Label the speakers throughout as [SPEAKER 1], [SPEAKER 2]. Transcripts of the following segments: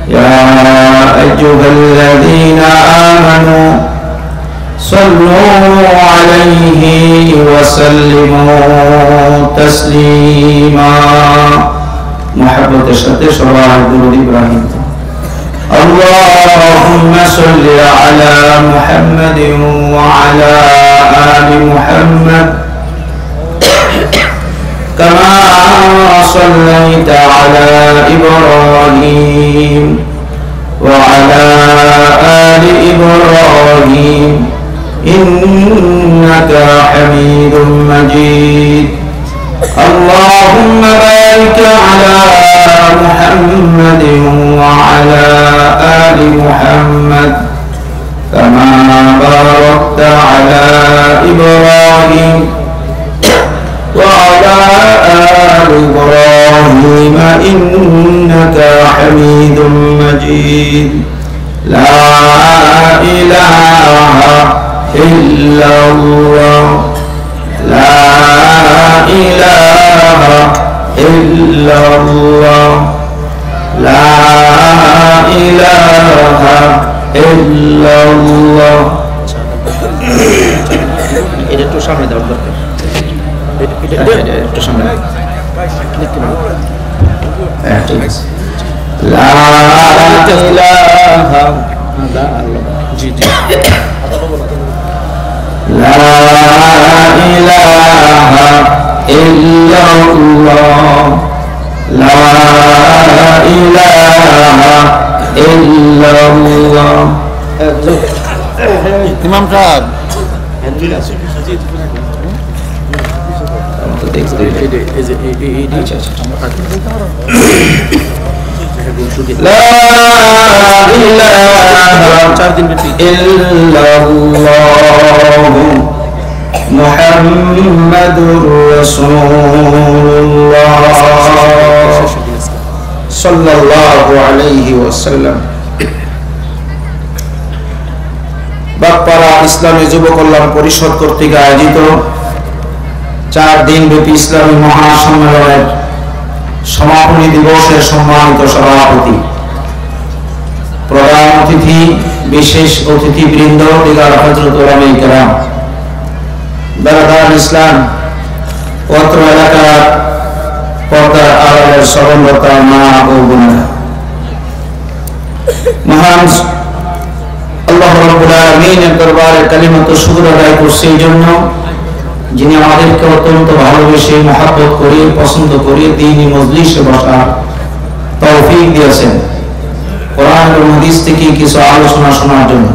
[SPEAKER 1] يا أيها الذين آمنوا صلوا عليه وسلموا تسليما محبة الشتى شرائع درود إبراهيم اللهم صل على محمد وعلى آل محمد كما صليت على إبراهيم وعلى آل إبراهيم إنك حميد مجيد اللهم بارك على محمد وعلى آل محمد كما باركت على إبراهيم وعلى آل إبراهيم إنك حميد مجيد لا إله إلا الله لا إله إلا الله لا إله إلا الله এটা তো সামনে দাও দরকার এটা একটু সামনে ঠিক আছে লা ইলাহা জি জি لا إله إلا الله لا إله إلا الله
[SPEAKER 2] ইমাম সাহেব
[SPEAKER 1] لا إله إلا الله محمد رسول الله صلى الله عليه وسلم বাগপাড়া ইসলামী যুব কল্যাণ পরিষদ কর্তৃক আয়োজিত 4 দিন ব্যাপী ইসলামী মহাসম্মেলনের সমাপনী দিবসের সম্মানিত সভাপতি, প্রধান অতিথি, বিশেষ অতিথিবৃন্দ, দিগার হযরত উলামায়ে কেরাম, বারাদার ইসলাম পত্র এলাকার পর্দার আড়ালের সর্বতা মা ও বোনেরা, মহান আল্লাহ রাব্বুল আলামিনের দরবারে কালিমাতুশ শুকর আদায় করছি এই জন্য যিনি আমাদেরকে অত্যন্ত ভালোবেসে মহব্বত করে পছন্দ করে দ্বীনি মজলিসে বসার তৌফিক দিয়েছেন কোরআন ও হাদিস থেকে কিছু আলোচনা শোনার জন্য।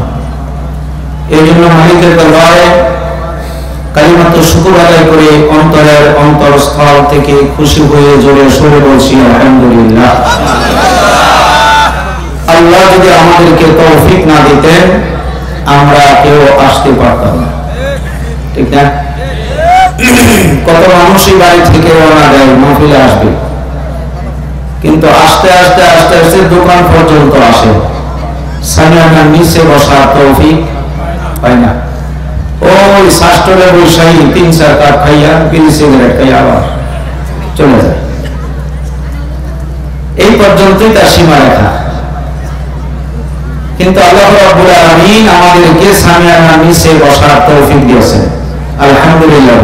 [SPEAKER 1] এই জন্য মালিকের দরবারে কালিমাতুশ শুকর আদায় করে অন্তরের অন্তরস্থল থেকে খুশি হয়ে জোরে সোরে বলছি আলহামদুলিল্লাহ। আল্লাহ যদি আমাদেরকে তৌফিক না দিতেন আমরা কেউ আসতে পারতাম না, ঠিক না? কত মানুষই বাড়ি থেকে রওনা দেয় মাহফিলে আসবে, কিন্তু আস্তে আস্তে আস্তে আস্তে দোকান পর্যন্ত আসে, সামিয়ানার নিচে বসার তৌফিক পায় না। ওই শাস্ত্রে বৈশাহী 3-4 কাপ খাইয়া বিড়ি সিগারেট খাইয়া আবার চলে যায়, এই পর্যন্তই তার সীমারেখা। কিন্তু আল্লাহ রাব্বুল আলামিন আমাদেরকে সামিয়ানার নিচে বসার তৌফিক দিয়েছেন, আলহামদুলিল্লাহ।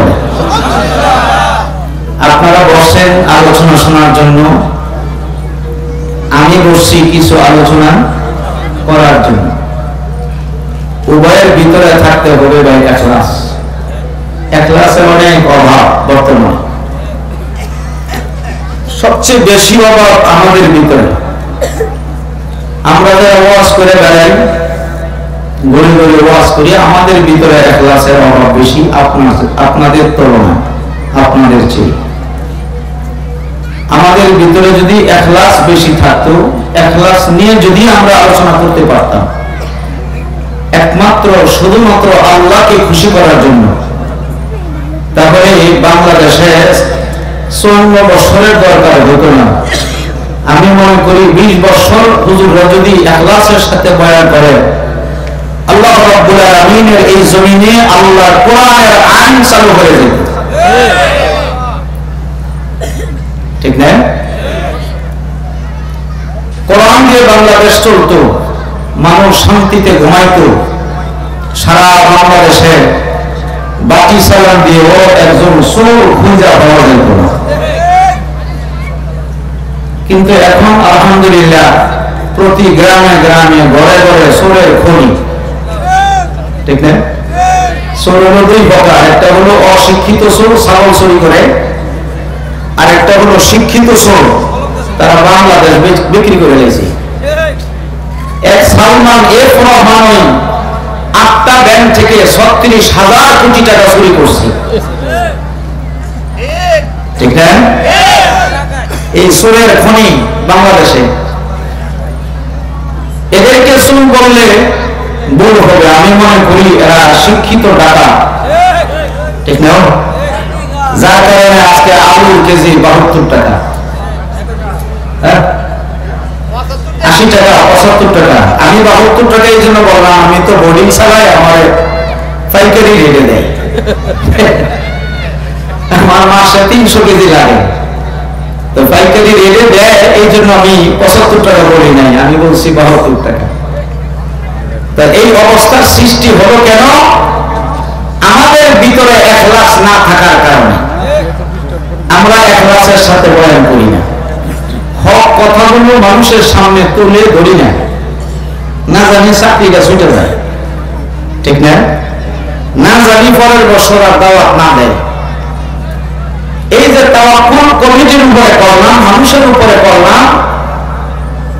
[SPEAKER 1] আপনারা বসেন আলোচনা শোনার জন্য, আমি বসছি কিছু আলোচনা করার জন্য। উভয়ের ভিতরে থাকতে হবে ভাই এখলাস। এখলাসের অনেক অভাব বর্তমানে, সবচেয়ে বেশি অভাব আমাদের ভিতরে। আমরা যারা ওয়াজ করে বেড়াই, ঘুরে ঘুরে ওয়াজ করি, আমাদের ভিতরে এখলাসের অভাব বেশি আপনাদের তুলনায়, আপনাদের চেয়ে। আমাদের ভিতরে যদি এখলাস বেশি থাকতো, এখলাস নিয়ে যদি আমরা আলোচনা করতে পারতাম একমাত্র শুধুমাত্র আল্লাহকে খুশি করার জন্য, তাহলে বাংলাদেশে 54 বছরের দরকার হতো না। আমি মনে করি 20 বছর হুজুররা যদি ইখলাসের সাথে বয়ান করে, আল্লাহ রাব্বুল আলামিনের এই জমিনে আল্লাহর কোরআনের আইন চালু হয়ে যাবে, ঠিক না? কোরআন দিয়ে বাংলাদেশ চলতো, মানুষ শান্তিতে ঘুমাইতো, সারা বাংলাদেশে বাটি চালান দিয়েও একজন চোর খুঁজা পাওয়া যেত না। কিন্তু এখন আলহামদুলিল্লাহ প্রতি গ্রামে গ্রামে ঘরে ঘরে চোরের খনি। ঠিক না? চোর হলো দুই প্রকার, একটা হলো অশিক্ষিত চোর, ছাগল চুরি করে, আর একটা হলো শিক্ষিত চোর, তারা বাংলাদেশ বিক্রি করে দিয়েছে। এক সালমান এফ রহমান 8টা ব্যাংক থেকে 36,000 কোটি টাকা চুরি করছে। ঠিক না? এই চোরের খনি বাংলাদেশে। এদেরকে চুর বললে ভুল হবে, আমি মনে করি এরা শিক্ষিত ডাকা। ঠিক না? যার কারণে আজকে আলুর কেজি 72 টাকা, 80 টাকা, 75 টাকা। আমি 72 টাকা এই জন্য বললাম, আমি তো বোর্ডিং চালাই, আমার পাইকারি রেটে দেয়। আমার মাসে 300 কেজি লাগে, তো পাইকারি রেটে দেয়, এই জন্য আমি 75 টাকা বলি নাই, আমি বলছি 72 টাকা। তা এই অবস্থার সৃষ্টি হলো কেন? আমাদের ভিতরে ইখলাস না থাকার কারণে। আমরা ইখলাসের সাথে বয়ান করি না, হক কথাগুলো মানুষের সামনে তুলে ধরি না, না জানি চাকরিটা ছুটে যায়। ঠিক না? না জানি পরের বছর আর দাওয়াত না দেয়। এই যে তাওয়াক্কুল কমিটির উপরে করলাম, মানুষের উপরে করলাম,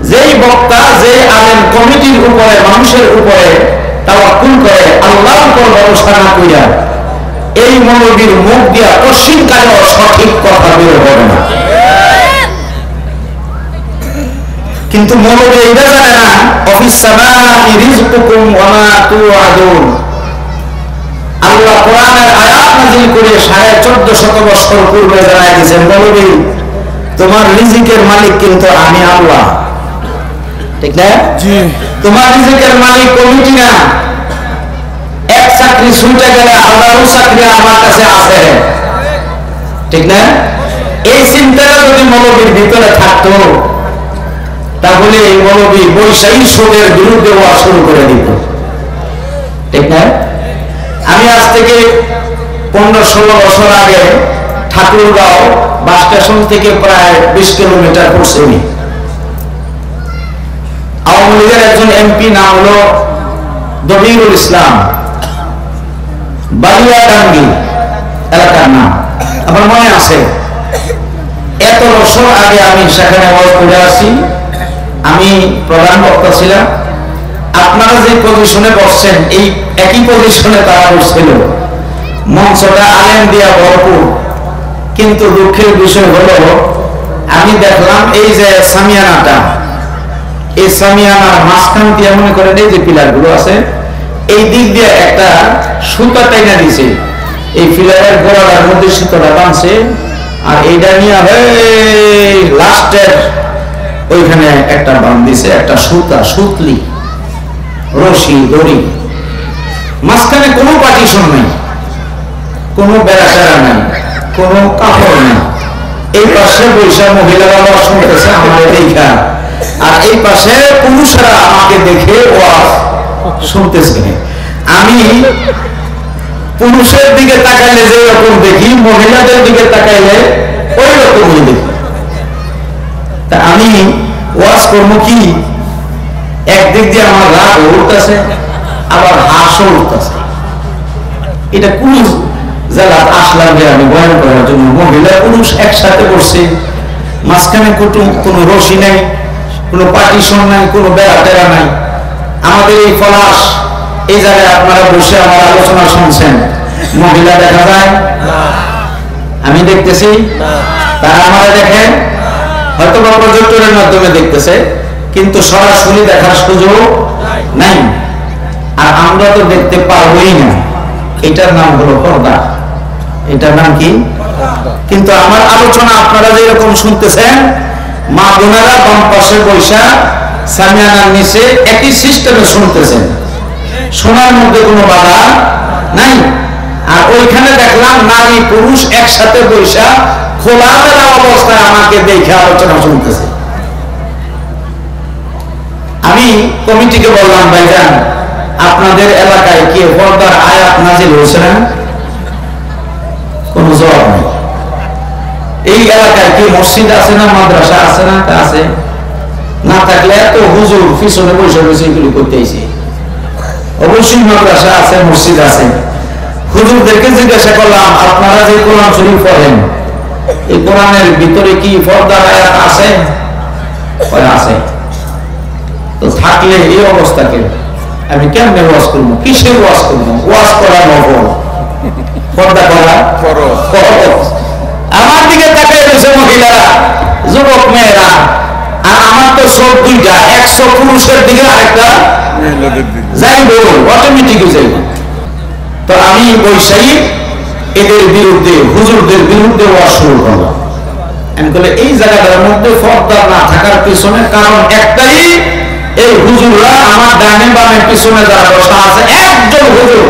[SPEAKER 1] যেই বক্তা, যে আলেম কমিটির উপরে, মানুষের উপরে তাওয়াক্কুল করে, আল্লাহর উপর ভরসা না কইরা, এই মৌলবীর মুখ দিয়া অস্বীকারেও সঠিক কথা বের হবে না। কিন্তু মৌলবী এটা জানে না, অফিস সামাই রিজকুকুম ওয়া মা তুআদুন। আল্লাহ কোরআনের আয়াত নাযিল করে 1450 বছর পূর্বে জানাই দিয়েছেন, মৌলবী তোমার রিজিকের মালিক কিন্তু আমি আল্লাহ। ঠিক না? জি। তোমার রিজিকের মালিক কমিটি না। এক চাকরি ছুটে গেলে আল্লাহর চাকরি আমার কাছে আছে। ঠিক না? এই চিন্তাটা যদি মৌলবীর ভিতরে থাকতো, তাহলে এই মৌলবী বৈষয়িক সুদের বিরুদ্ধে ওয়াজ শুরু করে দিত। ঠিক না? আমি আজ থেকে 15-16 বছর আগে ঠাকুরগাঁও বাস স্টেশন থেকে প্রায় 20 কিলোমিটার পশ্চিমে আওয়ামী লীগের একজন এমপি, নাম হলো দবিরুল ইসলাম, বালিয়াডাঙ্গি এলাকার নাম, আমার মনে আছে। এত বছর আগে আমি সেখানে ওয়াজ করে আসি, আমি প্রধান বক্তা ছিলাম। আপনারা যে পজিশনে বসছেন, এই একই পজিশনে তারা বসছিল। মঞ্চটা আলেম দিয়া ভরপুর, কিন্তু দুঃখের বিষয় হলো আমি দেখলাম এই যে সামিয়ানাটা, এই সামিয়ানার মাঝখান দিয়ে মনে করেন এই যে পিলার গুলো আছে, এই দিক দিয়ে একটা সুতা টাইনা দিছে, এই পিলারের গোড়াটার মধ্যে সুতোটা বাঁধছে, আর এইটা নিয়ে লাস্টের ওইখানে একটা বাঁধ দিছে, একটা সুতা, সুতলি, রশি, দড়ি, মাঝখানে কোনো পার্টিশন নাই, কোনো বেড়া টেরা নাই, কোনো কাপড় নাই। এই পাশে বৈশা মহিলারা শুনতেছে আমার দেখা, আর এই পাশে পুরুষরা আমাকে দেখে ওয়াজ শুনতেছে। আমি পুরুষের দিকে তাকাইলে যে রকম দেখি, মহিলাদের দিকে তাকাইলে ওই রকমই দেখি। তা আমি ওয়াজ করবো কি, একদিক দিয়ে আমার রাগ উঠতেছে, আবার হাসও উঠতেছে। এটা কোন জেলা আসলাম যে আমি বয়ান করার জন্য? মহিলা পুরুষ একসাথে বসছে, মাঝখানে কোনো রশি নাই, কোনো পার্টিশন নাই, কোনো বেড়া টেরা নাই। আমাদের এই পলাশ, এই জায়গায় আপনারা বসে আমার আলোচনা শুনছেন, মহিলা দেখা যায়? আমি দেখতেছি, তারা আমারা দেখে, হয়তো বা প্রজেক্টরের মাধ্যমে দেখতেছে, কিন্তু সরাসরি দেখার সুযোগ নাই। আর আমরা তো দেখতে পারবোই না। এটার নাম হলো পর্দা। এটার নাম কি? কিন্তু আমার আলোচনা আপনারা যেরকম শুনতেছেন, মা বোনেরা বাম পাশে বৈশা সামিয়ানার নিচে একই সিস্টেমে শুনতেছেন, শোনার মধ্যে কোনো বাধা নাই। আর ওইখানে দেখলাম নারী পুরুষ একসাথে বৈশা খোলামেলা অবস্থায় আমাকে দেখে আলোচনা শুনতেছে। কমিটিকে বললাম, ভাইজান আপনাদের এলাকায় কি পর্দার আয়াত নাজিল হয়েছে না? কোন জবাব নেই। এই এলাকায় কি মসজিদ আছে না, মাদ্রাসা আছে না? আছে। না থাকলে এত হুজুর পিছনে বসে বসে এগুলি করতে আইছে। অবশ্যই মাদ্রাসা আছে, মসজিদ আছে। হুজুরদেরকে জিজ্ঞাসা করলাম, আপনারা যে কোরআন শরীফ পড়েন, এই কোরআনের ভিতরে কি পর্দার আয়াত আছে? আছে। তো থাকলে এই অবস্থাকে আমি কেমনে ওয়াজ করবো? কিসের ওয়াজ করবো? ওয়াজ করা নফল, পর্দা করা ফরজ। আমার দিকে তাকাই রয়েছে মহিলারা, যুবক মেয়েরা, আর আমার তো সব দুইটা, 100 পুরুষের দিকে আরেকটা যাইব, অটোমেটিক যাইব। তো আমি বৈশাখী এদের বিরুদ্ধে, হুজুরদের বিরুদ্ধে ওয়াজ শুরু করলাম। আমি বলে এই জায়গাটার মধ্যে পর্দা না থাকার পিছনে কারণ একটাই, এই হুজুররা আমার ডানে বামের পিছনে যারা বসা আছে, একজন হুজুর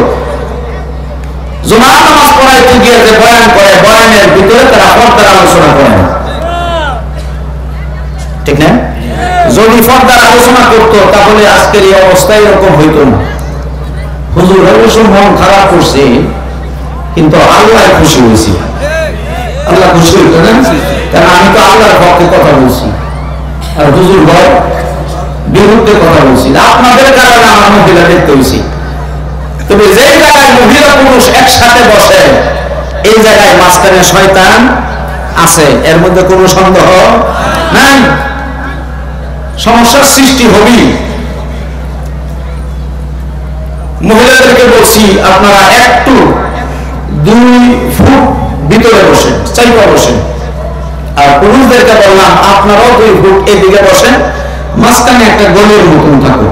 [SPEAKER 1] জুমার নামাজ পড়াইতে গিয়ে যে বয়ান করে, বয়ানের ভিতরে তারা পর্দার আলোচনা করে না, ঠিক না? যদি পর্দার আলোচনা করতো তাহলে আজকের এই অবস্থা এরকম হইতো না। হুজুর অবশ্য মন খারাপ করছে, কিন্তু আল্লাহ খুশি হয়েছে। আল্লাহ খুশি হইতো না, কারণ আমি তো আল্লাহর পক্ষে কথা বলছি, আর হুজুর ভাই বিরুদ্ধে কথা বলছি। আপনাদের কারণে আমার মহিলা দেখতে হয়েছি। তবে যে জায়গায় মহিলা পুরুষ একসাথে বসে, এই জায়গায় মাঝখানে শয়তান আছে, এর মধ্যে কোনো সন্দেহ নাই। সমস্যার সৃষ্টি হবেই। মহিলাদেরকে বলছি, আপনারা একটু 2 ফুট ভিতরে বসেন, চাইপা বসেন। আর পুরুষদেরকে বললাম, আপনারাও 2 ফুট এদিকে বসেন, মাঝখানে একটা গলির মতন থাকো।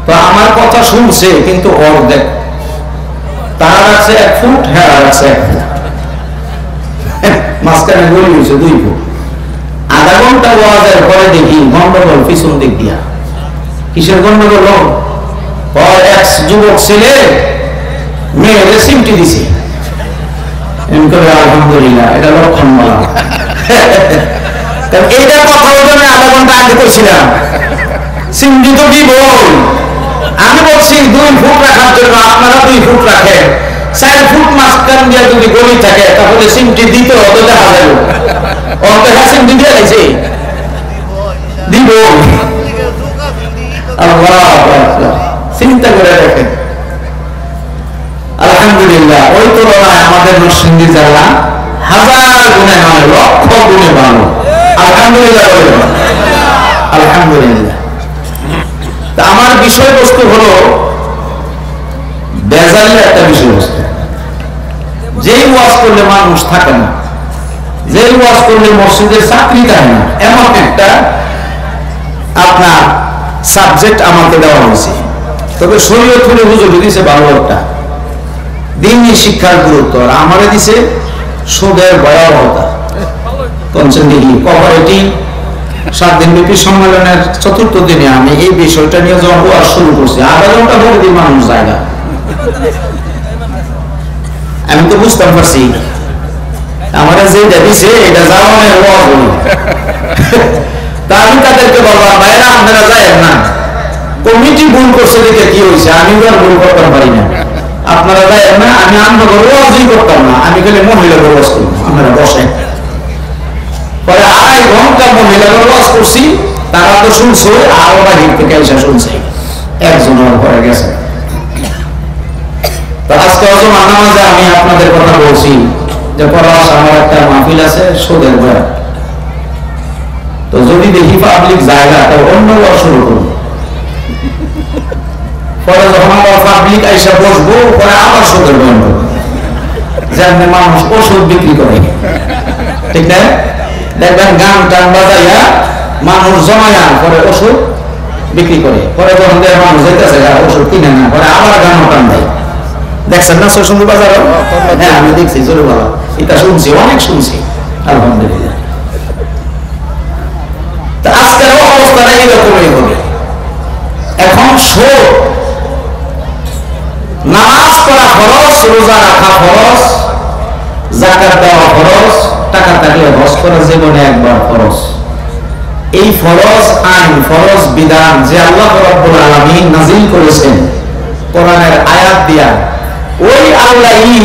[SPEAKER 1] তো আমার কথা শুনছে, কিন্তু অর্ধেক। তারা রাখছে 1 ফুট, হ্যাঁ রাখছে 1 ফুট, মাঝখানে গলি হয়েছে 2 ফুট। আধা ঘন্টা ওয়াজের পরে দেখি গন্ডগোল পিছন দিক দিয়া। কিসের গন্ডগোল? এক যুবক ছেলে মেয়েদের সিমটি দিছে। আলহামদুলিল্লাহ, এটা লক্ষণ বলা। এইটার কথা আমি আধা ঘন্টা আগে করছিলাম, সিমটি তো দিব। আমি বলছি 2 ফুট রাখার জন্য, আপনারা 2 ফুট রাখেন। 4 ফুট মাঝখান দিয়ে যদি গলি থাকে, তাহলে সিমটি দিতে হতো, দেখা যাবে অর্ধেক সিমটি দিয়ে গেছে দিব। চিন্তা করে দেখেন। আলহামদুলিল্লাহ, ওই তুলনায় আমাদের নরসিংদী জেলা 1000 গুণে নয়, লক্ষ গুণে ভালো। আলহামদুলিল্লাহ, আলহামদুলিল্লাহ। আমার বিষয়বস্তু হলো বেজালের একটা বিষয়বস্তু। যেই ওয়াজ করলে মানুষ থাকে না, যেই ওয়াজ করলে মসজিদের চাকরি থাকে না, এমন একটা আপনার সাবজেক্ট আমাকে দেওয়া হয়েছে। তবে শরীয়ত হলে হুজুর দিছে ভালো একটা দিনই শিক্ষার গুরুত্ব, আর আমারে দিছে সুদের ভয়াবহতা। কনসেন্টি কোঅপারেটিভ 7 দিনব্যাপী সম্মেলনের 4র্থ দিনে আমি এই বিষয়টা নিয়ে যখন ওয়াজ শুরু করছি, আধা ঘন্টা ধরে দিন মানুষ জায়গা। আমি তো বুঝতে পারছি আমার যেটা দিছে এটা জামানের ওয়াজ হলো। তা আমি তাদেরকে বললাম, ভাইরা আপনারা যায়েন না, কমিটি ভুল করছে দেখে কি হয়েছে, আমি আর ভুল করতে পারি না। আপনারা যায়েন না, আমি আপনাদের ওয়াজই করতাম না, আমি খালি মহিলাদের ওয়াজ করব, আপনারা বসেন। পরে 2.5 ঘন্টা মহিলাদের ওয়াজ করছি, তারা তো শুনছে, আরো বাহির থেকে এসে শুনছে, একজন ঘরে গেছে। তো আজকে জুমার নামাজে আমি আপনাদের কথা বলছি যে পরশ আমার একটা মাহফিল আছে সুদের ভয়। তো যদি দেখি পাবলিক জায়গা, তো অন্য ওয়াজ শুরু করবো। পরে যখন আবার পাবলিক আইসা বসবো, পরে আবার সুদের ভয় করবো, যেমন মানুষ ওষুধ বিক্রি করে, ঠিক না? দেখবেন গান টান বাজাইয়া মানুষ জমায়া পরে ওষুধ বিক্রি করে, পরে যখন দেয় মানুষ যেতেছে ওষুধ কিনে না, পরে আবার গান টান দেয়। দেখছেন না সরসন্দী বাজার? হ্যাঁ, আমি দেখছি, জোরে বলা, এটা শুনছি, অনেক শুনছি, আলহামদুলিল্লাহ। আজকের অবস্থাটা এরকমই হবে। এখন নামাজ পড়া ফরজ, রোজা রাখা ফরজ, যাকাত দেওয়া ফরজ, টাকা থাকলে হজ করা জীবনে একবার ফরজ। এই ফরজ আইন, ফরজ বিধান যে আল্লাহ রাব্বুল আলামিন নাযিল করেছেন কোরআনের আয়াত দিয়া, ওই আল্লাহই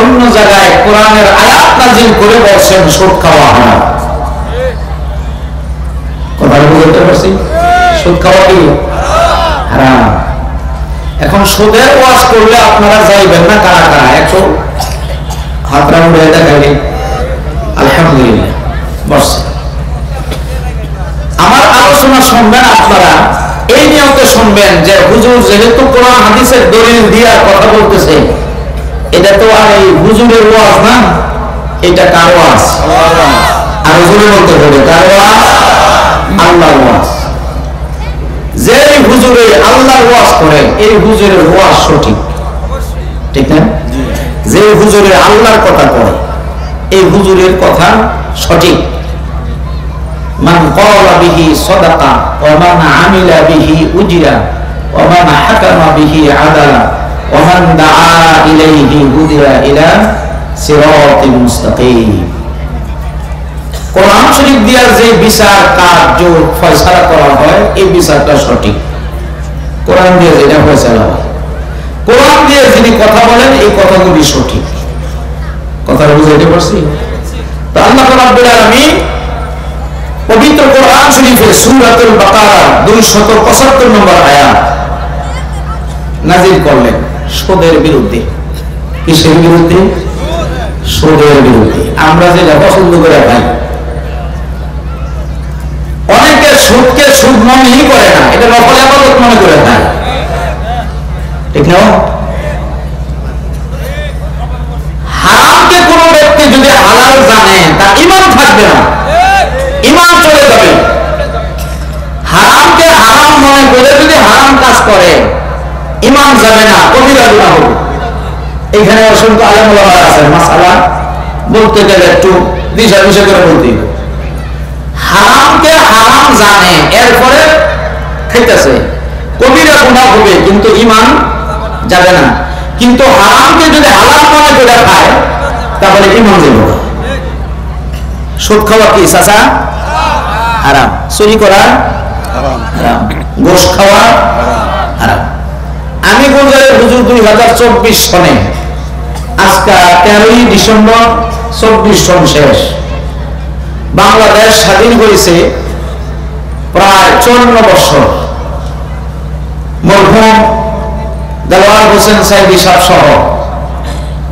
[SPEAKER 1] অন্য জায়গায় কোরআনের আয়াত নাযিল করে বলছেন সুদ খাওয়া হারাম। কথা বুঝতে পারছি? সুদ খাওয়া কি হারাম। এখন সুদের ওয়াজ করলে আপনারা যাইবেন না কারা কারা? একটু হাতরা উড়ে দেখাইলে আলহামদুলিল্লাহ। বসে আমার আলোচনা শুনবেন আপনারা, এই নিয়তে শুনবেন যে হুজুর যেহেতু কোরআন হাদিসের দলিল দিয়া কথা বলতেছে, এটা তো আর এই হুজুরের ওয়াজ না, এটা কার ওয়াজ? আর হুজুরে বলতে হবে কার ওয়াজ? আল্লাহর ওয়াজ। যে হুজুরে আল্লাহর ওয়াজ করে এই হুজুরের ওয়াজ সঠিক, ঠিক না? যে হুজুরে আল্লাহর কথা কয় এই হুজুরের কথা সঠিক। মান ক্বালা বিহি সাদাকা ওয়া মান আমিলা বিহি উজরা ওয়া মান হাকামা বিহি আদালা ওয়া মান দাআ ইলাইহি হুদিয়া ইলা সিরাতিল মুস্তাকিম। কোরআন শরীফ দিয়া যে বিচার কার্য ফয়সালা করা হয় এই বিচারটা সঠিক। কোরআন দিয়ে যেটা ফয়সালা হয়, কোরআন দিয়ে যিনি কথা বলেন এই কথাগুলি সঠিক। কথা বুঝাইতে পারছি? তো আল্লাহ রাব্বুল আলামিন পবিত্র কোরআন শরীফে সূরাতুল বাকারা 275 নম্বর আয়াত নাযিল করলেন সুদের বিরুদ্ধে। কিসের বিরুদ্ধে? সুদের বিরুদ্ধে। আমরা যেটা পছন্দ করে খাই, অনেকে সুদকে সুদ মনেই করে না, এটা নকল ইবাদত মনে করে খায়, ঠিক না? হারামকে কোনো ব্যক্তি যদি হালাল জানে তার ঈমান থাকবে না, ঈমান চলে যাবে। হারামকে হারাম মনে করে যদি হারাম কাজ করে ঈমান যাবে না, কবিরা গুনাহ হবে। এখানে অসংখ্য আলেম ওলামা আছেন, মাসালা বলতে গেলে একটু দিশা দিশা করে বলতে হবে। হারামকে হারাম জানে এরপরে খাইতেছে, কবিরা গুনাহ হবে কিন্তু ঈমান যাবে না। কিন্তু হারামকে যদি হালাল মনে করে খায় তাহলে ঈমান যাবে না। সুদ খাওয়া কি চাচা? হারাম। চুরি করা হারাম। গোশ খাওয়া হারাম। আমি গুলজারের হুজুর 2024 সনে, আজকে 13ই ডিসেম্বর 24 সন শেষ। বাংলাদেশ স্বাধীন হয়েছে প্রায় 54 বছর। মরহুম দেওয়ার হোসেন সাইদি সাহেব সহ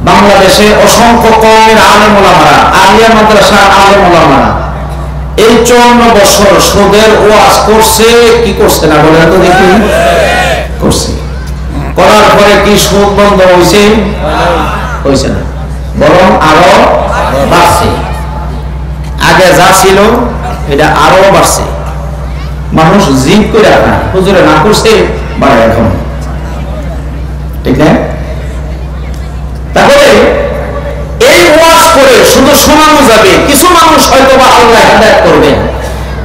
[SPEAKER 1] বাংলাদেশে অসংখ্য কওমের আলেম ওলামারা, আলিয়া মাদ্রাসার আলেম ওলামারা এই 54 বছর সুদের ওয়াজ করছে কি করছে না বলে তো দেখি? করছে। করার পরে কি সুদ বন্ধ হয়েছে? হয়েছে না, বরং আরো বাড়ছে। আগে যা ছিল এটা আরো বাড়ছে। মানুষ জিদ করে রাখা, হুজুরে না করছে বাড়ে এখন, ঠিক না? তাহলে এই ওয়াজ করে শুধু শোনানো যাবে, কিছু মানুষ হয়তো বা আল্লাহ হেদায়েত করবেন,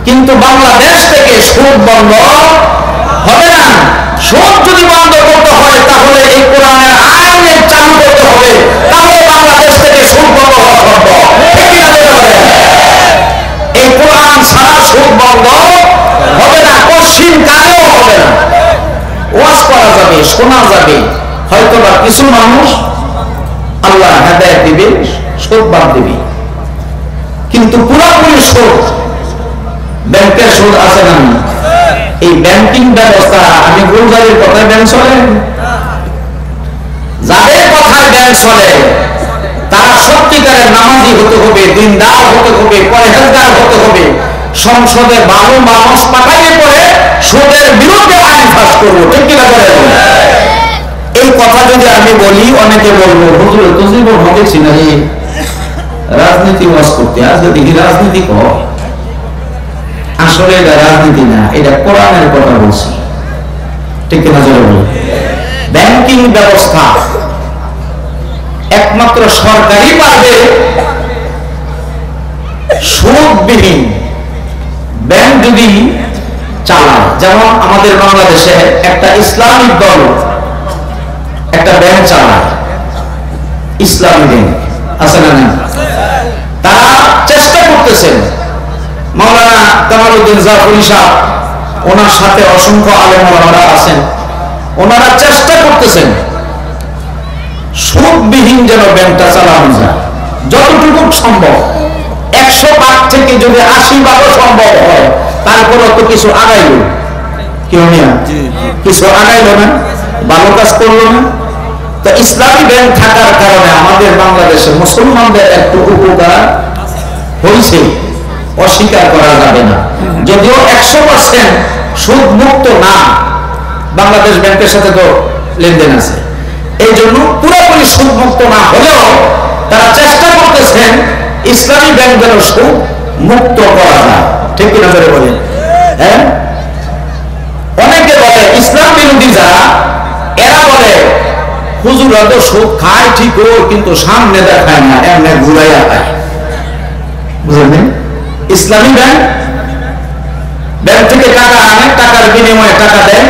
[SPEAKER 1] কিন্তু বাংলাদেশ থেকে সুদ বন্ধ হবে না। সুদ যদি বন্ধ করতে হয় তাহলে এই কোরআনের আইনে চালু করতে হবে, তাহলে বাংলাদেশ থেকে সুদ বন্ধ হওয়া সম্ভব। এই কোরআন ছাড়া সুদ বন্ধ হবে না, পশ্চিম কালেও হবে না। ওয়াজ করা যাবে, শোনা যাবে, হয়তো বা কিছু মানুষ আল্লাহ হেদায়েত দিবে, সুদ বাদ দিবে, কিন্তু পুরোপুরি সুদ, ব্যাংকের সুদ আছে না? এই ব্যাংকিং ব্যবস্থা, আমি গুলজারের কথায় ব্যাংক চলে, যাদের কথায় ব্যাংক চলে তারা সত্যিকারের নামাজি হতে হবে, দিনদার হতে হবে, পরহেজগার হতে হবে। সংসদে ভালো মানুষ পাঠাইলে পরে সুদের বিরুদ্ধে আইন পাস করবো, ঠিক কিনা বলেন? এই কথা যদি আমি বলি অনেকে বলবো হুজুর তো জীবন হতেছি না রাজনীতি ওয়াজ করতে, আজকে দেখি রাজনীতি কর। আসলে এটা রাজনীতি না, এটা কোরআনের কথা বলছি, ঠিক কিনা জোরে বলি? ব্যাংকিং ব্যবস্থা একমাত্র সরকারই পারবে সুদবিহীন ব্যাংক যদি চালায়। যেমন আমাদের বাংলাদেশে একটা ইসলামিক দল একটা ব্যাংক চালায়, ইসলামী ব্যাংক আছে না? তারা চেষ্টা করতেছেন, মাওলানা কামালউদ্দিন জাফরি সাহেব ওনার সাথে অসংখ্য আলেম ওলামারা আছেন, ওনারা চেষ্টা করতেছেন সুদবিহীন যেন ব্যাংকটা চালানো যায় যতটুকু সম্ভব। 100 ভাগ থেকে যদি 80 ভাগও সম্ভব হয়, তারপরে তো কিছু আগাইল, কেউ নিয়ে কিছু আগাইল না, ভালো কাজ করলো না। তো ইসলামী ব্যাংক থাকার কারণে আমাদের বাংলাদেশে মুসলমানদের একটু উপকার হয়েছে, অস্বীকার করা যাবে না। যদিও 100% সুদ মুক্ত না, বাংলাদেশ ব্যাংকের সাথে তো লেনদেন আছে, এই জন্য পুরোপুরি সুদ মুক্ত না হলেও তারা চেষ্টা করতেছেন ইসলামী ব্যাংক যেন সুদ মুক্ত করা যায়। ঠিক কিনা ধরে বলেন? হ্যাঁ, অনেকে বলে ইসলাম বিরোধী যারা, এরা বলে হুজুরা তো সুদ খায় ঠিক, কিন্তু সামনে দেখায় না, এমনি ঘুরাইয়া খায়। বুঝলেন? ইসলামী ব্যাংক ব্যাংক থেকে টাকা আনে, টাকার বিনিময়ে টাকা দেয়,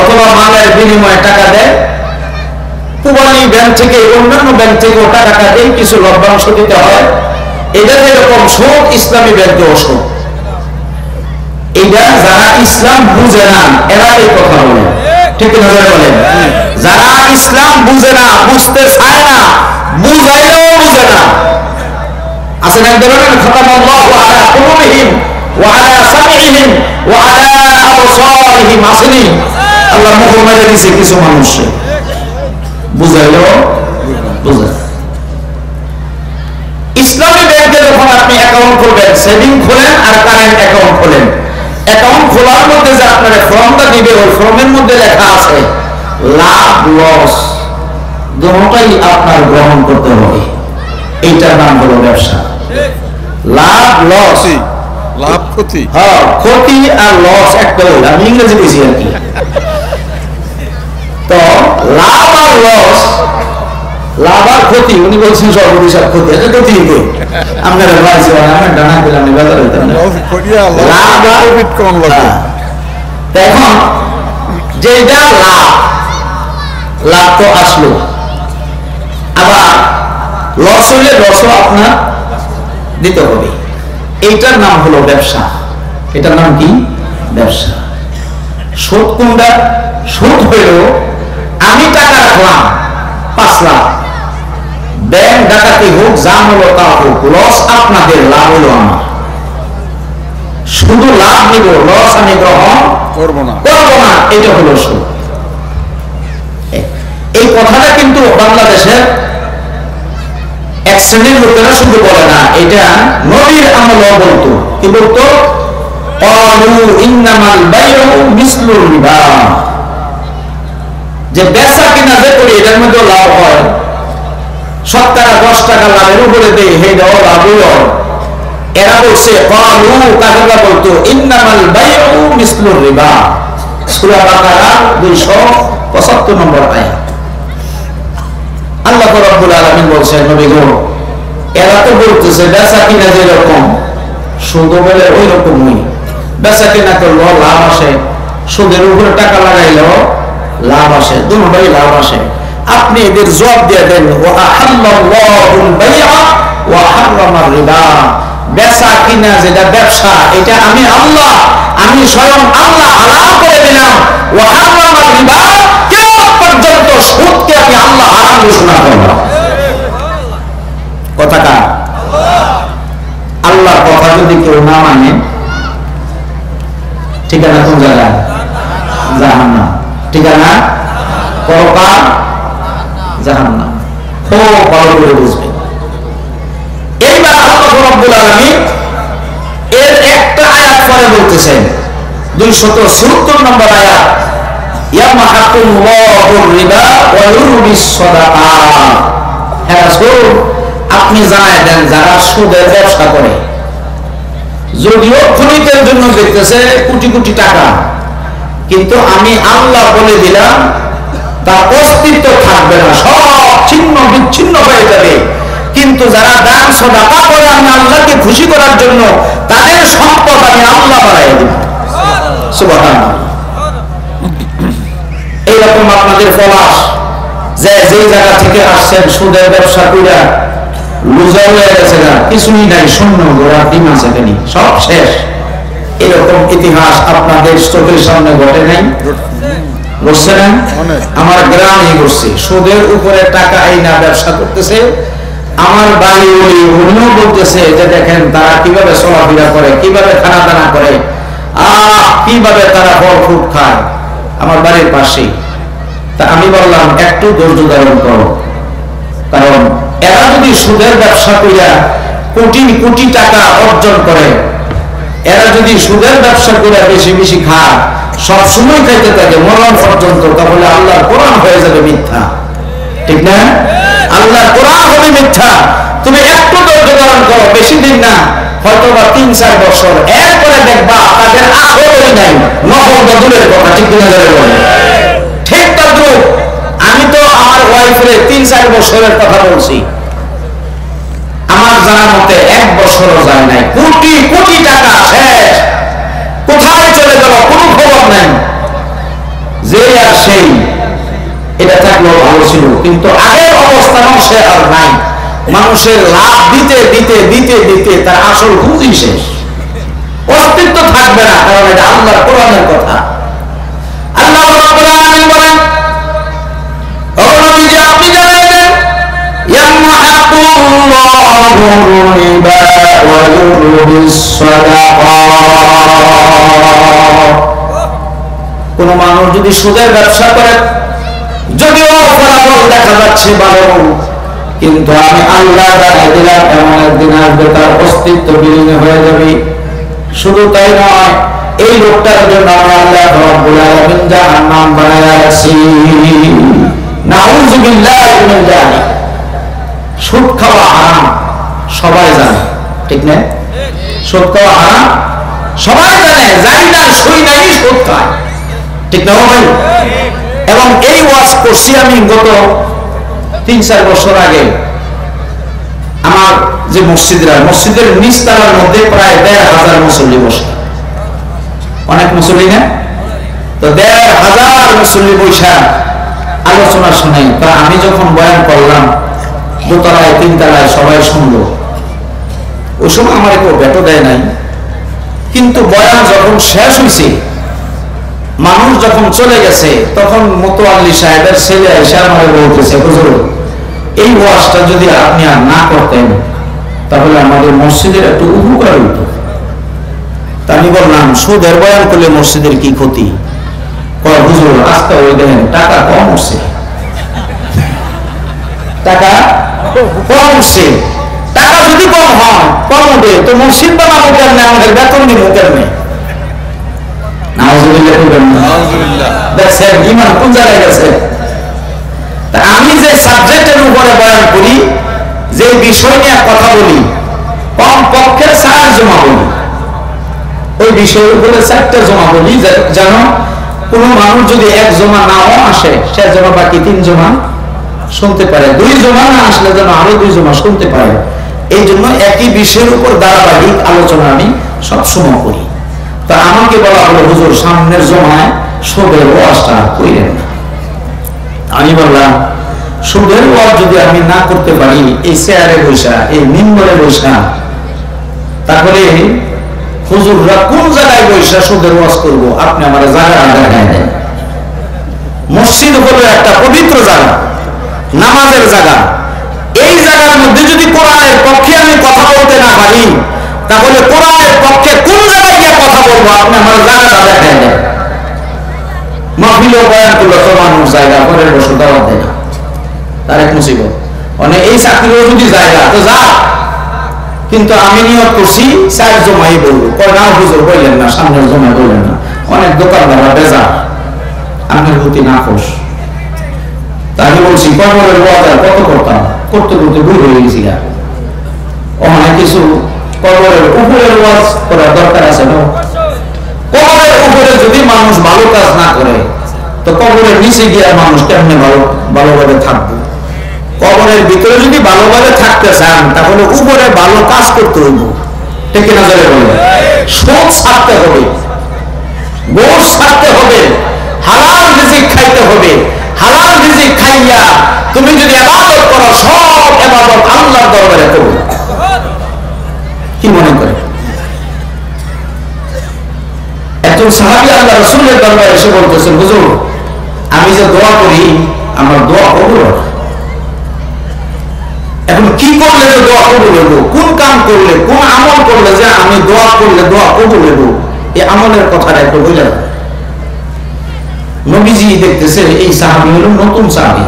[SPEAKER 1] অথবা মালের বিনিময়ে টাকা দেয়। পূবালী ব্যাংক থেকে অন্যান্য ব্যাংক থেকেও টাকা দেয়, কিছু লভ্যাংশ দিতে হয়। এটা যেরকম সুদ, ইসলামী ব্যাংকেও সুদ। এটা যারা ইসলাম বুঝে না এরা এই কথা বলে। ঠিক না বলেন? যারা ইসলাম বুঝে না, বুঝতে চায় না, বুঝাইলেও বুঝে না, আসেন এক ধরনের খাতামাল্লাহু আলা কুলুবিহিম ওয়া আলা সামিইহিম ওয়া আলা আবসারিহিম, আসেনি? আল্লাহ মুখ মেরে দিয়েছে কিছু মানুষ, বুঝাইলেও বুঝে। ইসলামী ব্যাংকে যখন আপনি অ্যাকাউন্ট খুলবেন, সেভিং খোলেন আর কারেন্ট অ্যাকাউন্ট খোলেন, অ্যাকাউন্ট খোলার মধ্যে যে আপনার ফর্মটা দিবে, ওই ফর্মের মধ্যে লেখা আছে লাভ লস দুটোটাই আপনার গ্রহণ করতে হবে। এইটার নাম হলো ব্যবসা। লাভ লস,
[SPEAKER 2] লাভ ক্ষতি,
[SPEAKER 1] হ্যাঁ ক্ষতি আর লস একটা, আমি ইংরেজি বলছি আর কি। তো লাভ আর লস, লাভ আর ক্ষতি, উনি বলছেন সর্বদিশার ক্ষতি, এটা ক্ষতি কি আপনারা ভাইছি আমি ডানা দিলাম বাজারে লাভ আর
[SPEAKER 2] বিটকয়েন লাগে।
[SPEAKER 1] এখন যেটা লাভ, লাভ তো আসলো, আবার লস হইলে লসও আপনার দিতে হবে। এইটার নাম হলো ব্যবসা। এটার নাম কি? ব্যবসা। সুদ কোনটা? সুদ হইল আমি টাকা রাখলাম 5 লাখ, ব্যাংক ডাকাতি হোক, যা হলো তা হোক, লস আপনাদের, লাভ হলো আমার। শুধু লাভ নিব, লস আমি গ্রহণ
[SPEAKER 2] করব না।
[SPEAKER 1] এটা হলো সুদ। এই কথাটা কিন্তু বাংলাদেশের এক শ্রেণীর লোকেরা শুধু বলে না, এটা নবীর আমলও বলতো। কি বলতো? ক্বালু ইন্নামাল বাইউ মিসলুর রিবা, যে বেচা কিনা যে করি এটার মধ্যে লাভ হয়, শতকরা 10 টাকা লাভের উপরে দেয়, হেটাও লাভই হয়। এরা বলছে ক্বালু, কাফেররা বলতো ইন্নামাল বাইউ মিসলুর রিবা। সূরা বাকারা 275 নম্বর আয়াত। আল্লাহ রাব্বুল আলামিন বলছেন, নবী গো, এরা তো বলতেছে বেচা কিনা যেরকম সুদও বলে ওই রকমই, বেচা কিনা করলেও লাভ আসে, সুদের উপরে টাকা লাগাইলেও লাভ আসে, দুটোই লাভ আসে। আপনি এদের জবাব দিয়ে দেন, ওয়া আহাল্লাল্লাহুল বাই'a ওয়া হারামার রিবা, বেচা কিনা যেটা ব্যবসা, এটা আমি আল্লাহ, আমি স্বয়ং আল্লাহ হালাল করে দিলাম। ওয়া হারামার রিবা, কিয়ামত পর্যন্ত সুদকে আমি আল্লাহ হারাম ঘোষণা করলাম। কথা কার? আল্লাহর কথা যদি কেউ না মানে, ঠিকানা কোন জায়গায়? জাহান্নাম। ঠিকানা পরকাল জাহান্নাম। খুব ভালো করে বুঝবেন। এইবার আল্লাহ রাব্বুল আলামিন এর একটা আয়াত পরে বলতেছেন, 276 নম্বর আয়াত, ইয়ামহাকুল্লাহুর রিবা ওয়া ইউরবিস সাদাকাত। হে রাসূল, আপনি জানায় দেন যারা সুদের ব্যবসা করে, যদিও ক্ষণিকের জন্য দেখতেছে কোটি কোটি টাকা, কিন্তু আমি আল্লাহ বলে দিলাম তার অস্তিত্ব থাকবে না, সব ছিন্ন বিচ্ছিন্ন হয়ে যাবে। কিন্তু যারা দান সাদাকা করে আমি আল্লাহকে খুশি করার জন্য, তাদের সম্পদ আমি আল্লাহ বাড়াই দেব। সুবহানাল্লাহ। এইরকম আপনাদের ফলাস, যে যেই জায়গা থেকে আসছেন সুদের ব্যবসা করে লুজার হয়ে গেছে, কিছুই নাই, শূন্য গোড়া ডিম আছে, সব শেষ। এরকম ইতিহাস আপনাদের চোখের সামনে ঘটে নাই? ঘটছে না? আমার গ্রামে ঘটছে। সুদের উপরে টাকা আইনা ব্যবসা করতেছে। আমার বাড়ি ওই অন্য বলতেছে যে দেখেন তারা কিভাবে চলাফেরা করে, কিভাবে খানা দানা করে, কিভাবে তারা ফল ফ্রুট খায় আমার বাড়ির পাশে। তা আমি বললাম একটু ধৈর্য ধারণ করো, কারণ এরা যদি সুদের ব্যবসা করিয়া কোটি কোটি টাকা অর্জন করে, এরা যদি সুদের ব্যবসা করে বেশি বেশি খায়, সব সময় খাইতে থাকে মরণ পর্যন্ত, তাহলে আল্লাহর কোরআন হয়ে যাবে মিথ্যা। ঠিক না? আল্লাহর কোরআন হবে মিথ্যা। তুমি একটু ধৈর্য ধারণ করো, বেশি দিন না, হয়তো বা 3-4 বছর, এরপরে দেখবা তাদের আখেরই নাই, নফল বদলের কথা। ঠিক কিনা ধরে বলে? ঠিক তদ্রুপ আমি তো আমার ওয়াইফের 3-4 বছরের কথা বলছি, আমার জানা মতে 1 বছরও যায় নাই, কোটি কোটি টাকা শেষ, কোথায় চলে গেল কোনো খবর নাই। যে আর সেই, এটা থাকলেও ভালো ছিল, কিন্তু আগের অবস্থানও সে আর নাই। মানুষের লাভ দিতে দিতে দিতে দিতে তার আসল পুঁজি শেষ, অস্তিত্ব থাকবে না, কারণ এটা আল্লাহর কোরআনের কথা। আল্লাহ রাব্বুল আলামিন বলেন, ও নবী যে আপনি জানাই দেন, ইয়ামহাকুল্লাহু রিবা ওয়া ইউরবিস সাদাকাত। কোন মানুষ যদি সুদের ব্যবসা করে, যদিও ফলাফল দেখা যাচ্ছে ভালো, কিন্তু আমি আল্লাহ জানাই দিলাম এমন একদিন আসবে তার অস্তিত্ব বিলীন হয়ে যাবে। শুধু তাই নয়, এই লোকটার জন্য আল্লাহ রাব্বুল আলামিন জাহান্নাম বানায়া রাখছি। নাউযুবিল্লাহি মিন যালিক। সুদ খাওয়া হারাম সবাই জানে, ঠিক না? সুদ খাওয়া হারাম সবাই জানে, যাই না সই নাই সুদ খায়, ঠিক না ভাই? এবং এই ওয়াজ করছি আমি গত 3-4 বছর আগে। আমার যে মসজিদের নিচতলার মধ্যে প্রায় 1,500 মুসল্লি বসে, অনেক মুসল্লি না? তো 1,500 মুসল্লি বৈশা আলোচনা শুনে, তা আমি যখন বয়ান করলাম 2তলায় 3তলায় সবাই শুনলো। ওই সময় আমার কেউ বেটো দেয় নাই, কিন্তু বয়ান যখন শেষ হয়েছে, মানুষ যখন চলে গেছে, তখন মোতোয়াল্লি সাহেবের ছেলে এসে আমাকে বলতেছে, হুজুর এই ওয়াজটা যদি আপনি আর না করতেন তাহলে আমাদের মসজিদের একটু উপকার হইতো। তা আমি বললাম, সুদের বয়ান করলে মসজিদের কি ক্ষতি? কয় হুজুর আজকে ওই দেখেন টাকা কম উঠছে, টাকা কম উঠছে। টাকা যদি কম হয়, কম উঠে তো মসজিদ বানাবো কেমনে, আমাদের বেতন দিব কেমনে? দেখছেন ইমান কোন জায়গায় গেছে? আমি যে সাবজেক্টের উপরে বয়ান করি, যে বিষয় নিয়ে কথা বলি, কম পক্ষে 4 জমা বলি, ওই বিষয়ের উপরে 4টা জমা বলি, যেন কোন মানুষ যদি 1 জমা নাও আসে, সে যেন বাকি 3 জমা শুনতে পারে, 2 জমা না আসলে যেন আরো 2 জমা শুনতে পারে। এই জন্য একই বিষয়ের উপর ধারাবাহিক আলোচনা আমি সবসময় করি। তা আমাকে বলা হলো, হুজুর সামনের জমায় সুদের ওয়াজটা কইলেন না। আমি বললাম, সুদের ওয়াজ যদি আমি না করতে পারি এই চেয়ারে বসা, এই মিম্বরে বসা, তাহলে হুজুররা কোন জায়গায় বসা সুদের ওয়াজ করব? আপনি আমার জায়গা দেখায় দেন। মসজিদ হলো একটা পবিত্র জায়গা, নামাজের জায়গা। এই জায়গার মধ্যে যদি কোরআনের পক্ষে আমি কথা বলতে না পারি, তাহলে কোরআনের পক্ষে কোন জায়গায় গিয়ে কথা বলবো? আপনি আমার জায়গাটা দেখায় দেন। মাহফিলও বয়ান করলো তো মানুষ জায়গা, পরের বছর দাওয়াত দেয় না, তার এক মুসিবত। মানে এই চাকরিও যদি জায়গা তো যা, কিন্তু আমি নিয়োগ করছি 4 জমাই বলবো। কয় না হুজুর বললেন না, সামনের জমায় বললেন না, অনেক দোকানদাররা বেজার, আপনার প্রতি না খোশ। তা আমি বলছি কবরের ওয়াজ কত করতাম, করতে করতে ভুল হয়ে গেছি। অনেক কিছু কবরের উপরের ওয়াজ করার দরকার আছে না? কবরের উপরে যদি মানুষ ভালো কাজ না করে, তো কবরের নিচে গিয়ে মানুষ কেমনে ভালোভাবে থাকবে? কবরের ভিতরে যদি ভালোভাবে থাকতে চান, তাহলে উপরে ভালো কাজ করতে হইব, ঠিক না? যাবে বলে সুদ ছাড়তে হবে, গোশ ছাড়তে হবে, হালাল রিজিক খাইতে হবে। হালাল রিজিক খাইয়া তুমি যদি ইবাদত করো, সব ইবাদত আল্লাহর দরবারে করবে। কি মনে করে? একজন সাহাবী আল্লাহ রাসূলের দরবারে এসে বলতেছেন, হুজুর আমি যে দোয়া করি আমার দোয়া কবুল হয়। এখন কি করলে যে দোয়া কবুল হইব, কোন কাম করলে, কোন আমল করলে যে আমি দোয়া করলে দোয়া কবুল হইব, এই আমলের কথাটা একটু বলে। নবীজি দেখতেছে এই সাহাবী হলো নতুন সাহাবী,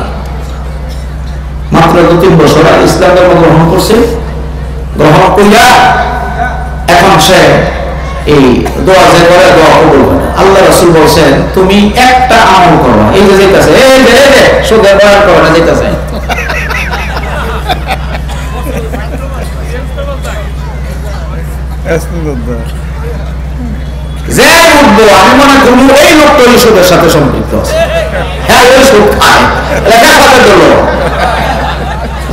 [SPEAKER 1] মাত্র 2-3 বছর ইসলাম ধর্ম গ্রহণ করছে। গ্রহণ করিয়া এখন সে এই দোয়া যে করে দোয়া কবুল হয়। আল্লাহ রাসূল বলছেন তুমি একটা আমল করো, এই যে যেতেছে এই যে সুদের বয়ান করো না যেতেছে, যে উঠবো আমি মনে করবো এই লোকটা ওই সুদের সাথে সম্পৃক্ত আছে, হ্যাঁ ওই সুদ খায় লেখা কথা দিল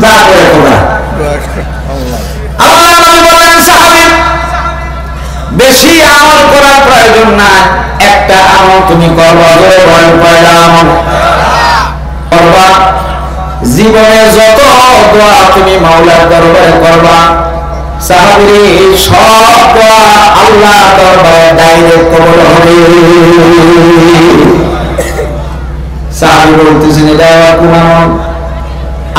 [SPEAKER 1] যা করে তোমরা। আল্লাহ নবী বলেন সাহাবী বেশি আমল করার প্রয়োজন নাই, একটা আমল তুমি করবা, জোরে বলেন কয়টা আমল করবা। জীবনে যত দোয়া তুমি মাওলার দরবারে করবা, সাহাবীর সব দোয়া আল্লাহ দরবারে ডাইরেক্ট কবুল হবে। সাহাবী বলতেছেন এটা কোন আমল?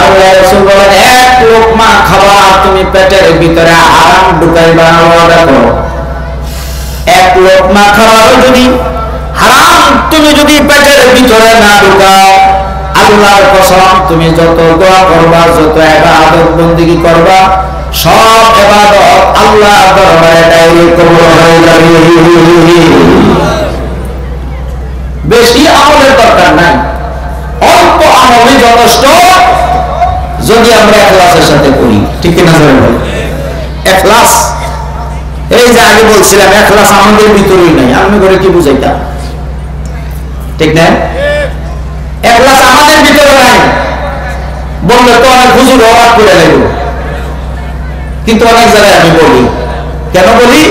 [SPEAKER 1] আল্লাহ রাসূল বলেন এক লোকমা খাবার তুমি পেটের ভিতরে আরাম ঢুকাইবা, ওয়াদা করো। এক লোকমা খাবার যদি হারাম তুমি যদি পেটের ভিতরে না ঢুকাও, আল্লাহর কসম তুমি যত দোয়া করবা, যত ইবাদত বندگی করবা, সব ইবাদত আল্লাহর দরবারে ডাইরেক্ট কবুল হয়ে যাবে। বেশি আমলের দরকার নাই, অল্প আমলই যথেষ্ট যদি আমরা ইখলাসের সাথে করি, ঠিক কি না বলেন? ইখলাস এই যে আগে বলছিলাম ইখলাস আমাদের ভিতরেই নাই, আমি করে কি বুঝাইতাম, ঠিক না? ইখলাস আমাদের ভিতরে নাই বললে তো অনেক হুজুর অবাক করে লাগবে, কিন্তু অনেক জায়গায় আমি বলি, কেন বলি?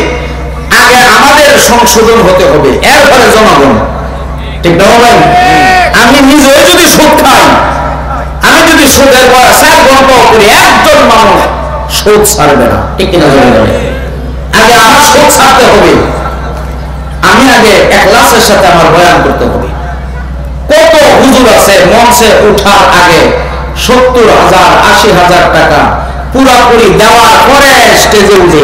[SPEAKER 1] আগে আমাদের সংশোধন হতে হবে, এরপরে জনগণ, ঠিক না বলেন? আমি নিজে যদি সুদ খাই, আমি যদি সুদের বয়স 4 ঘন্টা করি, একজন মানুষ সুদ ছাড়বে না, ঠিক কিনা বলেন? আগে আমার সুদ ছাড়তে হবে, আমি আগে ইখলাসের সাথে আমার বয়ান করতে হবে। কত হুজুর আছে মঞ্চে ওঠার আগে 70,000 80,000 টাকা পুরাপুরি দেওয়ার পরে স্টেজে উঠে,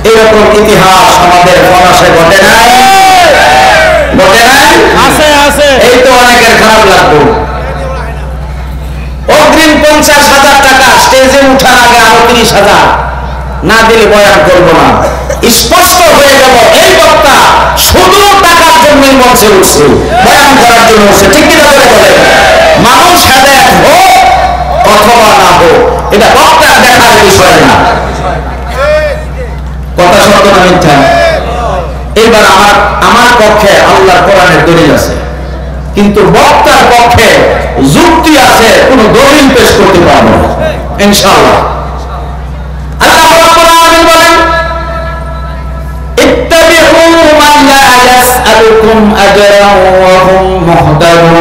[SPEAKER 1] এরকম ইতিহাস আমাদের ফরাসে ঘটে নাই? ঘটে নাই? আছে আছে। এই তো অনেকের খারাপ লাগতো, অগ্রিম 50,000 টাকা স্টেজে উঠার আগে আরো 30,000 না দিলে বয়ান করবো না। স্পষ্ট হয়ে গেল এই বক্তা শুধু টাকার জন্য মঞ্চে উঠছে, বয়ান করার জন্য উঠছে, ঠিক কিনা বলে বলে? মানুষ হেদায়েত হোক অথবা না হোক, এটা বক্তার দেখার বিষয় না। কথা সত্য না মিথ্যা? এইবার আমার পক্ষে আল্লাহর কোরআনের দলিল আছে, কিন্তু বক্তার পক্ষে যুক্তি আছে, কোন দলিল পেশ করতে পারবো না ইনশাআল্লাহ। আল্লাহ রাব্বুল আলামিন বলেন ইত্তাবিউ মান লা ইয়াসআলুকুম আজরান ওয়া হুম মুহতাদুন।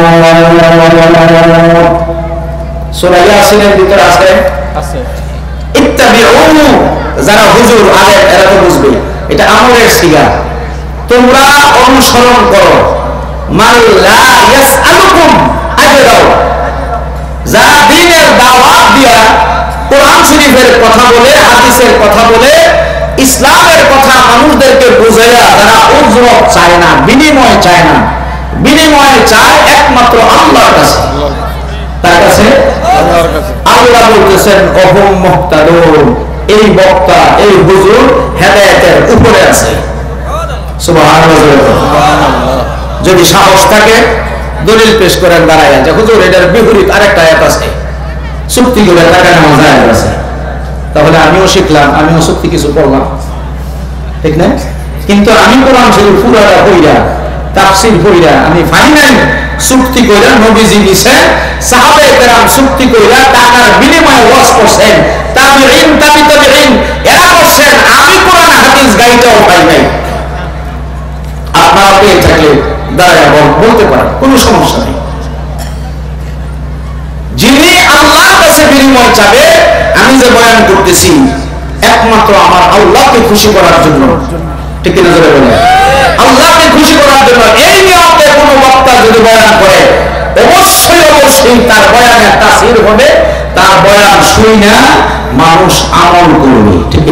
[SPEAKER 1] সূরা ইয়াসিনের ভিতরে আছে ইত্তাবিউ, যারা হুজুর আলেম এরা তো বুঝবে, এটা আমলের সিগা, তোমরা অনুসরণ করো মান লা ইয়াসআলুকুম আজরান, যারা দ্বীনের দাওয়াত দিয়া কোরআন শরীফের কথা বলে, হাদিসের কথা বলে, ইসলামের কথা মানুষদেরকে বুঝাইয়া যারা উজরত চায় না, বিনিময় চায় না, বিনিময় চায় একমাত্র আল্লাহর কাছে, তার কাছে। আল্লাহ বলতেছেন অহুম মুহতাদুন, এই বক্তা এই হুজুর হেদায়েতের উপরে আছে। সুবহানাল্লাহ। যদি সাহস থাকে দলিল পেশ করেন দাঁড়ায় যে হুজুর এটার বিপরীত আরেকটা আয়াত আছে, চুক্তি করে টাকা নেওয়া যায় আছে, তাহলে আমিও শিখলাম, আমিও চুক্তি কিছু করলাম, ঠিক না? কিন্তু আমি কোরআন শরীফ পুরাটা পড়িয়া তাফসীর পড়িয়া আমি ফাইনাল চুক্তি কইরা নবীজি দিছে, সাহাবায়ে কেরাম চুক্তি কইরা টাকার বিনিময়ে ওয়াজ করছেন, তাবিঈন তাবিঈন এরা করছেন, আমি কোরআন হাদিস গাইতেও পাই নাই। আপনারা পেয়ে থাকলে দাঁড়ায় বলতে পারেন, কোনো সমস্যা নেই। যিনি আল্লাহর কাছে বিনিময় চাবে, আমি যে বয়ান করতেছি একমাত্র আমার আল্লাহকে খুশি করার জন্য, ঠিক কিনা জোরে বলেন? আল্লাহকে খুশি করার জন্য এই নিয়মকে কোনো বক্তা যদি বয়ান করে অবশ্যই অবশ্যই তার বয়ানের তাসির হবে, তার বয়ান শুই না মানুষ আমল করবে। ঠিক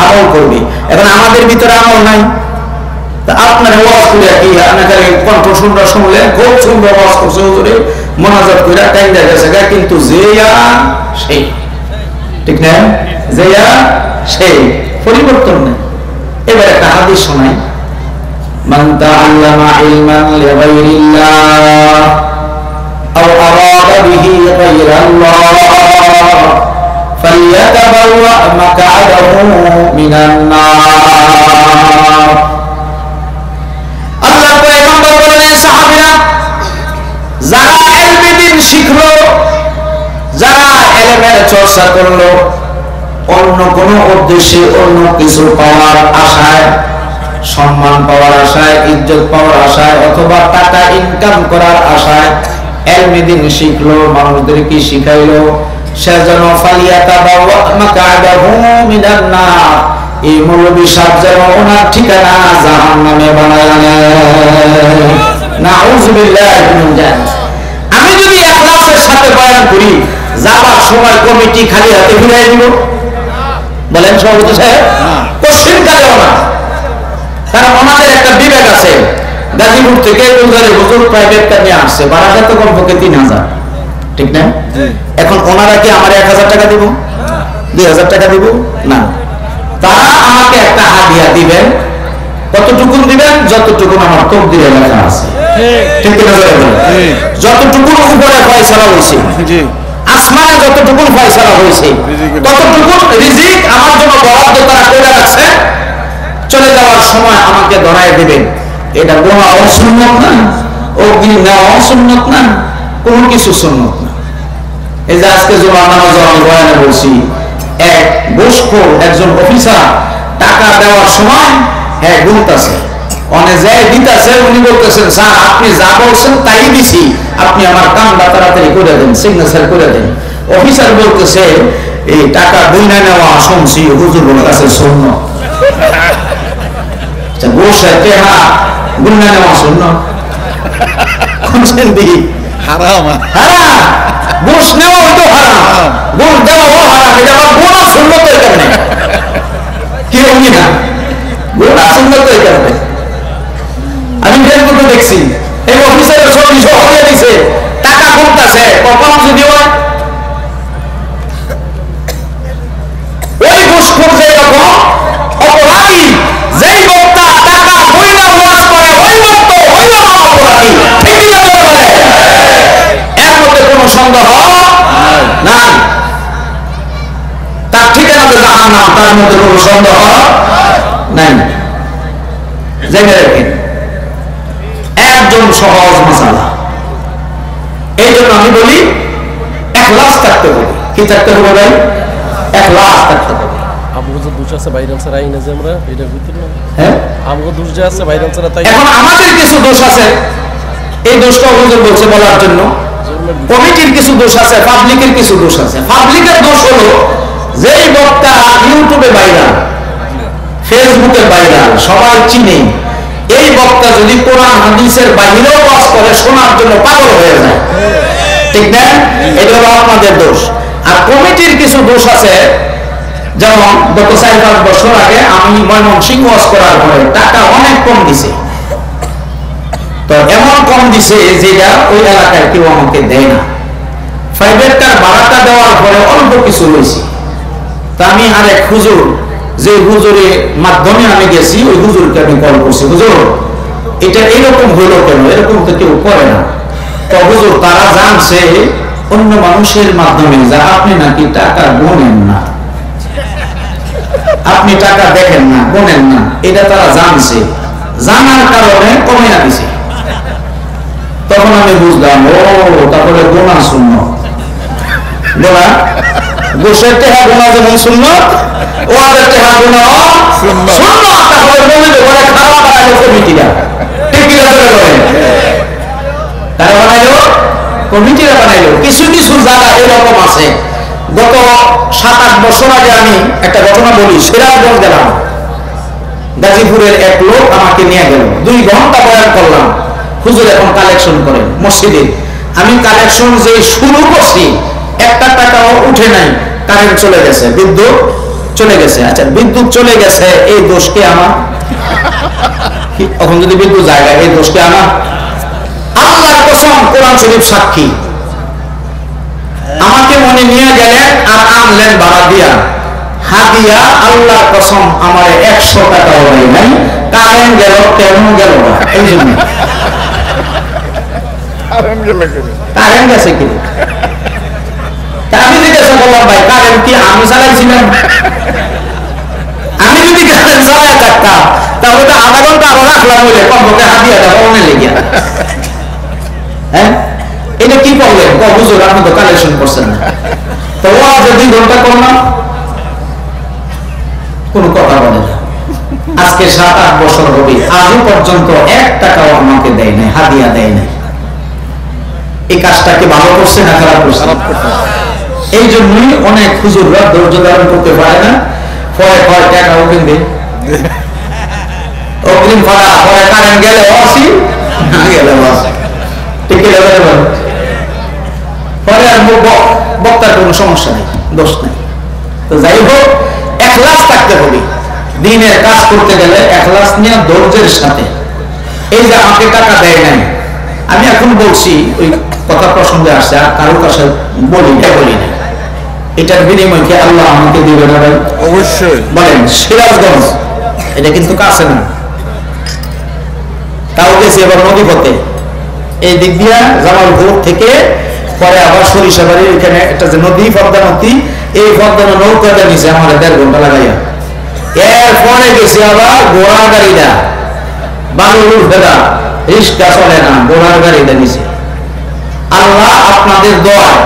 [SPEAKER 1] আমল করবে। এখন আমাদের ভিতরে আমল নাই, আপনার ওয়াজ করে কি আপনাদের কণ্ঠ সুন্দর শুনলে খুব সুন্দর ওয়াজ করছে হুজুরে মোনাজাত করে টাইম দেখা গেছে, কিন্তু যেয়া সেই, ঠিক না, যেয়া সেই পরিবর্তন নেই। এবার একটা হাদিস শোনাই, মান তাআল্লামা ইলমান লিগাইরিল্লাহ আও আরাদা বিহি গায়রাল্লাহ ফালইয়াতাবাওয়া মাকআদাহু মিনান নার। আল্লাহর পয়গম্বর বলেন, সাহাবীরা যারা ইলমে দ্বীন শিখলো, যারা ইলমের চর্চা করলো অন্য কোন উদ্দেশ্যে, অন্য কিছু পাওয়ার আশায়, সম্মান পাওয়ার আশায়, ইজ্জত পাওয়ার আশায়, অথবা টাকা ইনকাম করার আশায় ইলমে দ্বীন শিখলো, মানুষদেরকে শিখাইলো, সে যেন ফালিয়াতাবাওয়া মাকআদাহু মিনান নার, এই মৌলবী সাহেব যেন ওনার ঠিকানা জাহান্নামে বানায় নেয়। নাউযুবিল্লাহি মিন যালিক। আমি যদি ইখলাসের সাথে বয়ান করি, যাবার সময় কমিটি খালি হাতে ফিরিয়ে দিব? বলেন সভাপতি সাহেব, কোশ্চেন কালেও না। কারণ ওনাদের একটা বিবেক আছে, গাজীপুর থেকে হুজুর প্রাইভেট কার নিয়ে আসছে, ভাড়াটা তো কমপক্ষে 3000, ঠিক না? এখন ওনারা কি আমার 1000 টাকা দিব, 2000 টাকা দিব? না, তারা আমাকে একটা হাদিয়া দিবেন। কতটুকুন দিবেন? যতটুকুন আমার তকদিরে লেখা আছে, ঠিক না? যতটুকুন উপরে ফয়সালা হয়েছে, আসমানে যতটুকুন ফয়সালা হয়েছে, ততটুকুন রিজিক আমার জন্য বরাদ্দ তারা করে রাখছে। চলে যাওয়ার সময় আমাকে ধরায় দিবেন। এটা গোনা অসুন্নত না, অগ্নি নেওয়া অসুন্নত না, কোনো কিছু সুন্নত না। এই যে আজকে জুমার নামাজ আমি বয়ানে বলছি, এক ঘুষখোর একজন অফিসার টাকা দেওয়ার সময় হ্যাঁ গুনতাছে, অনেক জায়গায় দিতেছে, উনি বলতেছেন স্যার আপনি যা বলছেন তাই দিছি, আপনি আমার কামটা তাড়াতাড়ি করে দেন, সিগনেচার করে দেন। অফিসার বলতেছে এই টাকা গুইনা নেওয়া শুনছি হুজুরের কাছে সুন্নাত, বসে টেহা গুইনা নেওয়া সুন্নাত, শুনছেন দেখি
[SPEAKER 2] হারাম,
[SPEAKER 1] হারাম, ঘুষ নেওয়া হইতো হারাম, ঘুষ দেওয়াও হারাম, এটা আবার গোনা সুন্নতের কারণে, কি হইনি না গোনা সুন্নতের কারণে। আমি ফেসবুকে দেখছি এই অফিসারের ছবি সহ হয়ে দিছে, টাকা গুনতাছে, কখন যদি হয় ওই ঘুষখোর যে রকম অপরাধী, যেই বক্তা টাকা গুইনা ওয়াজ করে ওই বক্তা ওই রকম অপরাধী, ঠিক না? এর মধ্যে কোনো সন্দেহ নাই, তার ঠিকানা তো জাহান্নাম, তার মধ্যে কোনো সন্দেহ নাই। জেনে রাখেন, একজন সহজ মাসালা। এই জন্য আমি বলি ইখলাস থাকতে হবে। কি থাকতে হবে ভাই? ইখলাস থাকতে হবে।
[SPEAKER 3] আমগো দোষ আছে ভাইরাল ছাড়া আইনা যে আমরা এটা বুঝতেন না।
[SPEAKER 1] হ্যাঁ,
[SPEAKER 3] আমগো দোষ যে আছে ভাইরাল ছাড়া তাই।
[SPEAKER 1] এখন আমাদের কিছু দোষ আছে, এই দোষটা হুজুর বলছে বলার জন্য। কমিটির কিছু দোষ আছে, পাবলিকের কিছু দোষ আছে। পাবলিকের দোষ হলো যেই বক্তা ইউটিউবে ভাইরাল, ফেসবুকে ভাইরাল, সবাই চিনে, এই বক্তা যদি কোরআন হাদিসের বাইরেও ওয়াজ করে শোনার জন্য পাগল হয়ে যায়, ঠিক না? এটা হলো আপনাদের দোষ। আর কমিটির কিছু দোষ আছে, যেমন গত 4-5 বছর আগে আমি ময়মনসিংহ ওয়াজ করার পরে টাকা অনেক কম দিছে, তো এমন কম দিছে যেটা ওই এলাকায় কেউ আমাকে দেয় না। প্রাইভেট কার ভাড়াটা দেওয়ার পরে অল্প কিছু হয়েছে, তা আমি আরেক হুজুর, যে হুজুরের মাধ্যমে আমি গেছি, ওই হুজুরকে আমি কল করছি, হুজুর এটা এরকম হইলো কেন, এরকম তো কেউ করে না। তো হুজুর তারা জানছে অন্য মানুষের মাধ্যমে যা আপনি নাকি টাকা গোনেন না, আপনি টাকা দেখেন না, গোনেন না, এটা তারা জানছে, জানার কারণে কমে দিছে। তখন আমি বুঝলাম, ও তারপরে গোনা সুন্নাত, গোনা গোশের টেহা গোনা যেমন সুন্নাত, ওয়াজের টেহা গোনা সুন্নাত। তাহলে বলে দেবো খারাপ বানাইলো কমিটিরা, ঠিক কি করে বলেন? তারা বানাইলো, কমিটিরা বানাইলো। কিছু কিছু জায়গা এরকম আছে। গত 7-8 বছর আগে আমি একটা ঘটনা বলি, সিরাজগঞ্জ গেলাম, গাজীপুরের এক লোক আমাকে নিয়ে গেল, 2 ঘন্টা বয়ান করলাম, হুজুর এখন কালেকশন করেন মসজিদে। আমি কালেকশন যে শুরু করছি, 1 টাকাও উঠে নাই, কারেন্ট চলে গেছে, বিদ্যুৎ চলে গেছে। আচ্ছা, বিদ্যুৎ চলে গেছে, এই দোষ কি আমার? এখন যদি বিদ্যুৎ জায়গা, এই দোষ কি আমার? আল্লাহর কসম, কোরআন শরীফ সাক্ষী। আমাকে মনে নিয়ে গেলেন আর আনলেন ভাড়া দিয়া, হাদিয়া। আল্লাহর কসম, আমার 100 টাকাও হয় নাই। কারেন্ট গেল, কেমন গেল না, এই জন্য কারেন্ট গেছে কি? আমি জিজ্ঞাসা করলাম, ভাই কারেন্ট কি আমি চালাইছিলাম? আমি যদি কারেন্ট চালাই থাকতাম তাহলে তো আধা ঘন্টা আরো রাখলাম, বলে কমপক্ষে হাদিয়াটা অনে লেগে। হ্যাঁ, এটা কি করলেন? হুজুর আপনি তো কালেকশন করছেন না। তো ও আজ 2 ঘন্টা করলাম, কোন কথা বলে না। আজকে 7-8 বছর হবে, আজও পর্যন্ত 1 টাকাও আমাকে দেয় নাই, হাদিয়া দেয় নাই। এই কাজটাকে ভালো করছে না খারাপ করছে? এই জন্যই অনেক হুজুররা ধৈর্য ধারণ করতে পারে না, পরে কয় টাকা অগ্রিম দেয়, অগ্রিম ভাড়া, পরে কারেন্ট গেলে আসি, না গেলে আসি, ঠিক আছে? পরে আর বক্তার কোনো সমস্যা নেই, দোষ নেই। তো যাই হোক, ইখলাস থাকতে হবে। দ্বীনের কাজ করতে গেলে ইখলাস নিয়ে ধৈর্যের সাথে। এই যে আমাকে টাকা দেয় নাই, আমি এখন বলছি, ওই কথা প্রসঙ্গে আসছে, আর কারোর কাছে বলি না। এটার বিনিময় কি আল্লাহ আমাকে দিবে না ভাই?
[SPEAKER 2] অবশ্যই।
[SPEAKER 1] বলেন, সিরাজগঞ্জ এটা কিন্তু কাছে না, তাও গেছি এবার নদীপথে, এই দিক দিয়া জামালপুর থেকে, পরে আবার সরিষাবাড়ির এখানে একটা যে নদী, পদ্মা নদী, এই পদ্মা নৌকাটা নিচে আমার 1.5 ঘন্টা লাগাইয়া। এরপরে গেছি আবার ঘোড়ার গাড়িটা, বালুর ফেরা, রিক্সা চলে না, ঘোড়ার গাড়িটা নিচে। আল্লাহ আপনাদের দোয়ায়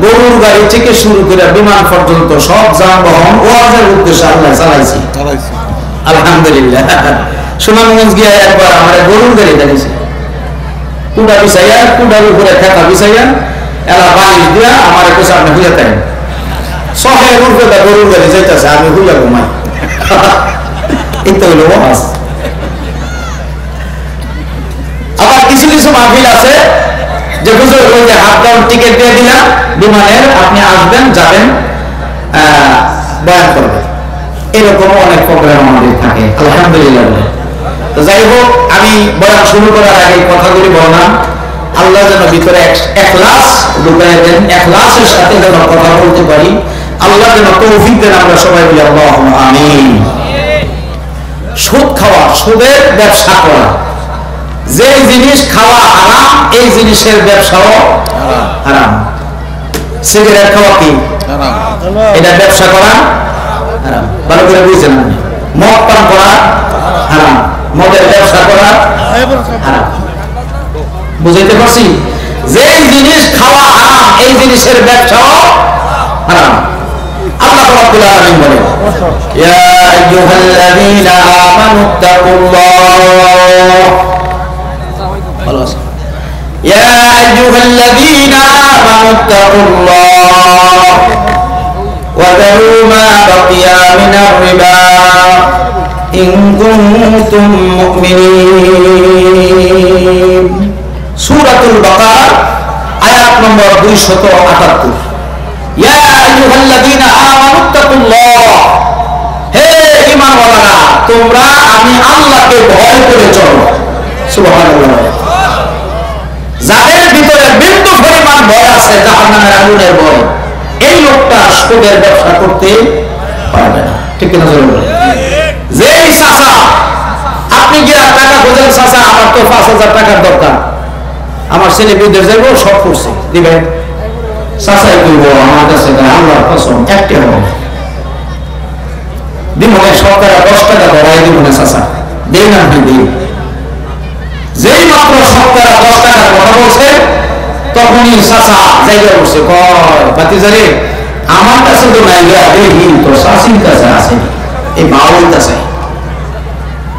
[SPEAKER 1] গরুর গাড়ি থেকে শুরু করে বিমান পর্যন্ত সব যানবাহন ওয়াজের উদ্দেশ্যে আল্লাহ চালাইছি, আলহামদুলিল্লাহ। সুনামগঞ্জ গিয়ে একবার আমার গরুর গাড়িটা নিচে, কুড়া বিছাইয়া, কুড়ার উপরে খেতা বিছাইয়া, এলা বালিশ দিয়া আমার একটু সামনে হুইয়া থাকেন, শখের উঠবে গরুর গাড়ি যাইতেছে, আমি হুইয়া ঘুমাই। এটা হইল ওয়াজ। আবার কিছু কিছু মাহফিল আছে যে হুজুর ওই যে হাফ ডাউন টিকিট দিয়ে দিলাম বিমানের, আপনি আসবেন যাবেন বয়ান করবেন, এরকমও অনেক প্রোগ্রাম আমাদের থাকে, আলহামদুলিল্লাহ। তো যাই হোক, আমি বয়ান শুরু করার আগে কথাগুলি বললাম, আল্লাহ যেন ভিতরে ইখলাস ঢুকায় দেন, ইখলাসের সাথে যেন কথা বলতে পারি, আল্লাহ যেন তৌফিক দেন। আমরা সবাই বলি আল্লাহুম্মা আমিন। সুদ খাওয়া, সুদের ব্যবসা করা, যে জিনিস খাওয়া হারাম, এই জিনিসের ব্যবসাও হারাম। সিগারেট খাওয়া কি হারাম, এটা ব্যবসা করা হারাম, ভালো করে বুঝছেন? মদ পান করা হারাম, মদের ব্যবসা করা হারাম। বুঝাইতে পারছি? যে জিনিস খাওয়া হারাম, এই জিনিসের ব্যবসাও হারাম। আল্লাহ রাব্বুল আলামিন বলেন, ইয়া আইয়ুহাল্লাযীনা আমানুত্তাকুল্লাহ, ইয়া আইয়ুহাল্লাযীনা আমানুত্তাকুল্লাহ ওয়া যারু মা বাকিয়া মিনার রিবা ইন কুনতুম মুমিনিন। সূরাতুল বাকারা আয়াত নম্বর 278। ইয়া আইয়ুহাল্লাযীনা আমানুত্তাকুল্লাহ, হে ঈমানওয়ালারা, তোমরা আমি আল্লাহকে ভয় করে চলো। সুবহানাল্লাহ। যাদের ভিতরে বিন্দু পরিমাণ ভয় আছে জাহান্নামের আগুনের ভয়, এই লোকটা সুদের ব্যবসা করতে পারবে না, ঠিক না? যেই চাচা আপনি গিয়া টাকা খোঁজেন, চাচা আমার তো 5,000 টাকার দরকার, আমার ছেলে বিদেশ যাইব, সব করছে, দিবেন? চাচাই করবো আমার কাছে, আল্লাহর কসম একটি হবে দিব না, সরকার 10 টাকা ধরাই দিব না, চাচা দেই না, দিন। যেই মাত্র সরকার 10 টাকার কথা বলছে, তখনই চাচা জায়গা করছে, কয় ভাতিজারে আমার কাছে তো নাই, দেখি তো চাচির কাছে আছে, এই বাউল কাছে।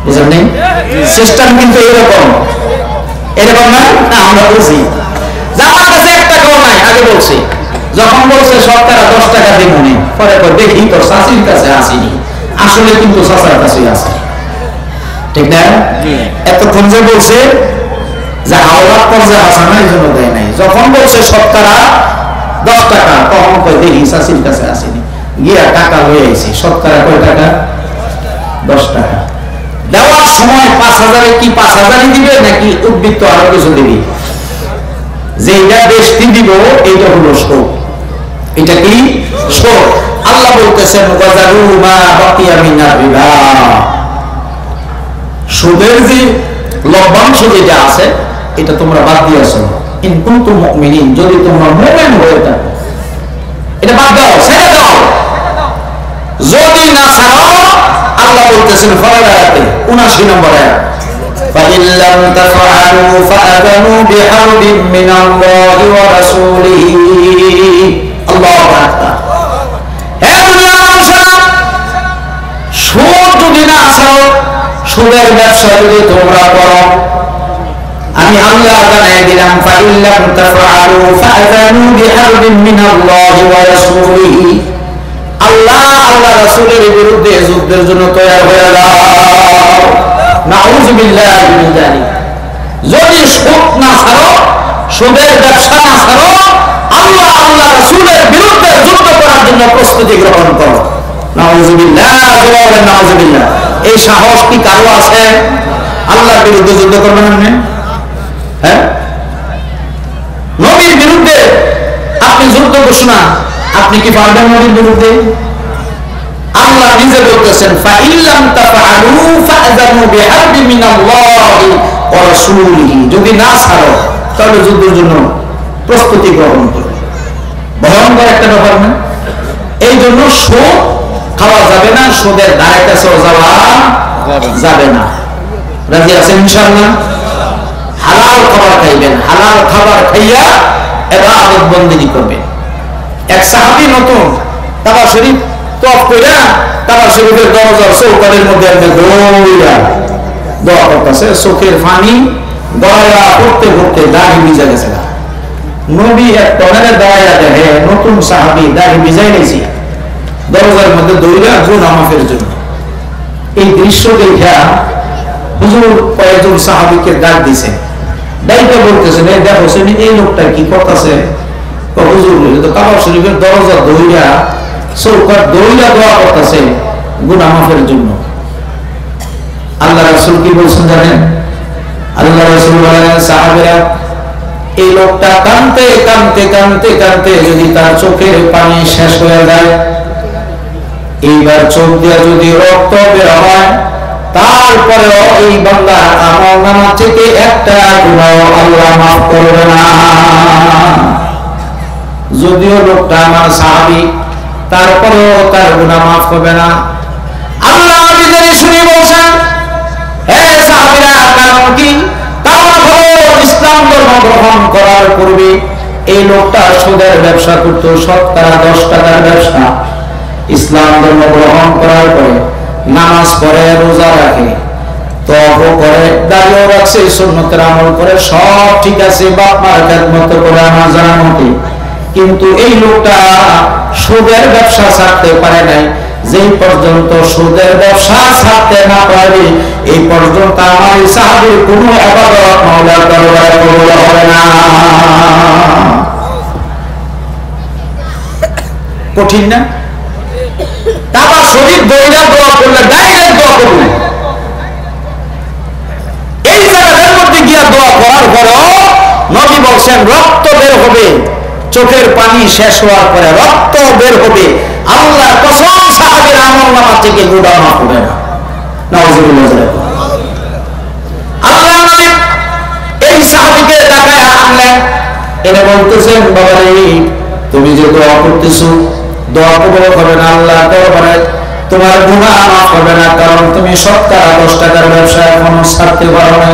[SPEAKER 1] বুঝলেন নেই? সিস্টেম কিন্তু এরকম, এরকম না, আমরা বলছি আমার কাছে 1 টাকাও নাই, আগে বলছি, যখন বলছে সরকার 10 টাকা দিব না, পরে দেখি তোর চাচির কাছে আসেনি, আসলে কিন্তু চাচার কাছে আছে। ঠিক না? এতক্ষণ যে বলছে যে আওলাদ পর্যায়ে আসে না, এই জন্য দেয় নাই। যখন বলছে শতকরা 10 টাকা, তখন কই দেখি শাসির কাছে আসেনি, গিয়া টাকা লয়ে আইছি। শতকরা কয় টাকা? 10 টাকা। দেওয়ার সময় 5,000 কি 5,000ই দিবে নাকি উদ্বৃত্ত আরো কিছু দিবি? যে এটা বেশি দিব এইটা হলো শোক। এটা কি শোক? আল্লাহ বলতেছেন ওয়াজারু মা বাকিয়া মিনার রিবা, সুদের যে লভ্যাংশ যেটা আছে এটা তোমরা বাদ দিয়েছো। ইন কুনতুম মুমিনিন, যদি তোমরা মুমিন হয়ে থাকো এটা বাদ দাও, ছেড়ে দাও। যদি না ছাড়ো, আল্লাহ বলতেছেন পরের আয়াতে 79 নম্বর আয়াত, فَإِن لَّمْ تَفْعَلُوا فَأَذَنُوا بِحَرْبٍ مِّنَ اللَّهِ وَرَسُولِهِ। আল্লাহু আকবার। হে দুনিয়ার মানুষেরা, সুদ যদি না ছাড়ো, সুদের ব্যবসা যদি তোমরা করো, আমি আল্লাহ জানাই দিলাম فَإِن لَّمْ تَفْعَلُوا فَأَذَنُوا بِحَرْبٍ مِّنَ اللَّهِ وَرَسُولِهِ। আল্লাহ আল্লাহ রাসূলের বিরুদ্ধে যুদ্ধের জন্য তৈরি হয়ে যাও। নাউযুবিল্লাহি মিন যালিক। যদি সুদ না ছাড়ো, সুদের ব্যবসা না ছাড়ো, আল্লাহ আল্লাহ রাসূলের বিরুদ্ধে যুদ্ধ করার জন্য প্রস্তুতি গ্রহণ করো। নাউযুবিল্লাহ, নাউযুবিল্লাহ। এই সাহস কি কারো আছে? আল্লাহর বিরুদ্ধে যুদ্ধ করবেন আপনি? হ্যাঁ, নবীর বিরুদ্ধে আপনি যুদ্ধ ঘোষণা, আপনি কি পারবেন নবীর বিরুদ্ধে? আল্লাহ নিজে বলতেছেন فَإِن لَّمْ تَفْعَلُوا فَأْذَنُوا بِحَرْبٍ مِّنَ اللَّهِ وَرَسُولِهِ। যদি না ছাড়ো তাহলে যুদ্ধের জন্য প্রস্তুতি গ্রহণ করো। ভয়ঙ্কর একটা ব্যাপার না? এই জন্য সুদ খাওয়া যাবে না, সুদের ধারে কাছেও যাওয়া যাবে না। রাজি আছেন ইনশাআল্লাহ? হালাল খাবার খাইবেন, হালাল খাবার খাইয়া ইবাদত বন্দেগী করবেন। এক সাহাবী নতুন কাবা শরীফ তওয়াফ কইরা কাবা শরীফের দরজার চৌকাঠের মধ্যে দৌড়া দোয়া করতেছে, চোখের পানি গড়াইয়া পড়তে পড়তে দাড়ি ভিজে গেছে। নবী এক টনের দাঁড়াইয়া দেখে নতুন সাহাবী দাড়ি ভিজাই নিয়েছি, দরজার মধ্যে দৌড়া গুনাহ মাফের জন্য। এই দৃশ্য দেখা হুজুর কয়েকজন সাহাবীকে ডাক দিছে, ডাইকা বলতেছেন এই দেখো এই লোকটা কি করতেছে। হুজুর তো কাবা শরীফের দরজা দৌড়া চৌকাঠ দৌড়া দোয়া করতেছে গুনাহ মাফের জন্য। আল্লাহ রাসূল কি বলছেন জানেন? আল্লাহ রাসূল বলেন সাহাবীরা, এই লোকটা কাঁদতে কাঁদতে কাঁদতে কাঁদতে যদি তার চোখের পানি শেষ হয়ে যায়, এইবার চোখ দিয়ে যদি রক্ত বের হয়, তারপরেও এই বান্দার আমলনামা থেকে একটা গুনাহ আল্লাহ মাফ করবে না। যদিও লোকটা আমার সাহাবী, তারপরেও তার গুনাহ মাফ হবে না। আল্লাহ নিজে শুনে বলছেন, হে সাহাবীরা, কারণ কি? কারণ হলো ইসলাম ধর্ম গ্রহণ করার পূর্বে এই লোকটা সুদের ব্যবসা করত, শতকরা 10 টাকার ব্যবসা। ইসলাম ধর্ম গ্রহণ করার পরে নামাজ পড়ে, রোজা রাখে, তওবা করে, দাঁড়িয়ে রাখছে, সুন্নতের আমল করে, সব ঠিক আছে, বাপ মার খেদমত করে আমার জানা মতে। কিন্তু এই লোকটা সুদের ব্যবসা ছাড়তে পারে নাই। যেই পর্যন্ত সুদের ব্যবসা ছাড়তে না পারে, এই পর্যন্ত আমার সাহাবীর কোনো ইবাদত মাওলার দরবারে কবুল হবে না। কঠিন না? কাবা শরীফ দৌড়া দোয়া করলে ডাইরেক্ট দোয়া করবে। এই জায়গার মধ্যে গিয়া দোয়া করার পরও নবী বলছেন রক্ত বের হবে, চোখের পানি শেষ হওয়ার পরে রক্ত বের হবে। আল্লাহর কসম, সাহাবীর আমলনামা থেকে গুনাহ মাফ হবে না। নাউযুবিল্লাহ। আল্লাহ নবী এই সাহাবীকে তাকায় আনলেন, এনে বলতেছেন, বাবা রে, তুমি যে দোয়া করতেছো, দোয়া কবুল হবে না আল্লাহর দরবারে, তোমার গুনাহ মাফ হবে না, কারণ তুমি শতকরা 10 টাকার ব্যবসা এখনো ছাড়তে পারো না।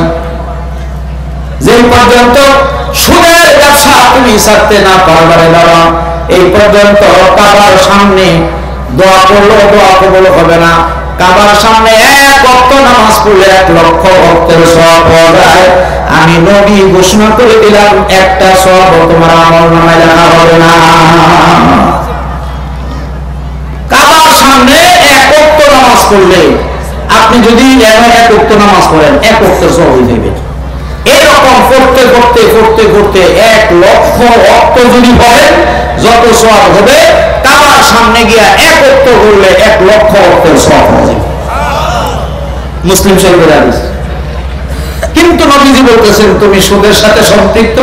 [SPEAKER 1] যে পর্যন্ত সুদের ব্যবসা তুমি ছাড়তে না পারবে বাবা, এই পর্যন্ত কাবার সামনে দোয়া করলেও দোয়া কবুল হবে না। কাবার সামনে 1 ওয়াক্ত নামাজ পড়লে 1 লক্ষ ওয়াক্তের সওয়াব পাওয়া যায়। আমি নবী ঘোষণা করে দিলাম, একটা সওয়াব তোমার আমলনামায় লেখা হবে না। কাবার সামনে 1 ওয়াক্ত নামাজ পড়লে আপনি যদি এক ওয়াক্ত নামাজ পড়েন, এক ওয়াক্ত সওয়াব হয়ে যাবে। এরকম করতে করতে করতে করতে 1 লক্ষ ওয়াক্ত যদি পড়েন, যত সওয়াব হবে, কাবার সামনে গিয়া এক ওয়াক্ত করলে 1 লক্ষ ওয়াক্তের সওয়াব হয়ে যাবে। মুসলিম শরীফের হাদিস। কিন্তু নবীজি বলতেছেন, তুমি সুদের সাথে সম্পৃক্ত,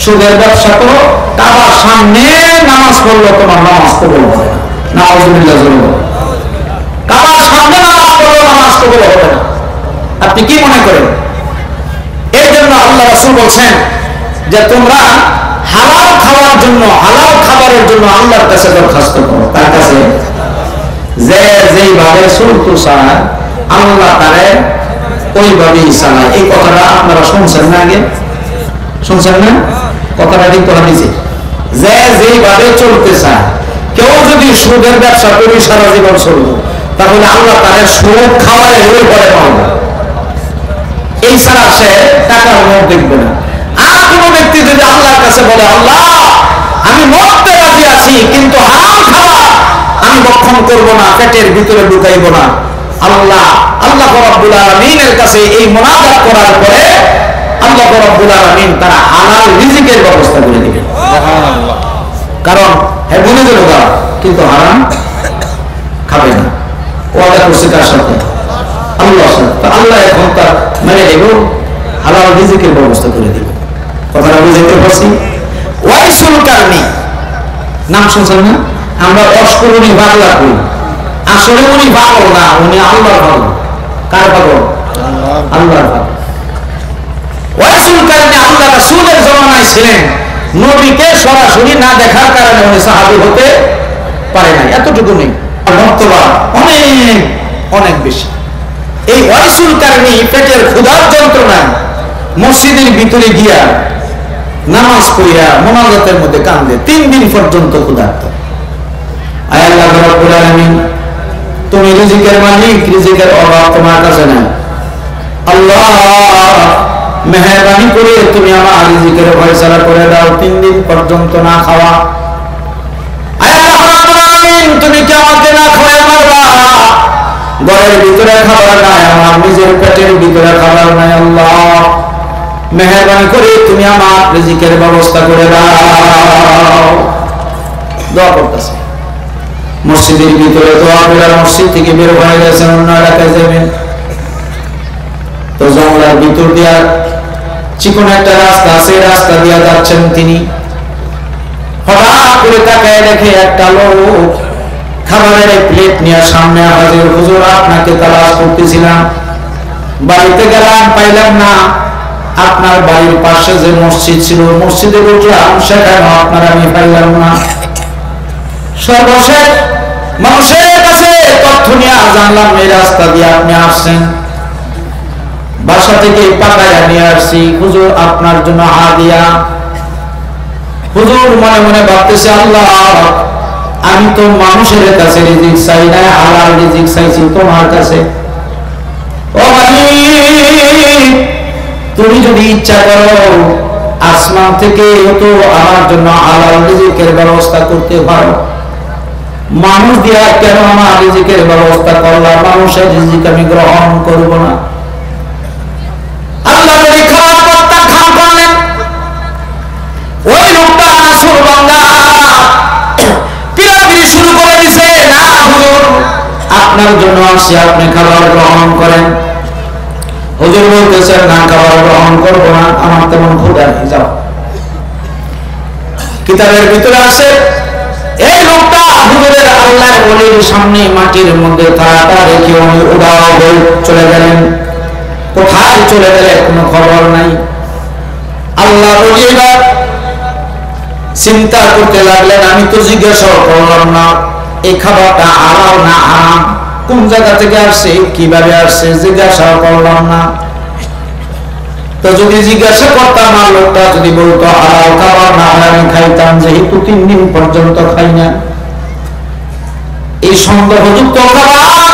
[SPEAKER 1] সুদের ব্যবসা করো, কাবার সামনে নামাজ পড়লে তোমার নামাজ কবুল হবে না। নাউযুবিল্লাহ। কাবার সামনে নামাজ পড়লে নামাজ কবুল হবে না। আপনি কি মনে করেন? এই জন্য আল্লাহ রাসূল বলছেন যে তোমরা হালাল খাওয়ার জন্য, হালাল খাবারের জন্য আল্লাহর কাছে দরখাস্ত করো। তার কাছে যে যেইভাবে চলতে চায় আল্লাহ তারে ওইভাবেই চালায়। এই কথাটা আপনারা শুনছেন না? আগে শুনছেন না? কথাটা ঠিক করা দিয়েছে যে যেইভাবে চলতে চায়। কেউ যদি সুদের ব্যবসা করে সারা জীবন চলবে, তাহলে আল্লাহ তারে সুদ খাওয়ায় হয়ে পড়ে পাবে, এই ছাড়া সে টাকার মুখ দেখবে না। আর কোন ব্যক্তি যদি আল্লাহর কাছে বলে, আল্লাহ আমি মরতে রাজি আছি, কিন্তু হারাম খাওয়া আমি ভক্ষণ করব না, পেটের ভিতরে ঢুকাইব না, আল্লাহ রাব্বুল আলামিনের কাছে এই মুনাজাত করার পরে আল্লাহ রাব্বুল আলামিন তারা হালাল রিজিকের ব্যবস্থা করে দিবেন। সুবহানাল্লাহ। কারণ হ্যাঁ বলে দিল গা, কিন্তু হারাম খাবে না। ওয়াদা করছে কার সাথে? আল্লাহর সাথে। তো আল্লাহ এখন তার মানে দেব, হালাল রিজিকের ব্যবস্থা করে দিবে। কথাটা বুঝতে পারছি? ওয়াইসুল কারনি নাম শুনছেন না? আমরা অস্করণী বাংলা করি, আসলে উনি পাগল না, উনি আল্লাহর পাগল। কার পাগল? আল্লাহর পাগল। ওয়াইসুল কারনি আল্লাহ রাসূলের জামানায় ছিলেন, নবীকে সরাসরি না দেখার কারণে উনি সাহাবী হতে পারে নাই, এতটুকু নেই। মর্তবা অনেক অনেক বেশি। এই ওয়াইসুল কারনি পেটের ক্ষুধার যন্ত্রণায় মসজিদের ভিতরে গিয়া নামাজ পড়িয়া মুনাজাতের মধ্যে কান্দে, 3 দিন পর্যন্ত ক্ষুধার্ত। আয় আল্লাহ রাব্বুল আলামিন, তুমি রিজিকের মালিক, রিজিকের অভাব তোমার কাছে নাই। আল্লাহ মেহেরবানি করে তুমি আমার রিজিকের ফয়সালা করে দাও, 3 দিন পর্যন্ত না খাওয়া। আয় আল্লাহ রাব্বুল আলামিন, তুমি কি আমাকে না খাওয়ায় মারবা? ঘরের ভিতরে খাবার নাই, আমার নিজের পেটের ভিতরে খাবার নাই। আল্লাহ মেহেরবানি করে তুমি আমার রিজিকের ব্যবস্থা করে দাও। দোয়া করতেছে। মসজিদের ভিতরে দোয়া করে মসজিদ থেকে বের হয়ে গেছেন, অন্য এলাকায় যাবেন। তো জঙ্গলের ভিতর দিয়া চিকন একটা রাস্তা আছে, রাস্তা দিয়া যাচ্ছেন তিনি। হঠাৎ করে তাকায় দেখে একটা লোক খাবারের প্লেট নিয়ে সামনে হাজির। হুজুর, আপনাকে তালাশ করতেছিলাম, বাড়িতে গেলাম পাইলাম না। আপনার বাড়ির পাশে যে মসজিদ ছিল, মসজিদে উঠলাম, সেখানে আপনার আমি পাইলাম না। সর্বশেষ মানুষের কাছে তথ্য নিয়ে জানলাম এই রাস্তা দিয়ে আপনি আসছেন, বাসা থেকে পাকায়া নিয়ে আসছি। হুজুর, আপনার জন্য হাদিয়া। হুজুর মনে মনে ভাবতেছে, আল্লাহ আমি তো মানুষের কাছে রিজিক চাই না, হালাল রিজিক চাইছি তোমার কাছে। ও মালিক, তুমি যদি ইচ্ছা করো আসমান থেকে তো আমার জন্য হালাল রিজিকের ব্যবস্থা করতে পারো। মানুষ দিয়া কেন আমার রিজিকের ব্যবস্থা করলাম? মানুষের রিজিক আমি গ্রহণ করব না। আল্লাহ যদি খাওয়ার পথটা খান করলেন, ওই লোকটা নাসুর বান্দা পিরাপিরি শুরু করে দিছে, না হুজুর আপনার জন্য আসছি, আপনি খাবার গ্রহণ করেন। হুজুর বলতেছেন, না খাবার গ্রহণ করব না, আমার তেমন ক্ষুধা নেই, যাও। কিতাবের ভিতরে আছে এই লোকটা হুজুরের আল্লাহর ওলির সামনে মাটির মধ্যে তাড়াতাড়ি রেখে উনি উড়াও হয়ে চলে গেলেন। কোথায় চলে গেলে কোনো খবর নাই। আল্লাহ ওলিরা চিন্তা করতে লাগলেন, আমি তো জিজ্ঞাসা করলাম না এই খাবারটা হালাল না হারাম, কোন জায়গা থেকে আসছে, কিভাবে আসছে, জিজ্ঞাসা করলাম না। তো যদি জিজ্ঞাসা করতাম না, লোকটা যদি বলতো হালাল খাবার না হয় আমি খাইতাম, যেহেতু 3 দিন পর্যন্ত খাই না। এই সন্দেহযুক্ত খাবার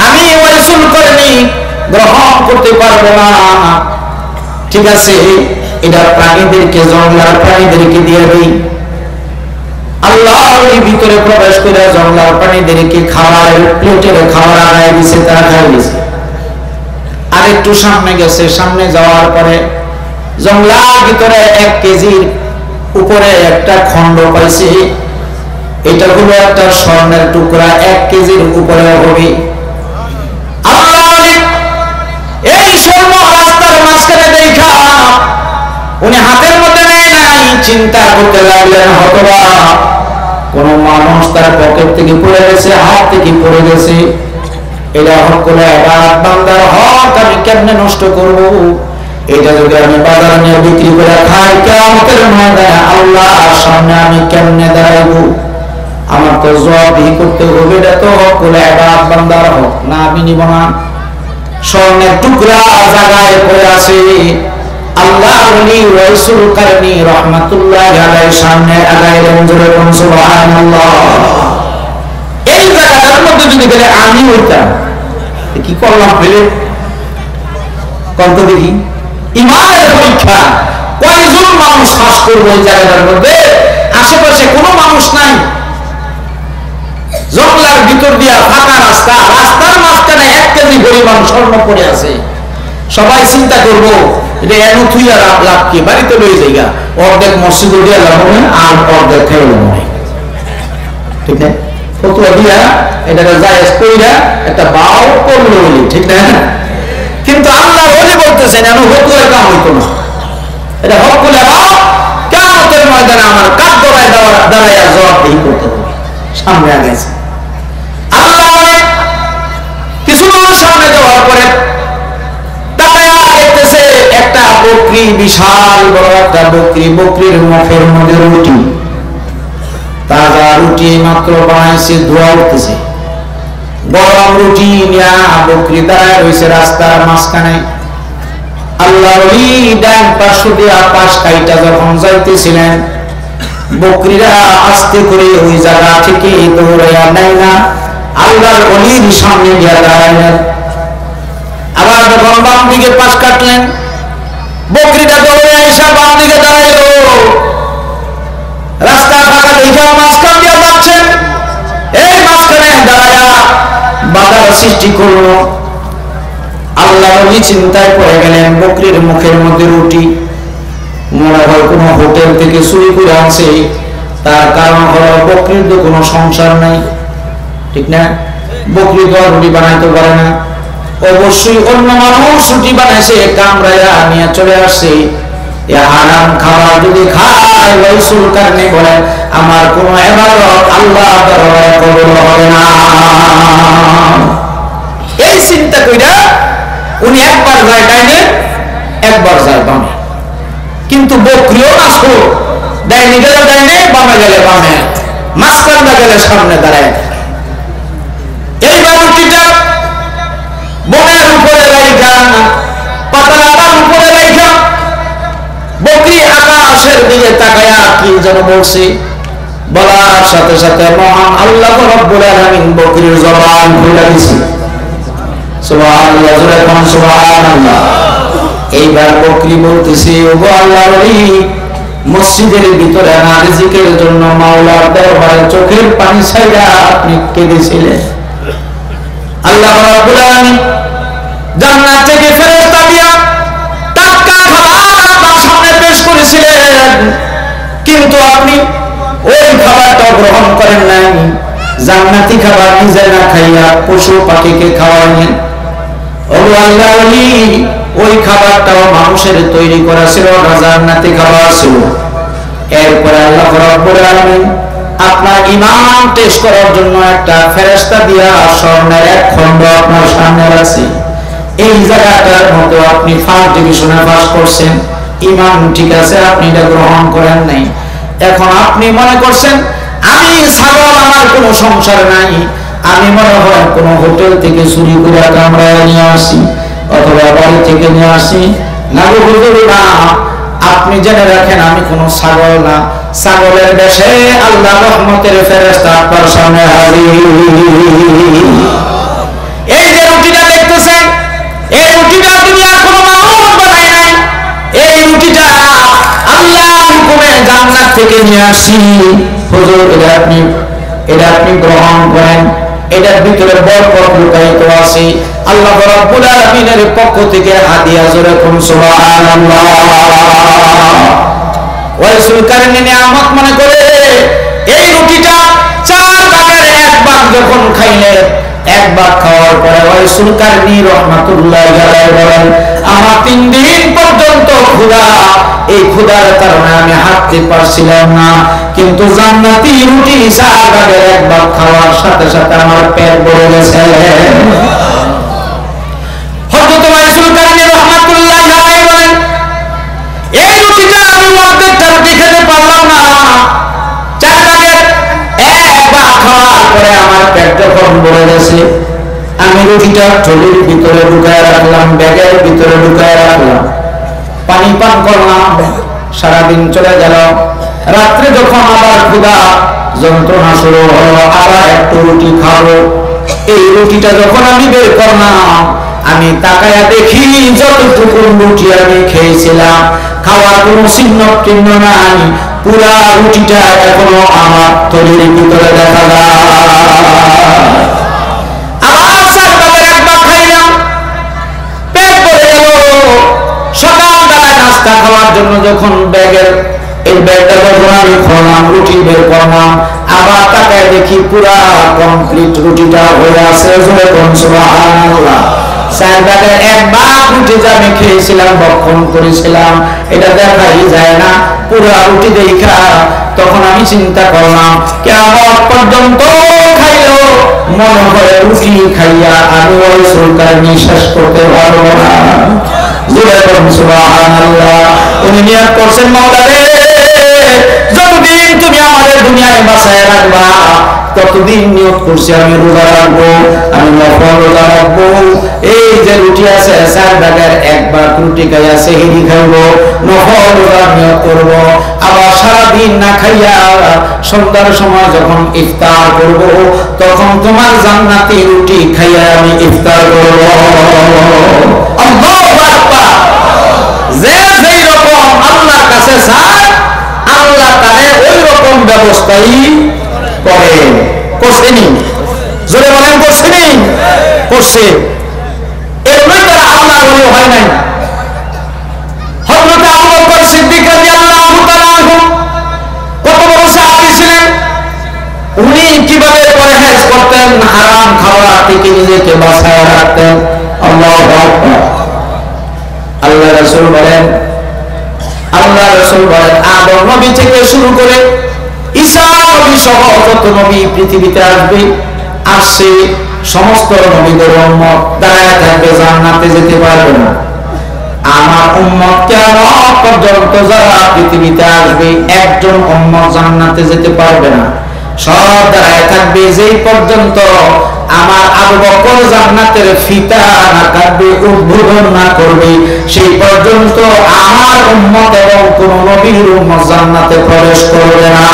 [SPEAKER 1] আমি ওয়াইসুল করিনি, গ্রহণ করতে পারবো না। ঠিক আছে, এটা প্রাণীদেরকে, জঙ্গলার প্রাণীদেরকে দিয়ে দিই। আল্লাহর ওলি ভিতরে প্রবেশ করে জংলার প্রাণীদেরকে খাবারের প্লেটের খাবার আনায় দিছে, তারা খাই দিছে। আর একটু সামনে গেছে, সামনে যাওয়ার পরে জংলার ভিতরে 1 কেজির উপরে একটা খণ্ড পাইছে। এটা হলো একটা স্বর্ণের টুকরা, 1 কেজির উপরে হবে। এই স্বর্ণ রাস্তার মাঝখানে দেখা উনি হাতের মধ্যে নেয় নাই, চিন্তা করতে লাগলেন হতবা কোন মানুষ তার পকেট থেকে পড়ে গেছে, হাত থেকে পড়ে গেছে। এটা হক করে ইবাদত বান্দার হক আমি কেমনে নষ্ট করব? এটা যদি আমি বাজারে নিয়ে বিক্রি করে খাই, কিয়ামতের ময়দানে আল্লাহর সামনে আমি কেমনে দাঁড়াবো? আমার তো জবাবদিহি করতে হবে। এটা তো হক করে ইবাদত বান্দার হক না, আমি নিব না। স্বর্ণের টুকরা জায়গায় পড়ে আছে। আল্লাহর ওলি রাসূল কারনী রাহমাতুল্লাহি আলাইহির সামনে আগাইলেন, জোরে বলুন সুবহানাল্লাহ। এই জায়গাটার মধ্যে যদি বলে আমি হইতাম, কি করলাম ফেলে কত দেখি? ইমানের পরীক্ষা। কয়জন মানুষ পাস করবো এই জায়গাটার মধ্যে? আশেপাশে কোনো মানুষ নাই, জঙ্গলার ভিতর দিয়া ফাঁকা রাস্তা, রাস্তার মাঝখানে 1 কেজি পরিমাণ স্বর্ণ পড়ে আছে। সবাই চিন্তা করবো এটা এন তুই আর লাভ কি, বাড়িতে লই জায়গা, অর্ধেক মসজিদে দিয়া লাভ হবে আর অর্ধেক খেয়ে লাভ হবে, ঠিক না? ফতুয়া দিয়া এটাকে জায়েজ কইরা একটা বাও করলো বলি, ঠিক না? কিন্তু আল্লাহ ওলি বলতেছেন এমন ফতুয়ার কাম হইতো না। এটা হক বলে বাও কিয়ামতের ময়দানে আমার কাঠ গড়ায় দাঁড়াইয়া জবাবদিহি করতে হবে। সামনে আগেছে আল্লাহ কিছু সামনে যাওয়ার পরে দেখতেছে একটা বকরি, বিশাল বড় একটা বকরি। বকরির মুখের মধ্যে রুটি, তাজা রুটি মাত্র বানাইছে, ধোয়া উঠতেছে। গরম রুটি নিয়া বকরি দাঁড়ায় রয়েছে রাস্তার মাঝখানে। আল্লাহ ওলি ডান পাশ দিয়া পাশ কাইটা যখন যাইতেছিলেন, বকরিরা আস্তে করে ওই জায়গা থেকে দৌড়াইয়া নেয় না, আল্লাহর ওলির সামনে গিয়া দাঁড়াইলেন। আবার যখন বাম দিকে পাশ কাটলেন, বকরিটা দৌড়ে এসে বাম দিকে দাঁড়াইল। রাস্তা ফাঁকা দেখে মাঝখান দিয়ে যাচ্ছেন, এই মাঝখানে দাঁড়াইয়া বাধার সৃষ্টি করলো। আল্লাহ ওলি চিন্তায় পড়ে গেলেন, বকরির মুখের মধ্যে রুটি, মনে হয় কোনো হোটেল থেকে চুরি করে আনছে। তার কারণ হলো বকরির তো কোনো সংসার নাই, ঠিক না? বকরি তো রুটি বানাইতে পারে না, অবশ্যই অন্য মানুষ রুটি বানাইছে, কামড়াইয়া নিয়ে চলে আসছে। হারাম খাবার যদি খায়, রাসূল কারণে বলেন আমার কোন ইবাদত আল্লাহ দরবারে কবুল হবে না। এই চিন্তা কইরা উনি একবার যায় ডাইনে, একবার যায় বামে। কিন্তু বকরিও নাচো, ডাইনে গেলে ডাইনে, বামে গেলে বামে, মাঝখানটা গেলে সামনে দাঁড়ায়। এইবার রুটিটা বনের উপরে রাইখা, পাতার উপরে রাইখা, বকরি আকাশের দিকে তাকায়া কি যেন বলছে। বলার সাথে সাথে মহান আল্লাহ রাব্বুল আলামিন বকরির জবান খুলে দিয়েছে। সুবহানাল্লাহ, জোরে কোন সুবহানাল্লাহ। এইবার বকরি বলতেছে, ওগো আল্লাহর ওলি, মসজিদের ভিতরে না রিজিকের জন্য মাওলার দরবারে চোখের পানি ছাইরা আপনি কেঁদেছিলেন। আল্লাহ রাব্বুল আলামিন জান্নাত থেকে ফেরেশতা দিয়া টাটকা খাবার আপনার সামনে পেশ করেছিলেন, কিন্তু আপনি ওই খাবারটা গ্রহণ করেন নাই। জান্নাতি খাবার নিজে না খাইয়া পশু পাখিকে খাওয়াইলেন। ওগো আল্লাহর ওলি, ওই খাবারটাও মানুষের তৈরি করা ছিল না, জান্নাতি খাবার ছিল। এরপরে আল্লাহ রাব্বুল আলামিন আপনার ঈমান টেস্ট করার জন্য একটা ফেরেশতা দিয়া স্বর্ণের 1 খণ্ড আপনার সামনে রাখছে। এই জায়গাটার মতো আপনি ফার্স্ট ডিভিশনে পাস করছেন, ঈমান ঠিক আছে, আপনি এটা গ্রহণ করেন নাই। এখন আপনি মনে করছেন আমি ছাগল, আমার কোনো সংসার নাই, আমি মনে হয় কোনো হোটেল থেকে চুরি করে কামড়ায় নিয়ে আসি অথবা বাড়ি থেকে নিয়ে আসি। না গো হুজুর, না, আপনি জেনে রাখেন আমি কোনো ছাগল না, ছাগলের বেশে আল্লাহ রহমতের ফেরেশতা আপনার সামনে হাজির। এই যে রুটিটা দেখতেছেন, এই রুটিটা দুনিয়ার কোনো মানুষ বানায় নাই, এই রুটিটা আল্লাহর হুকুমে জান্নাত থেকে নিয়ে আসি। হুজুর এটা আপনি গ্রহণ করেন, এটার ভিতরে বরকত লুকায়িত আছে। আল্লাহ রাব্বুল আলামিনের পক্ষ থেকে হাদিয়া, জোরে কোন সুবহানাল্লাহ। ওয়াইসুল কারণে নিয়ামত মনে করে এই রুটিটা 4 ভাগের 1 ভাগ যখন খাইলে, 1 ভাগ খাওয়ার পরে ওয়াইসুল কারণী রাহমাতুল্লাহি আলাইহি বলেন, আমার 3 দিন পর্যন্ত ক্ষুধা, এই ক্ষুধার কারণে আমি হাঁটতে পারছিলাম না, কিন্তু জান্নাতি রুটি 4 ভাগের 1 ভাগ খাওয়ার সাথে সাথে আমার পেট ভরে গেছে। হযরত ওয়াইসুল কারণী রাহমাতুল্লাহি আলাইহি বলেন, এই রুটিটা আমি অর্ধেকটা রুটি খেতে পারলাম না, 4 ভাগের 1 ভাগ খাওয়ার পরে আমার পেট যখন ভরে গেছে, আমি রুটিটা থলির ভিতরে ঢুকায় রাখলাম, ব্যাগের ভিতরে ঢুকায় রাখলাম, পানি পান করলাম, সারাদিন চলে গেল। রাত্রে যখন আবার ক্ষুধা যন্ত্রণা শুরু হলো, আবার একটু রুটি খাবো, এই রুটিটা যখন আমি বের করলাম, আমি তাকায়া দেখি যতটুকু রুটি আমি খেয়েছিলাম, খাওয়ার কোনো চিহ্ন নাই, পুরা রুটিটা এখনো আমার থলির ভিতরে দেখা যায়। আবার 4 ভাগের 1 ভাগ খাইলাম, পেট ভরে গেল। সকালবেলা নাস্তা খাওয়ার জন্য যখন এই ব্যাগটা যখন আমি খোলাম, রুটি বের করলাম, আবার তাকায় দেখি পুরা কমপ্লিট রুটিটা হয়ে আছে। সুবহানাল্লাহ। 4 ভাগের 1 ভাগ রুটি যে আমি খেয়েছিলাম, ভক্ষণ করেছিলাম, এটা দেখাই যায় না, পুরা রুটি দেখা তখন আমি চিন্তা করলাম, কিয়ামত পর্যন্ত খাইলো মনে হয় রুটি খাইয়া আমি ওই সরকার নিঃশ্বাস করতে পারবো না। সুবহানাল্লাহ। উনি নিয়ত করছেন, মাওলা রে, যতদিন তুমি আমাদের দুনিয়ায় বাঁচায় রাখবা, ততদিন নিয়ত করছি আমি রোজা রাখবো, আমি নফল রোজা রাখবো। এই যে রুটি আছে 4 ভাগের 1 ভাগ রুটি খাইয়া সেহরি খাইবো, নফল রোজা নিয়ত করবো। আবার সারাদিন না খাইয়া সন্ধ্যার সময় যখন ইফতার করব, তখন তোমার জান্নাতি রুটি খাইয়া আমি ইফতার করব। আল্লাহু আকবার। যে যেই রকম আল্লাহর কাছে চায়, আল্লাহ তারে ওই রকম ব্যবস্থাই করেন। করছেনি? জোরে বলেন, করছেনি? করছে। এরপরে তারা আল্লাহর ওলি হয় নাই। হযরত আবু বকর সিদ্দিক রাদিয়াল্লাহু তাআলা আনহু কত বড় সাহাবী ছিলেন। উনি কিভাবে পরহেজ করতেন, হারাম খাওয়া থেকে নিজেকে বাঁচায় রাখতেন। আল্লাহু আকবার। আল্লাহ রাসূল বলেন, আদম নবী থেকে শুরু করে ঈসা নবী সহ যত নবী পৃথিবীতে আসছে, সমস্ত নবীদের উম্মত দাঁড়ায় থাকবে, জান্নাতে যেতে পারবে না। আমার উম্মত কিয়ামত পর্যন্ত যারা পৃথিবীতে আসবে, একজন উম্মত জান্নাতে যেতে পারবে না। সব দাঁড়ায় থাকবে যেই পর্যন্ত আমার আবু বকর জান্নাতের ফিতা না কাটবে, উদ্বোধন না করবে, সেই পর্যন্ত আমার উম্মত এবং কোন নবীর উম্মত জান্নাতে প্রবেশ করবে না।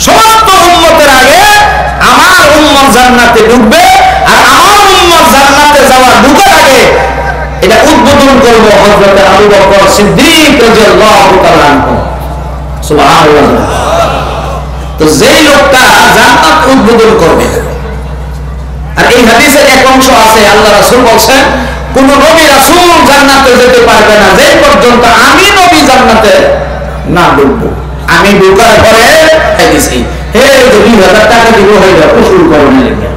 [SPEAKER 1] সমস্ত উম্মতের আগে আমার উম্মত জান্নাতে ঢুকবে, আর আমার উম্মত জান্নাতে যাওয়ার ঢুকার আগে এটা উদ্বোধন করব হযরত আবু বকর সিদ্দিক রাদিয়াল্লাহু তাআলা আনহু। সুবহানাল্লাহ। তো যেই লোকটা জান্নাত উদ্বোধন করবে, আর এই হাদিসের এক অংশ আছে, আল্লাহ রাসূল বলেন কোন নবী রাসূল জান্নাতে যেতে পারবে না যে পর্যন্ত আমি নবী জান্নাতে না ঢুকবো। আমি ঢোকার পরে দিছি, হে 2000 টাকা দিব হয়ে যাবে উসুল করণের লেগে।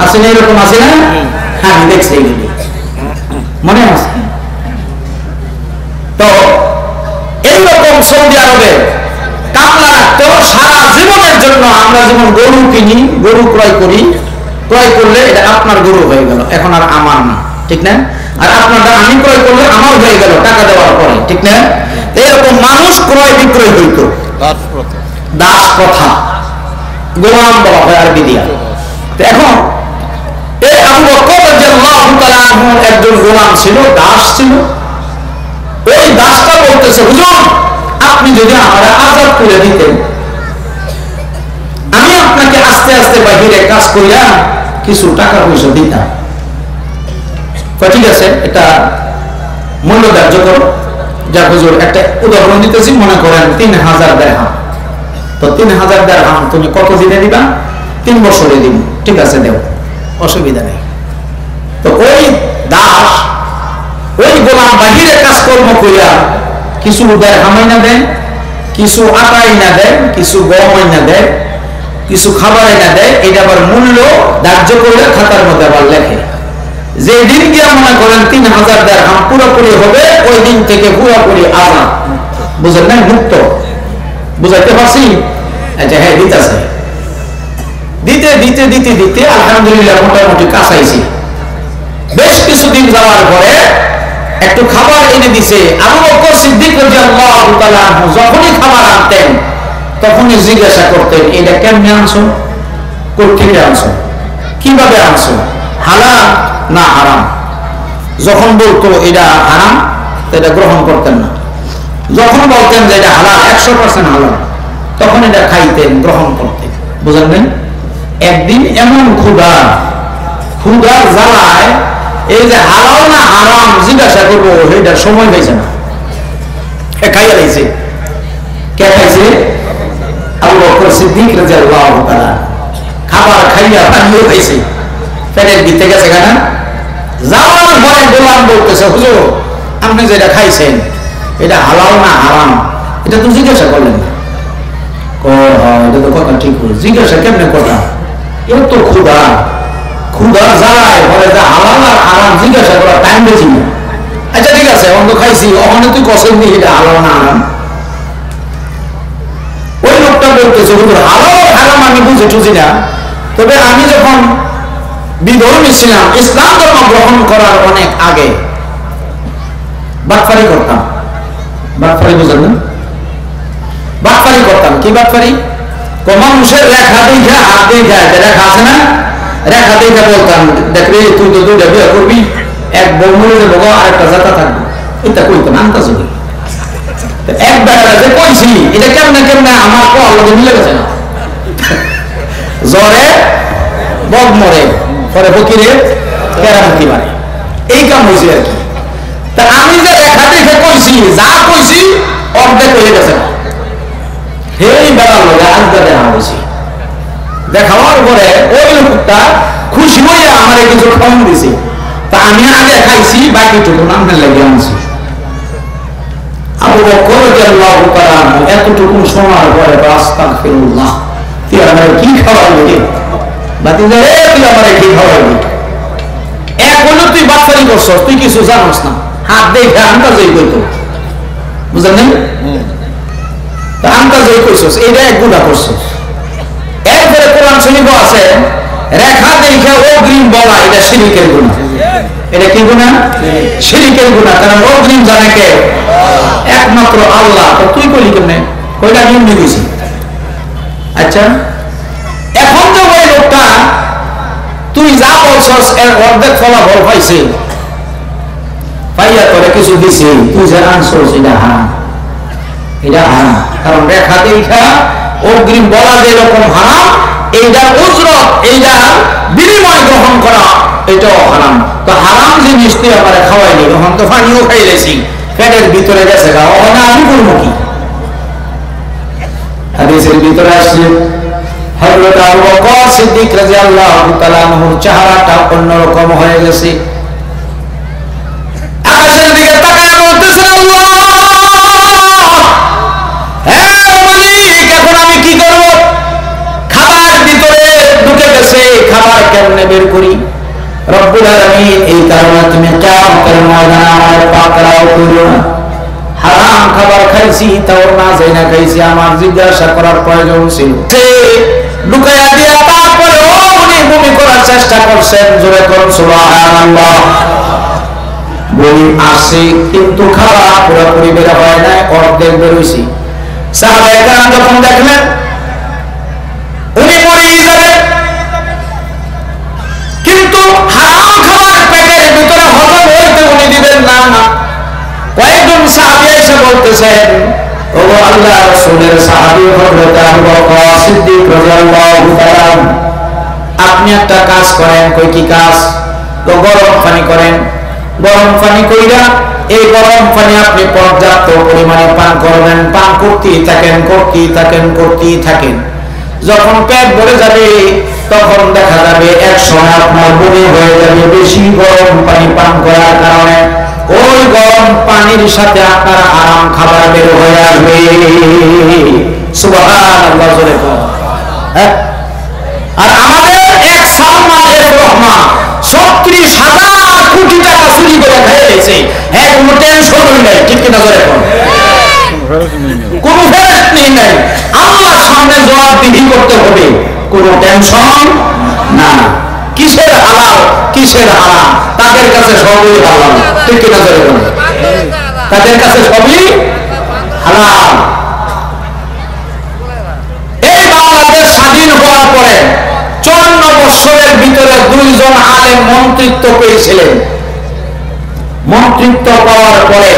[SPEAKER 1] আছে না এরকম? আছে না? হ্যাঁ, আমি দেখছি এইগুলি, মনে আছে। তো এইরকম সৌদি আরবে কামলা রাখতেও সারা জীবনের জন্য, আমরা যেমন গরু কিনি, গরু ক্রয় করলে এটা আপনার গরু হয়ে গেল, এখন আর আমার না, ঠিক না? আর আপনারটা আমি ক্রয় করলে আমার হয়ে গেল টাকা দেওয়ার পরে, ঠিক না? এরকম মানুষ ক্রয় বিক্রয় হইত, দাস প্রথা, গোলাম বলা হয় আরবি দিয়া। এখন এই আবু বকর রাদিয়াল্লাহু তাআলা আনহু একজন গোলাম ছিল, দাস ছিল। ওই দাসটা বলতেছে, হুজুর আপনি যদি আমারে আজাদ করে দিতেন, আমি আপনাকে আস্তে আস্তে বাহিরে কাজ কইরা কিছু টাকা পয়সা দিতাম। ঠিক আছে, এটা মূল্য ধার্য করো। যা হুজুর একটা উদাহরণ দিতেছি, মনে করেন 3000 দিরহাম। তো 3000 দিরহাম তুমি কত দিনে দিবা? 3 বছরে দিব। ঠিক আছে, দেও, অসুবিধা নেই। তো ওই দাস ওই গোলাম বাহিরে কাজকর্ম করিয়া কিছু দিরহাম না দেয়, কিছু আটা না দেয়, কিছু গম না দেয়, কিছু খাবার না দেয়, এটা আবার মূল্য ধার্য করে খাতার মধ্যে আবার লেখে। যে দিন গিয়া মনে করেন 3000 দিরহাম পুরোপুরি হবে, ওই দিন থেকে পুরোপুরি আজাদ, বুঝলেন না, মুক্ত। বুঝাইতে পারছি? আচ্ছা, হ্যাঁ, দিতেছে। দিতে দিতে দিতে দিতে আলহামদুলিল্লাহ মোটামুটি কাছাইছি। বেশ কিছুদিন যাওয়ার পরে একটু খাবার এনে দিছে। আবু বকর সিদ্দিক রাদিয়াল্লাহু তাআলা যখনই খাবার আনতেন তখনই জিজ্ঞাসা করতেন, এটা কেমনে আনছো, কোথা থেকে আনছো, কিভাবে আনছো, হালাল না হারাম? যখন বলতো এটা হারাম, এটা গ্রহণ করতেন না। যখন বলতেন যে এটা হালাল, 100% হালাল, তখন এটা খাইতেন, গ্রহণ করতেন। বুঝলেন? একদিন এমন ক্ষুধার জ্বালায় এই যে হালাল না হারাম জিজ্ঞাসা করবো, এটা সময় পাইছে না, খাইয়া লাইছে। কে খাইছে? আবু বকর সিদ্দিক রাদিয়াল্লাহু তাআলা। খাবার খাইয়া পানিও খাইছে, পেটের ভিতরে গেছে কেন? যাওয়ার পরে গোলাম বলতেছে, হুজুর আপনি যেটা খাইছেন এটা হালাল না হারাম, এটা তো জিজ্ঞাসা করলেন না। এটা তো কথা ঠিক হলো, জিজ্ঞাসা কেমনে করলাম? এর তো ক্ষুধার জ্বালায় বলে যে হালাল আর হারাম জিজ্ঞাসা করার টাইম বেশি না। আচ্ছা ঠিক আছে, অন্য খাইছি, ওখানে তুই কষেন নি এটা হালাল না হারাম? ওই লোকটা বলতেছে, হুজুর হালাল আর হারাম আমি বুঝি না, তবে আমি যখন বিধর্মী ছিলাম, ইসলাম ধর্ম গ্রহণ করার অনেক আগে বাটফারি করতাম। বাটফারি বুঝলেন না? বাটফারি করতাম। কি বাটফারি? মানুষের রেখা দেখা, হাত দেখা, রেখা আছে না, রেখা দেখা বলতাম, দেখবি তুই তো দুইটা বিয়ে করবি, এক বউ মরে যাবো আর একটা জাতা থাকবে, এটা কইতাম আনতাম। এক বেলা যে কইছি এটা কেমনে কেমনে আমার তো আল্লাহ মিলে গেছে না। জ্বরে বদ মরে, পরে ফকিরে কেরামতি মারে, এই কাম হয়েছে আর কি। তা আমি যে রেখা দেখে কইছি, যা কইছি অর্ধেক হয়ে গেছে না। এই বেড়ার লোকে আজকে দেখা হয়েছি। দেখাবার পরে ওই লোকটা খুশি হইয়া আমার কিছু খাওয়ান দিছে। তা আমি আগে খাইছি, বাকিটুকু নামের লেগে আনছি। আবু বকর রাদিয়াল্লাহু তাআলা এতটুকু শোনার পরে আস্তাগফিরুল্লাহ, তুই আমার কি খাওয়াইলি? বাতিজা রে, তুই আমার কি খাওয়াইলি? এক হলো তুই বাচ্চারি করছস, তুই কিছু জানোস না, হাত দেখে আন্দাজই কইতো। বুঝলেন? আন্দাজই কইছস, এটা এক গুনাহ করছস। এরপরে কোরআন শরীফ আছে, রেখা দেখে অগ্রিম বলা এটা শিরকের গুনাহ। এটা কি গুনাহ? শিরকের গুনাহ। কারণ অগ্রিম জানে কে? একমাত্র আল্লাহ। তো তুই কইলি কেমনে? কইটা আমি এমনি কইছি। আচ্ছা, এখন তো ওই লোকটা তুই যা বলছস এর অর্ধেক ফলাফল পাইছে, পাইয়া তোরে কিছু দিছে, তুই যে আনছস এটা হারাম, এটা হারাম। কারণ রেখা দেখা অগ্রিম বলা যেরকম হারাম, এইটার উজরত, এইটার বিনিময় গ্রহণ করা এটাও হারাম। তো হারাম জিনিস তুই আমার খাওয়াইলি, তখন তো পানিও খাইলেছি, পেটের ভিতরে গেছে গা, ওখানে আমি করবো কি? হাদিসের ভিতরে আসছে হযরত আবু বকর সিদ্দিক রাদিয়াল্লাহু তাআলা আনহুর চেহারাটা অন্যরকম হয়ে গেছে। আকাশের দিকে তাকায় বলতেছেন, আল্লাহ, হ্যাঁ মালিক, এখন আমি কি করব? খাবার ভিতরে ঢুকে গেছে, খাবার কেমনে বের করি? রব্বুল আলামিন এই কারণে তুমি কিয়ামতের ময়দানে আমার পাকড়াও করিও না। হারাম খাবার খাইছি, তাও না যাই না খাইছি, আমার জিজ্ঞাসা করার প্রয়োজন ছিল। লুকাইয়া দিয়া তারপরে উনি বমি করার চেষ্টা করছেন। জোরে করুন সুবহানাল্লাহ। বমি আসছে, কিন্তু খাবার পুরোপুরি বের হয় নাই, অর্ধেক বের হয়েছি। সাহাবায়ে কেরাম যখন দেখলেন উনি মরেই যাবেন, কিন্তু হারাম খাবার পেটের ভিতরে হজম হইতে উনি দিবেন না। কয়েকজন সাহাবী এসে বলতেছেন, ওগো আল্লাহর রাসূলের সাহাবী হযরত আবু বকর সিদ্দিক রাদিয়াল্লাহু তাআলা, আপনি একটা কাজ করেন। কই কি কাজ? তো গরম পানি করেন। গরম পানি কইরা এই গরম পানি আপনি পর্যাপ্ত পরিমাণে পান করবেন, পান করতেই থাকেন। যখন পেট ভরে যাবে তখন দেখা যাবে এক সময় আপনার বমি হয়ে যাবে বেশি গরম পানি পান করার কারণে। ওই গরম পানির সাথে আপনার আরাম খাবার বের হয়ে আসবে। সুবহানাল্লাহ জোরে বলুন। আর আমাদের এক সালমান এফ রহমান ৩৬,০০০ কোটি টাকা চুরি করে খেয়েছে, কোনো টেনশনই নাই, ঠিক কিনা জোরে বলুন। কোনো ফেরত নেই নাই, আল্লাহর সামনে জবাবদিহি করতে হবে, কোনো টেনশন না। কিসের হালাল কিসের হারাম তাদের কাছে সবই হালাল, ঠিক কিনা জোরে বলুন। তাদের কাছে সবই হালাল। এই বাংলাদেশ স্বাধীন হওয়ার পরে ৫৪ বছরের ভিতরে ২ জন আলেম মন্ত্রিত্ব পেয়েছিলেন। মন্ত্রিত্ব পাওয়ার পরে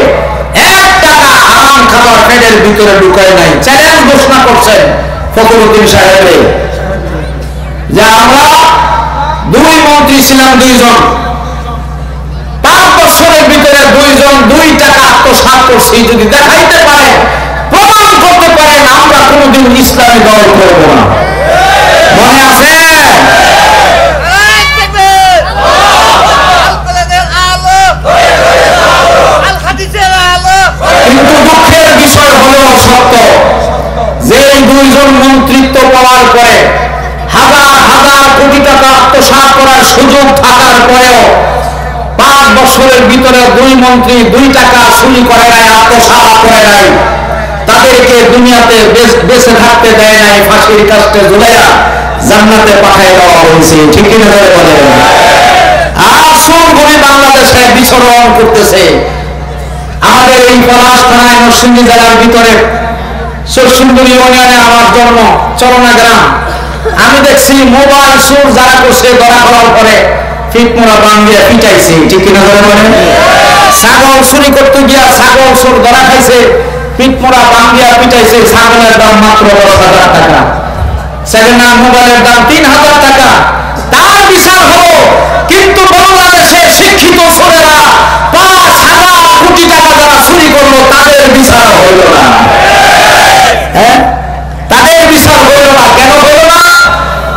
[SPEAKER 1] ১ টাকা হারাম খাবার পেটের ভিতরে ঢুকায় নাই। চ্যালেঞ্জ ঘোষণা করছেন ফখরুদ্দিন সাহেব যে আমরা ২ মন্ত্রী ছিলাম, ২ জন, ৫ বছরের ভিতরে ২ জন ২ টাকা আত্মসাৎ করছি, যদি দেখাইতে পারে, প্রমাণ করতে পারেন, আমরা কোনদিন ইসলামী দল করব না। মনে আছে? কিন্তু দুঃখের বিষয় হলো সত্য যে ২ জন মন্ত্রিত্ব পাওয়ার পরে হাজার হাজার কোটি টাকা আত্মসাৎ করার সুযোগ থাকার পরেও ৫ বছরের ভিতরে ২ মন্ত্রী ২ টাকা চুরি করে নাই, আত্মসাৎ করে নাই। তাদেরকে দুনিয়াতে বেঁচে থাকতে দেয় নাই, ফাঁসির কাস্টে ঝুলাইয়া জান্নাতে পাঠিয়ে দেওয়া হয়েছে, ঠিক কিনা বলে। আর সুরগুলি বাংলাদেশে বিচরণ করতেছে। আমাদের এই পলাশ থানায় নরসিংদী জেলার ভিতরে সুন্দরী ইউনিয়নে আমার জন্ম, চরনা গ্রাম। আমি দেখছি মোবাইল চোর যারা করছে ধরা পড়ার পরে ফিটমোড়া বাঙ্গিয়া পিটাইছে, ঠিক কিনা বলে। ছাগল চুরি করতে গিয়া ছাগল চোর ধরা খাইছে, পিটমোড়া বাঙ্গিয়া পিটাইছে। ছাগলের দাম মাত্র ১০,০০০ টাকা, সেকেন্ড হ্যান্ড মোবাইলের দাম ৩,০০০ টাকা। তার বিচার হলো, কিন্তু বাংলাদেশে শিক্ষিত ছোটেরা ৫,০০০ কোটি টাকা যারা চুরি করলো তাদের বিচার হইল না। হ্যাঁ, তাদের বিচার হইল না। কেন হইল না?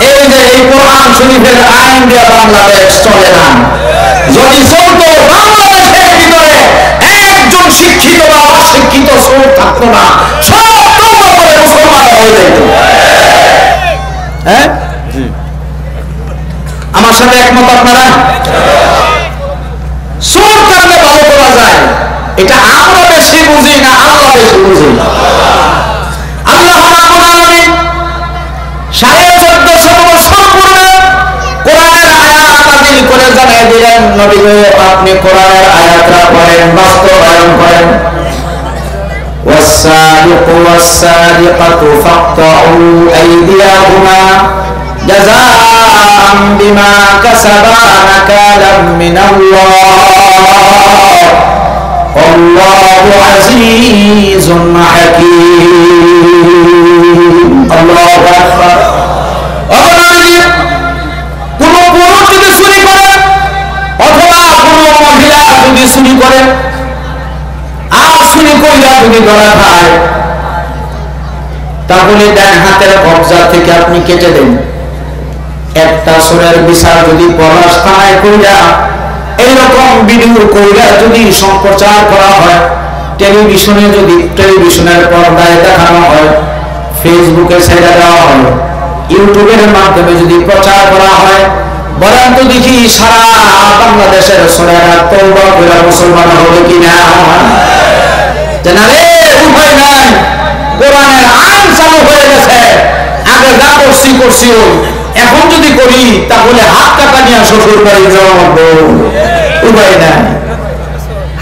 [SPEAKER 1] এই যে এই কোরআন শরীফের আইন দিয়ে বাংলাদেশ চলে না। যদি চলতো, বাংলাদেশের ভিতরে একজন শিক্ষিত বা অশিক্ষিত চোর থাকতো না, সব তওবা করে মুসলমান হয়ে যেত। হ্যাঁ, আমার সাথে একমত আপনারা? চোর কারণে ভালো করা যায়, এটা আমরা বেশি বুঝি না, আল্লাহ বেশি বুঝি। আল্লাহ রাব্বুল আলামিন ১৪৫০ বছর পূর্বে কোরআনের আয়াত নাযিল করে জানিয়ে দিলেন, নবী গো আপনি কোরআনের আয়াতটা পড়েন, বাস্তবায়ন করেন। والسارق والسارقة فاقطعوا أيديهما جزاء بما كسبا نكالا من الله والله عزيز حكيم। الله أكبر। কোন পুরুষ যদি চুরি করে অথবা কোন মহিলা যদি চুরি করে আর চুরি কইরা যদি ধরা খায়, তাহলে ডান হাতের কবজা থেকে আপনি কেটে দেন। একটা চোরের বিচার যদি পলাশ থানায় কইরা এইরকম ভিডিও কইরা যদি সম্প্রচার করা হয়, টেলিভিশনে যদি টেলিভিশনের পর্দায় দেখানো হয়, ফেসবুকে ছেড়ে দেওয়া হয়, ইউটিউবের মাধ্যমে যদি প্রচার করা হয়, বলেন তো দেখি সারা বাংলাদেশের চোরেরা তওবা করে মুসলমান হবে কিনা? জানারে উপায় নাই, কোরআনের আইন চালু হয়ে গেছে। আগে যা করছি এখন যদি করি তাহলে হাত কাটা নিয়ে শ্বশুর বাড়ি যাওয়া উপায় নাই।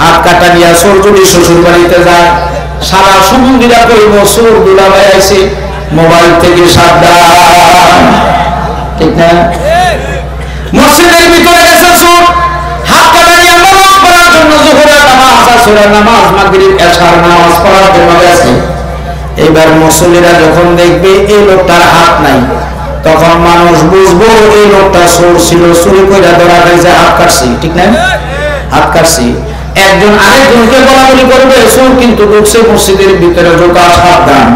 [SPEAKER 1] হাত কাটা নিয়ে চোর যদি শ্বশুর বাড়িতে যায়, সারা সুমন্দিরা কইব চোর দুলাভাই আইছে, মোবাইল থেকে সাবধান, ঠিক না? মসজিদের ভিতরে গেছে চোর, হাত কাটা নিয়ে নামাজ পড়ার জন্য, জোহরের নামাজ, আসরের নামাজ, মাগরিব এশার নামাজ পড়ার জন্য গেছে। এবার মুসল্লিরা যখন দেখবে এই লোকটার হাত নাই, তখন মানুষ বুঝবো এই লোকটা চোর ছিল, চুরি কইরা ধরা খাইছে, হাত কাটছি, ঠিক না? হাত কাটছি। একজন আরেকজনকে বলাবলি করবে চোর কিন্তু ঢুকছে মসজিদের ভিতরে, ঢোকা সাবধান,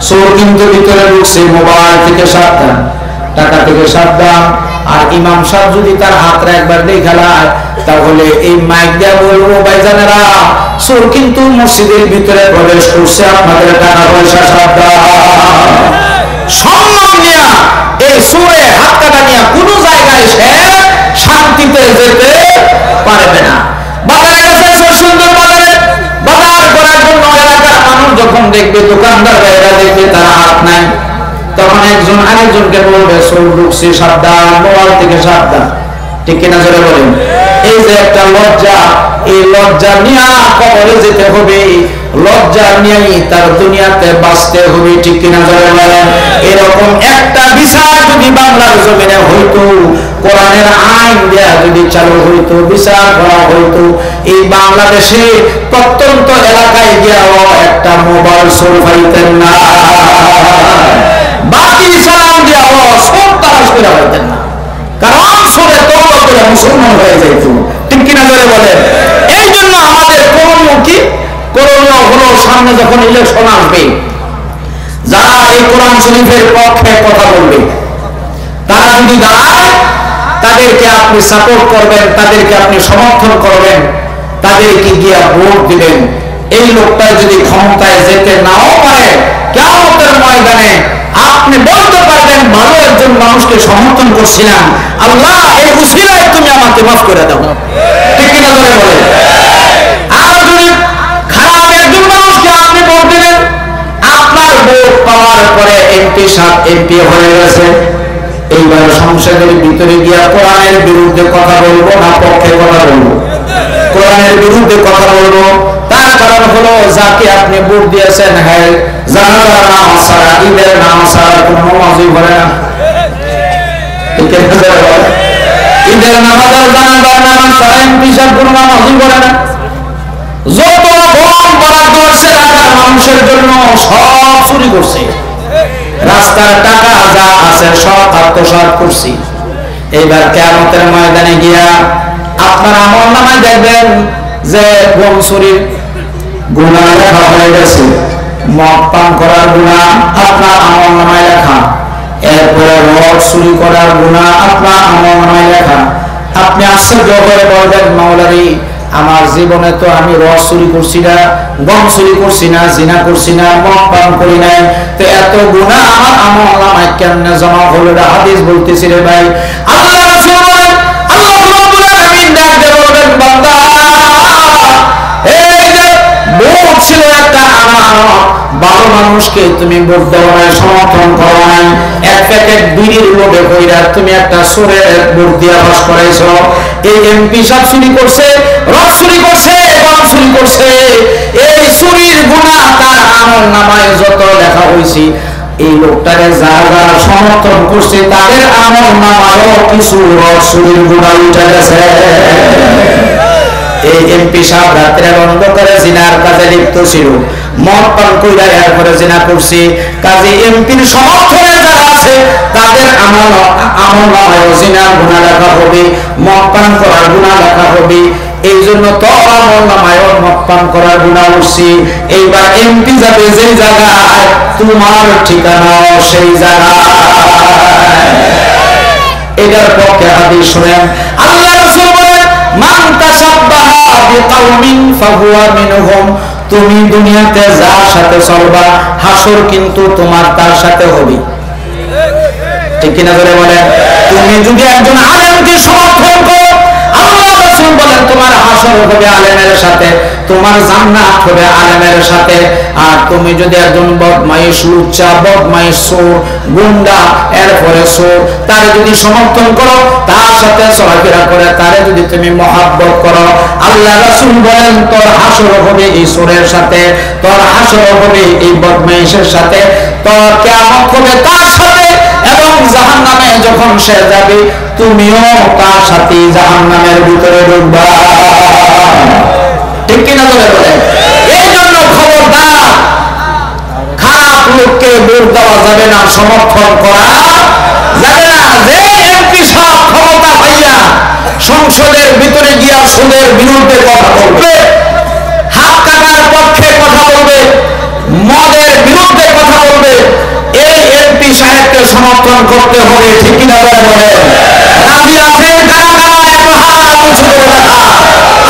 [SPEAKER 1] চোর কিন্তু ভিতরে ঢুকছে, মোবাইল থেকে সাবধান, টাকা থেকে সাবধান। আর ইমাম সাহেব যদি তার হাতটা একবার দেখালায় তাহলে এই মাইক দেওয়া বলবো, ভাইজানেরা চোর কিন্তু মসজিদের ভিতরে প্রবেশ করছে, আপনাদের টাকা পয়সা সাবধান। সম্মান নিয়ে এই চোরে হাত কাটা নিয়ে কোন জায়গায় সে শান্তিতে যেতে পারবে না। বাজারে গেছে, সুন্দর বাজারে বাজার করার জন্য এলাকার মানুষ যখন দেখবে, দোকানদার ভাইরা দেখবে তার হাত নাই, তখন একজন আরেকজনকে বলবে চোর ঢুকছে সাবধান, মোবাইল থেকে সাবধান। ঠিক কিনা জোরে বলেন? এই যে একটা লজ্জা, এই লজ্জা নিয়ে কবরে যেতে হবে, লজ্জা নিয়েই তার দুনিয়াতে বাঁচতে হবে। ঠিক কিনা জোরে বলেন? এরকম একটা বিচার যদি বাংলার জমিনে হইতো, কোরআনের আইন দেয়া যদি চালু হইতো, বিচার করা হইতো, এই বাংলাদেশে প্রত্যন্ত এলাকায় গিয়াও একটা মোবাইল চোর পাইতেন না, বাকি সালাম দেওয়া সব তালাশ করে পাইতেন না, কারণ সবে তওবা করে মুসলমান হয়ে যাইত। ঠিক কিনা জোরে বলেন? এই জন্য আমাদের করণীয় কি? করণীয় হলো সামনে যখন ইলেকশন আসবে, যারা এই কোরআন শরীফের পক্ষে কথা বলবে তারা যদি দাঁড়ায়, তাদেরকে আপনি সাপোর্ট করবেন, তাদেরকে আপনি সমর্থন করবেন, তাদেরকে গিয়ে ভোট দিবেন। এই লোকটা যদি ক্ষমতায় যেতে নাও পারে, কিয়ামতের ময়দানে আপনি বলতে পারবেন ভালো একজন মানুষকে সমর্থন করছিলাম, আল্লাহ এই উসিলায় তুমি আমাকে মাফ করে দাও। ঠিক কিনা জোরে বলে? আর যদি খারাপ একজন মানুষকে আপনি ভোট দিলেন, আপনার ভোট পাওয়ার পরে এমপি সাহেব এমপি হয়ে গেছে, এইবার সংসদের ভিতরে গিয়া কোরআনের বিরুদ্ধে কথা বলবো না পক্ষে কথা বলবো? কোরআনের বিরুদ্ধে কথা বলবো। তার কারণ হলো যাকে আপনি ভোট দিয়েছেন, হ্যাঁ জানাজার নামাজ ছাড়া, ঈদের নামাজ ছাড়া কোন নামাজই পড়ে না। ঈদের নামাজ আর জানাজার নামাজ ছাড়া এমপি সাহেব কোন নামাজই পড়ে না। যত বন বরাদ্দ করছে এলাকার মানুষের জন্য সব চুরি করছে, রাস্তার টাকা যা আছে সব আত্মসাৎ করছি। এইবার কিয়ামতের ময়দানে গিয়া আপনার আমলনামায় দেখবেন যে গম চুরির গুনাহ লেখা হয়ে গেছে, মদ পান করার গুনাহ আপনার আমলনামায় লেখা, এরপরে রড চুরি করার গুনাহ আপনার আমলনামায় লেখা। আপনি আশ্চর্য হয়ে বলবেন, মাওলানা আমার জীবনে তো আমি রড চুরি করছি না, গম চুরি করছি না, জিনা করছি না, মদ পান করি নাই, তো এত গুনাহ আমার আমলনামায় কেমনে জমা হলো? হাদিস বলতেছি রে ভাই। আল্লাহ রাসূল বলেন, আল্লাহ রাব্বুল আলামিন ডাক দিয়ে বলবেন, বান্দা এই যে ভোট ছিল একটা আমানত, ভালো মানুষকে তুমি ভোট দাও নাই, সমর্থন করো নাই, এক প্যাকেট বিড়ির লোভে কইরা তুমি একটা চোরের ভোট দিয়া পাস করাইছো। এই এমপি সাহেব চুরি করছে, রড চুরি করছে, গম চুরি করছে, এই চুরির গুনাহ তার আমলনামায় যত লেখা হইছে, এই লোকটাকে যারা সমর্থন করছে তাদের আমলনামায়ও কিছু রড চুরির গুনাহ উঠে গেছে। এই এমপি সাহেব রাত্রে অন্ধকারে জিনার কাজে লিপ্ত ছিল, মদ পান কইরা এরপরে জিনা করছে, কাজে এমপির সমর্থনে যারা আছে তাদের আমলনামায় জিনার গুনাহ লেখা হবে, মদ পান করার গুনাহ লেখা হবে। এই জন্য তো আমলনামায় মদ পান করার গুনাহ উঠছে। এইবার এমপি যাবে যেই জায়গায়, তোমার ঠিকানা সেই জায়গায়। এটার পক্ষে হাদিস শুনেন, আল্লাহ রাসূল বলেন, মান তাশাব্বাহা বিকাউমিন ফাহুয়া মিনহুম। তুমি দুনিয়াতে যার সাথে চলবা, হাসর কিন্তু তোমার তার সাথে হবে। ঠিক কিনা করে বলেন? তুমি যদি একজন আলেমকে সমর্থন করো, আল্লাহ রাসূল বলেন তোমার হাসর হবে আলেমের সাথে, তোমার জান্নাত হবে আলেমের সাথে। আর তুমি যদি একজন বদমাইশ, লুচ্চা, বদমাইশ, চোর, গুন্ডা, এরপরে চোর, তারে যদি সমর্থন করো, তার সাথে চলাফেরা করে তারে যদি তুমি মহাব্বত করো, আল্লাহ রাসূল বলেন তোর হাসর হবে এই চোরের সাথে, তোর হাসর হবে এই বদমাইশের সাথে, তোর কিয়ামত হবে তার সাথে, এবং জাহান্নামে যখন সে যাবে তুমিও তার সাথে জাহান্নামের ভিতরে ঢুকবা। ঠিক কিনা বলে বলেন? এই জন্য খবরদার, খারাপ লোককে ভোট দেওয়া যাবে না, সমর্থন করা যাবে না। যে এমপি সাহেব ক্ষমতা পাইয়া সংসদের ভিতরে গিয়া সুদের বিরুদ্ধে কথা বলবে, হাত কাটার পক্ষে কথা বলবে, মদের বিরুদ্ধে কথা বলবে, এই এমপি সাহেবকে সমর্থন করতে হবে। ঠিক কিনা বলেন? রাজি আছেন কারা কারা? একটু হাত উঁচু করে দেখা।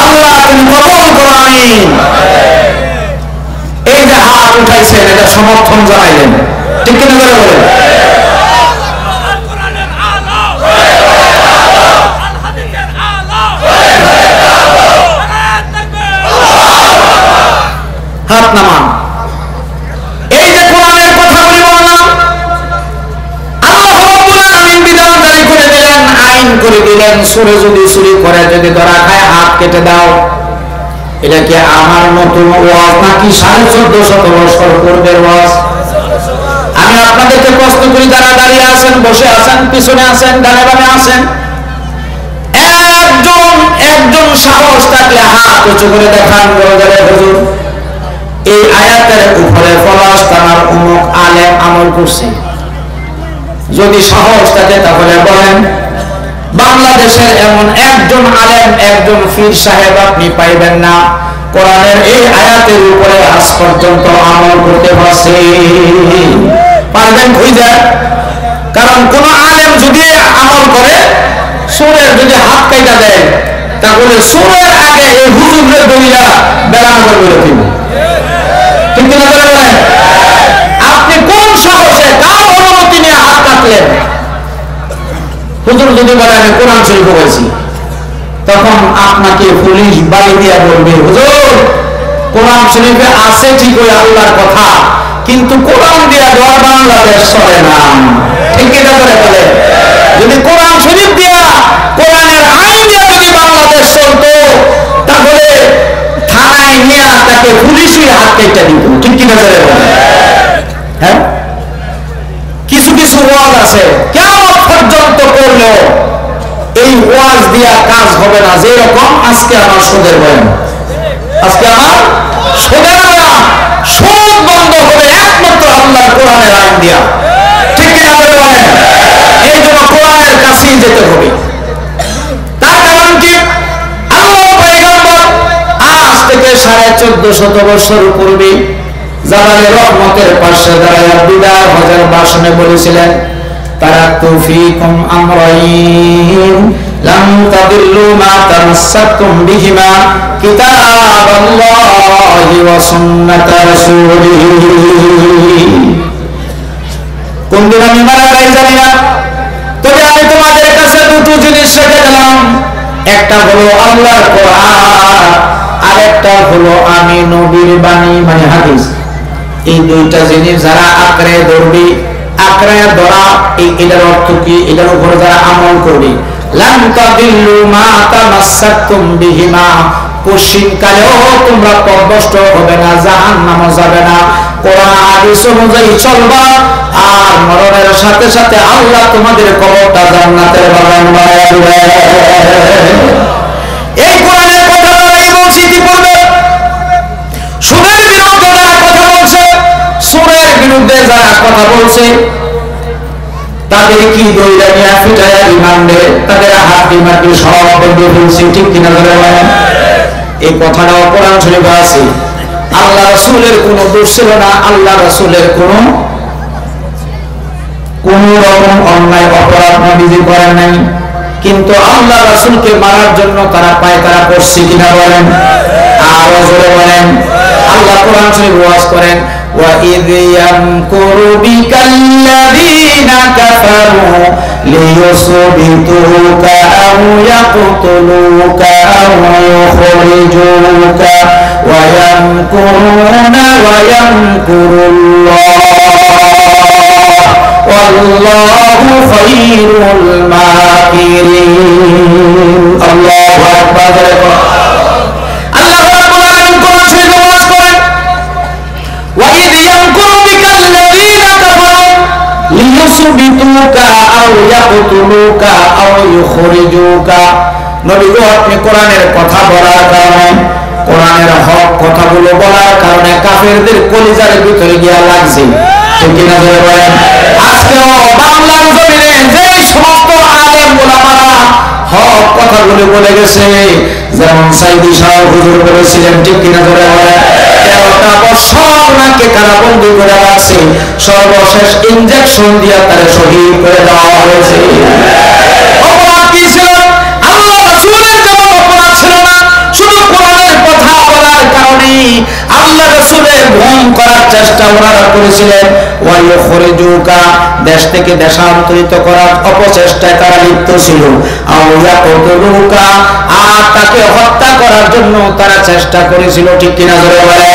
[SPEAKER 1] আল্লাহ তুমি কবুল করো, আমিন। এই যে হাত উঠাইছেন, এটা সমর্থন জানাইলেন। ঠিক কিনা করে বলেন? হাত নামান। এই যে কোরআনের কথাগুলি বললাম, আল্লাহ রাব্বুল আলামিন বিধান জারি করে দিলেন, আইন করে দিলেন, চোরে যদি চুরি করে, যদি ধরা খায়, হাত কেটে দাও। এটা কি আমার নতুন ওয়াজ নাকি 1450 বছর পূর্বের ওয়াজ? আমি আপনাদেরকে প্রশ্ন করি, যারা দাঁড়িয়ে আছেন, বসে আছেন, পিছনে আছেন, ডানে বামে আছেন, একজন সাহস থাকলে হাত উঁচু করে দেখান। হুজুর, এই আয়াতের উপরে ফলাস টানার অমুক আলেম আমল করছে। যদি সাহস থাকে তাহলে বলেন। বাংলাদেশের এমন একজন আলেম, একজন পীর সাহেব আপনি পাইবেন না কোরআনের এই আয়াতের উপরে আজ পর্যন্ত আমল করতে পারছে। পারবেন খুঁজে? কারণ কোন আলেম যদি আমল করে, সুরের যদি হাত কাইটা দেয়, তাহলে সুরের আগে এই হুজুরের দলিলা বেড়ানো করে দিব। ঠিক কিনা বলেন? আপনি কোন সাহসে, কার অনুমতি নিয়ে হাত কাটলেন? হুজুর যদি বলে আমি কোরআন শরীফ পড়েছি, তখন আপনাকে পুলিশ বাড়ি দিয়া বলবে, হুজুর কোরআন শরীফে আছে ঠিকই আল্লাহর কথা, কিন্তু কোরআন দিয়া ধর বাংলাদেশ চলে না। ঠিক কিনা করে বলে? যদি কোরআন শরীফ দিয়া, কোরআনের আইন দিয়া যদি বাংলাদেশ চলতো, তাহলে থানায় নিয়ে তাকে পুলিশের হাত কেটে দিত। ঠিক কিনা করে বলে? হ্যাঁ, কিছু কিছু ওয়াজ আছে কিয়ামত পর্যন্ত করলেও এই ওয়াজ দিয়া কাজ হবে না। যেরকম আজকে আমার সুদের বয়ান, আজকে আমার সুদের বয়ান, সুদ বন্ধ হবে একমাত্র আল্লাহর কোরআনের আইন দিয়া। ঠিক কিনা করে বলেন? এই জন্য কোরআনের কাছেই যেতে হবে। তার কারণ কি? আল্লাহ পয়গম্বর আজ থেকে 1450 বছর পূর্বে জালালে রহমতের পাশে দাঁড়ায় বিদায় হজের ভাষণে বলেছিলেন, তারাকতু ফীকুম আমরাইন লাম তাদিল্লু মা তামাসসাকতুম বিহিমা কিতাবাল্লাহি ওয়া সুন্নাতা রাসূলিহি। কোন দিন আমি মারা যাই জানি না, তবে আমি তোমাদের কাছে দুটো জিনিস রেখে গেলাম। একটা হলো আল্লাহর কোরআন, আর একটা হলো আমি নবীর বাণী, মানে হাদিস। এই দুইটা জিনিস যারা আঁকড়ে ধরবে, আঁকড়ে ধরা, এটার অর্থ কি? এটার উপরে যারা আমল করবে, লাম তাদিল্লু মা তামাসসাকতুম বিহিমা, পশ্চিম কালেও তোমরা পথভ্রষ্ট হবে না, জাহান্নামে যাবে না। কোরআন হাদিস অনুযায়ী চলবা, আর মরণের সাথে সাথে আল্লাহ তোমাদের কবরটা জান্নাতের বাগান বানায় দিবে। এই কোরআনের কথা আমি বলছি ইতিপূর্বে। সুদের বিরুদ্ধে যারা কথা বলছে, সুরের বিরুদ্ধে যারা কথা বলছে, তাদের কি দইরা নিয়ে ফিটায়া রিমান্ডে, তাদের হাত রিমান্ডে সব বন্ধ ফেলছে। ঠিক কিনা ধরে বলেন? এই কথাটাও কোরআন শরীফে আছে। আল্লাহ রাসূলের কোনো দোষ ছিল না, আল্লাহ রাসূলের কোন রকম অন্যায় অপরাধ নবীজি করেন নাই, কিন্তু আল্লাহ রাসূলকে মারার জন্য তারা পায়তারা করছে। কিনা বলেন? আরো জোরে বলেন। আল্লাহ কোরআন শরীফ ওয়াজ করেন, ওয়া ইয ইয়ামকুরু বিকাল্লাযীনা কাফারু লিয়ুসবিতুকা আও ইয়াকতুলুকা আও ইউখরিজুকা ওয়া ইয়ামকুরুনা ওয়া ইয়ামকুরুল্লাহ ওয়াল্লাহু খায়রুল মাকিরিন। আল্লাহু আকবার। আল্লাহ রাব্বুল আলামিন কোরআন শরীফে ওয়াজ করেন, ওয়া ইয ইয়ামকুরু বিকাল্লাযীনা কাফারু লিয়ুসবিতুকা আও ইয়াকতুলুকা আও ইউখরিজুকা। নবী গো, আপনি কোরআনের কথা বলার কারণে, কোরআনের হক কথাগুলো বলার কারণে কাফেরদের কলিজার ভিতরে গিয়া লাগছে। ঠিক কিনা ধরে বলেন? আজকেও বাংলার জমিনে যে সমস্ত আলেম ওলামারা হক কথাগুলো বলে গেছে, যেমন সাইদি শাহ হুজুর বলেছিলেন, ঠিক কিনা ধরে বলেন? 13টা বছর ওনাকে কারাবন্দী করে রাখছে, সর্বশেষ ইনজেকশন দিয়ে তারে শহীদ করে দেওয়া হয়েছে। অপরাধ কি ছিল? আল্লাহ রাসূলের যেমন অপরাধ ছিল না, শুধু কোরআনের কথা বলার কারণে আল্লাহ রাসূলের ভঙ্গ করার চেষ্টা ওনারা করেছিলেন। ওয়াইখরিজুকা, দেশ থেকে দেশান্তরিত করার অপচেষ্টায় তারা লিপ্ত ছিল। আউয়া কতলুকা, আর তাকে হত্যা করার জন্য তারা চেষ্টা করেছিল, ঠিক কিনা জোরে বলে?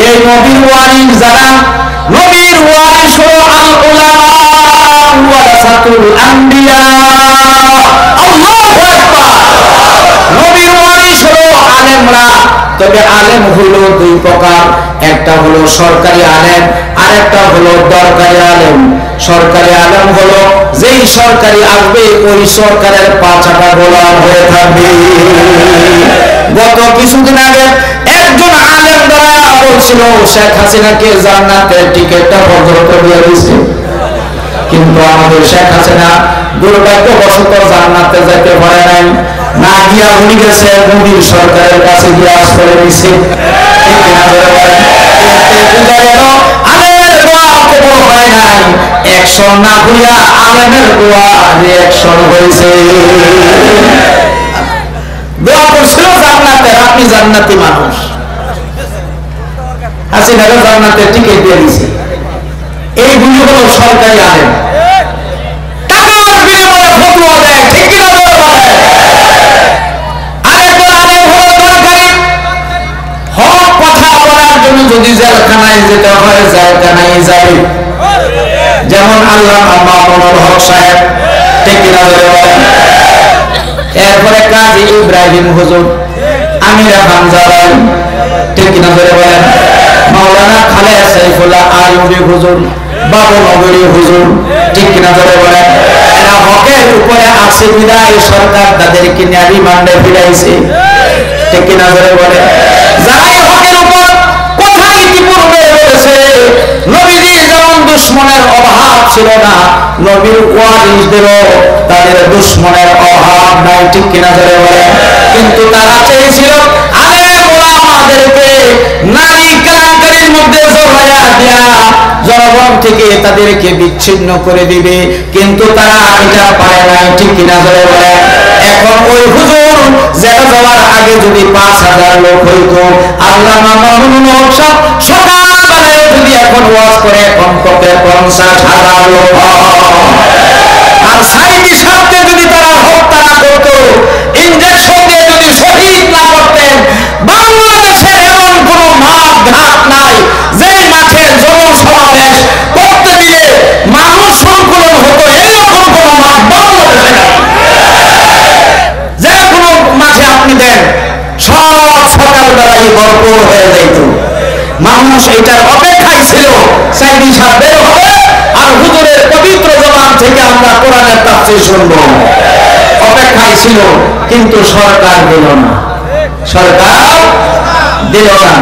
[SPEAKER 1] এই নবীর ওয়ারিস যারা, নবীর ওয়ারিস হলো আল উলামা ওয়ারাসাতুল আম্বিয়া। আল্লাহু আকবার। নবীর ওয়ারিস হলো আলেমরা। তবে আলেম হলো দুই প্রকার, একটা হলো সরকারি আলেম, আর একটা হলো দরকারি আলেম। সরকারি আলেম হলো যেই সরকারি আসবে ওই সরকারের পাঁচাটা গোলাম হয়ে থাকবে। গত কিছুদিন আগে একজন আলেম দ্বারা বলছিল শেখ হাসিনাকে জান্নাতের টিকিটটা পর্যন্ত দিয়ে দিচ্ছে, কিন্তু আমাদের শেখ হাসিনা দুর্ভাগ্যবশত জান্নাতে যেতে পারে নাই, না গিয়া উনি গেছে মোদীর সরকারের কাছে গিয়ে আস করে দিচ্ছে। আলেমের দোয়া কবুল হয় নাই, অ্যাকশন না হইয়া আলেমের দোয়া রিঅ্যাকশন হয়েছে। দোয়া করছিল জান্নাতের, আপনি জান্নাতি মানুষ, হাসিনাকে জান্নাতের টিকিট দিয়ে দিছে। এইগুলি হলো সরকারি আলেম, টাকার বিনিময়ে ফতোয়া দেয়, ঠিক কিনা বলে? আরেকজন আলেম হলো দরকারি, হক কথা বলার জন্য যদি জেলখানায় যেতে হয় জেলখানায় যাবে, যেমন আল্লামা মামুনুল হক সাহেব, ঠিক কিনা বলে? এরপরে কাজী ইব্রাহিম হুজুর, আমিরা হামজা ভাই, ঠিক কিনা বলে? মাওলানা খালেদ সাইফুল্লাহ আইয়ুবী হুজুর, বাবু নগরী হুজুর, ঠিক কিনা ধরে বলেন? এরা হকের উপরে আছে বিদায় সরকার তাদেরকে নিয়ে রিমান্ডে ফিরাইছে, ঠিক কিনা ধরে বলে? যারাই হকের উপর কথা ইতিপূর্বে বলেছে, নবীজির যেমন দুশ্মনের অভাব ছিল না, নবীর ওয়ারিসদেরও তাদের দুশ্মনের অভাব নাই, ঠিক কিনা ধরে বলে? কিন্তু তারা চেয়েছিল আলেম ওলামাদেরকে নারী কেলেঙ্কারির মধ্যে জড়াইয়া দিয়া জনগণ থেকে তাদেরকে বিচ্ছিন্ন করে দিবে, কিন্তু তারা এটা পায় নাই, ঠিক কিনা ধরে বলে? এখন ওই হুজুর জেলে যাওয়ার আগে যদি 5,000 লোক হইতো, আল্লামা মামুনুল হক সাহেব সকালবেলায় যদি এখন ওয়াজ করে কমপক্ষে 50,000 লোক হয়। আর সাইদি সাহেবকে যদি তারা হত্যা না করতো, ইনজেকশন দিয়ে যদি শহীদ না করতেন, বাংলাদেশে এমন কোন মাঠ ঘাট নাই যে মাঠে জনসমাবেশ করতে দিলে মানুষ সংকলন হতো, এরকম কোন মাঠ বাংলাদেশে নাই। যে কোনো মাঠে আপনি দেন, সব সকালবেলায় ভরপুর হয়ে যেত। মানুষ এটার অপেক্ষায় ছিল সাইদি সাহেব বের হবে আর হুজুরের পবিত্র জবান থেকে আমরা কোরআনের তাফসীর শুনবো, অপেক্ষায় ছিল। কিন্তু সরকার দিল না, সরকার দিল না।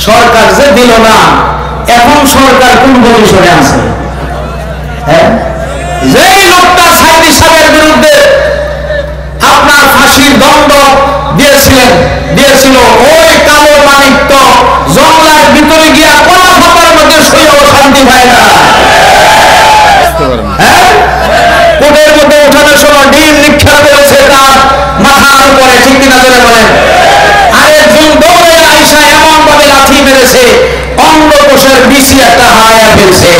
[SPEAKER 1] সরকার যে দিল না, এখন সরকার কোন পজিশনে আছে? হ্যাঁ, যেই লোকটা সাইদি সাহেবের বিরুদ্ধে আপনার ফাঁসির দণ্ড দিয়েছিল, ওই কালো মানিক তো জঙ্গলের ভিতরে গিয়া কোলা ফাঁপার মধ্যে শুয়েও শান্তি পায় না। হ্যাঁ, কোটের মধ্যে ওঠানোর সময় ডিম নিক্ষেপ করেছে তার মাথার উপরে, ঠিক কিনা ধরে বলেন? আরেকজন দৌড়ে আইসা এমন ভাবে লাথি মেরেছে, অঙ্গকোষের বিসি একটা হারায়া ফেলছে।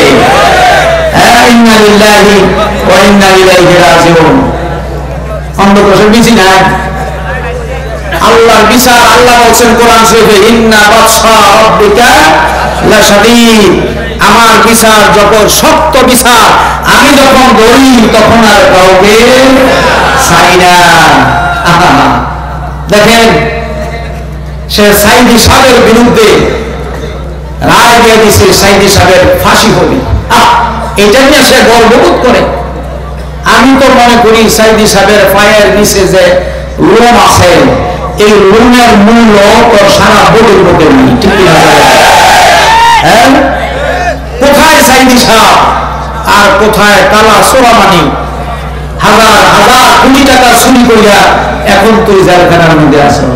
[SPEAKER 1] হ্যাঁ, ইন্না লিল্লাহি ওয়া ইন্না ইলাইহি রাজিউন। অঙ্গকোষের বিসি নাই, আল্লাহর বিচার। আল্লাহ বলছেন কোরআন শরীফে, ইন্না বাতশা রাব্বিকা লাশাদীদ। আমার বিচার যখন শক্ত বিচার, আমি যখন ধরি তখন আর কাউকে ছাই না। দেখেন, সে সাইদি সাহেবের বিরুদ্ধে রায় দিয়ে দিছে, সাইদি সাহেবের ফাঁসি হবে। এটা নিয়ে সে গর্ববোধ করে। আমি তো মনে করি সাইদি সাহেবের পায়ের নিচে যে লোম আছে, এই লোমের মূল্য তো সারা বোর্ডের মধ্যে নেই, ঠিক না? হ্যাঁ, কোথায় সাইদি সাহেব আর কোথায় কালা সোরামানি? হাজার হাজার কোটি টাকা চুরি করিয়া এখন তুই জেলখানার মধ্যে আছো।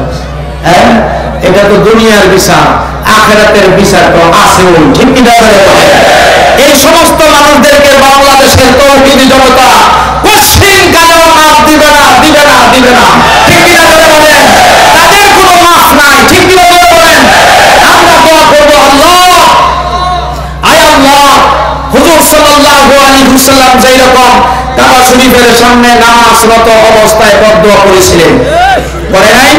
[SPEAKER 1] হ্যাঁ, এটা তো দুনিয়ার বিচার, আখিরাতের বিচার তো আছে। ঠিক কি না? এই সমস্ত মানুষদেরকে বাংলাদেশের তৌহিদি জনতা কোশ্চিন কালেও মাফ দিবে না, দিবে না, দিবে না। ঠিক কি না বলেন? তাদের কোনো মাফ নাই। ঠিক কি না বলেন? আমরা দোয়া করবো, আল্লাহ, আয় আল্লাহ, হুজুর সাল্লাল্লাহু আলাইহি ওয়াসাল্লাম যেই রকম কাবা শরীফের সামনে নামাজরত অবস্থায় বদদোয়া করেছিলেন, করে নাই?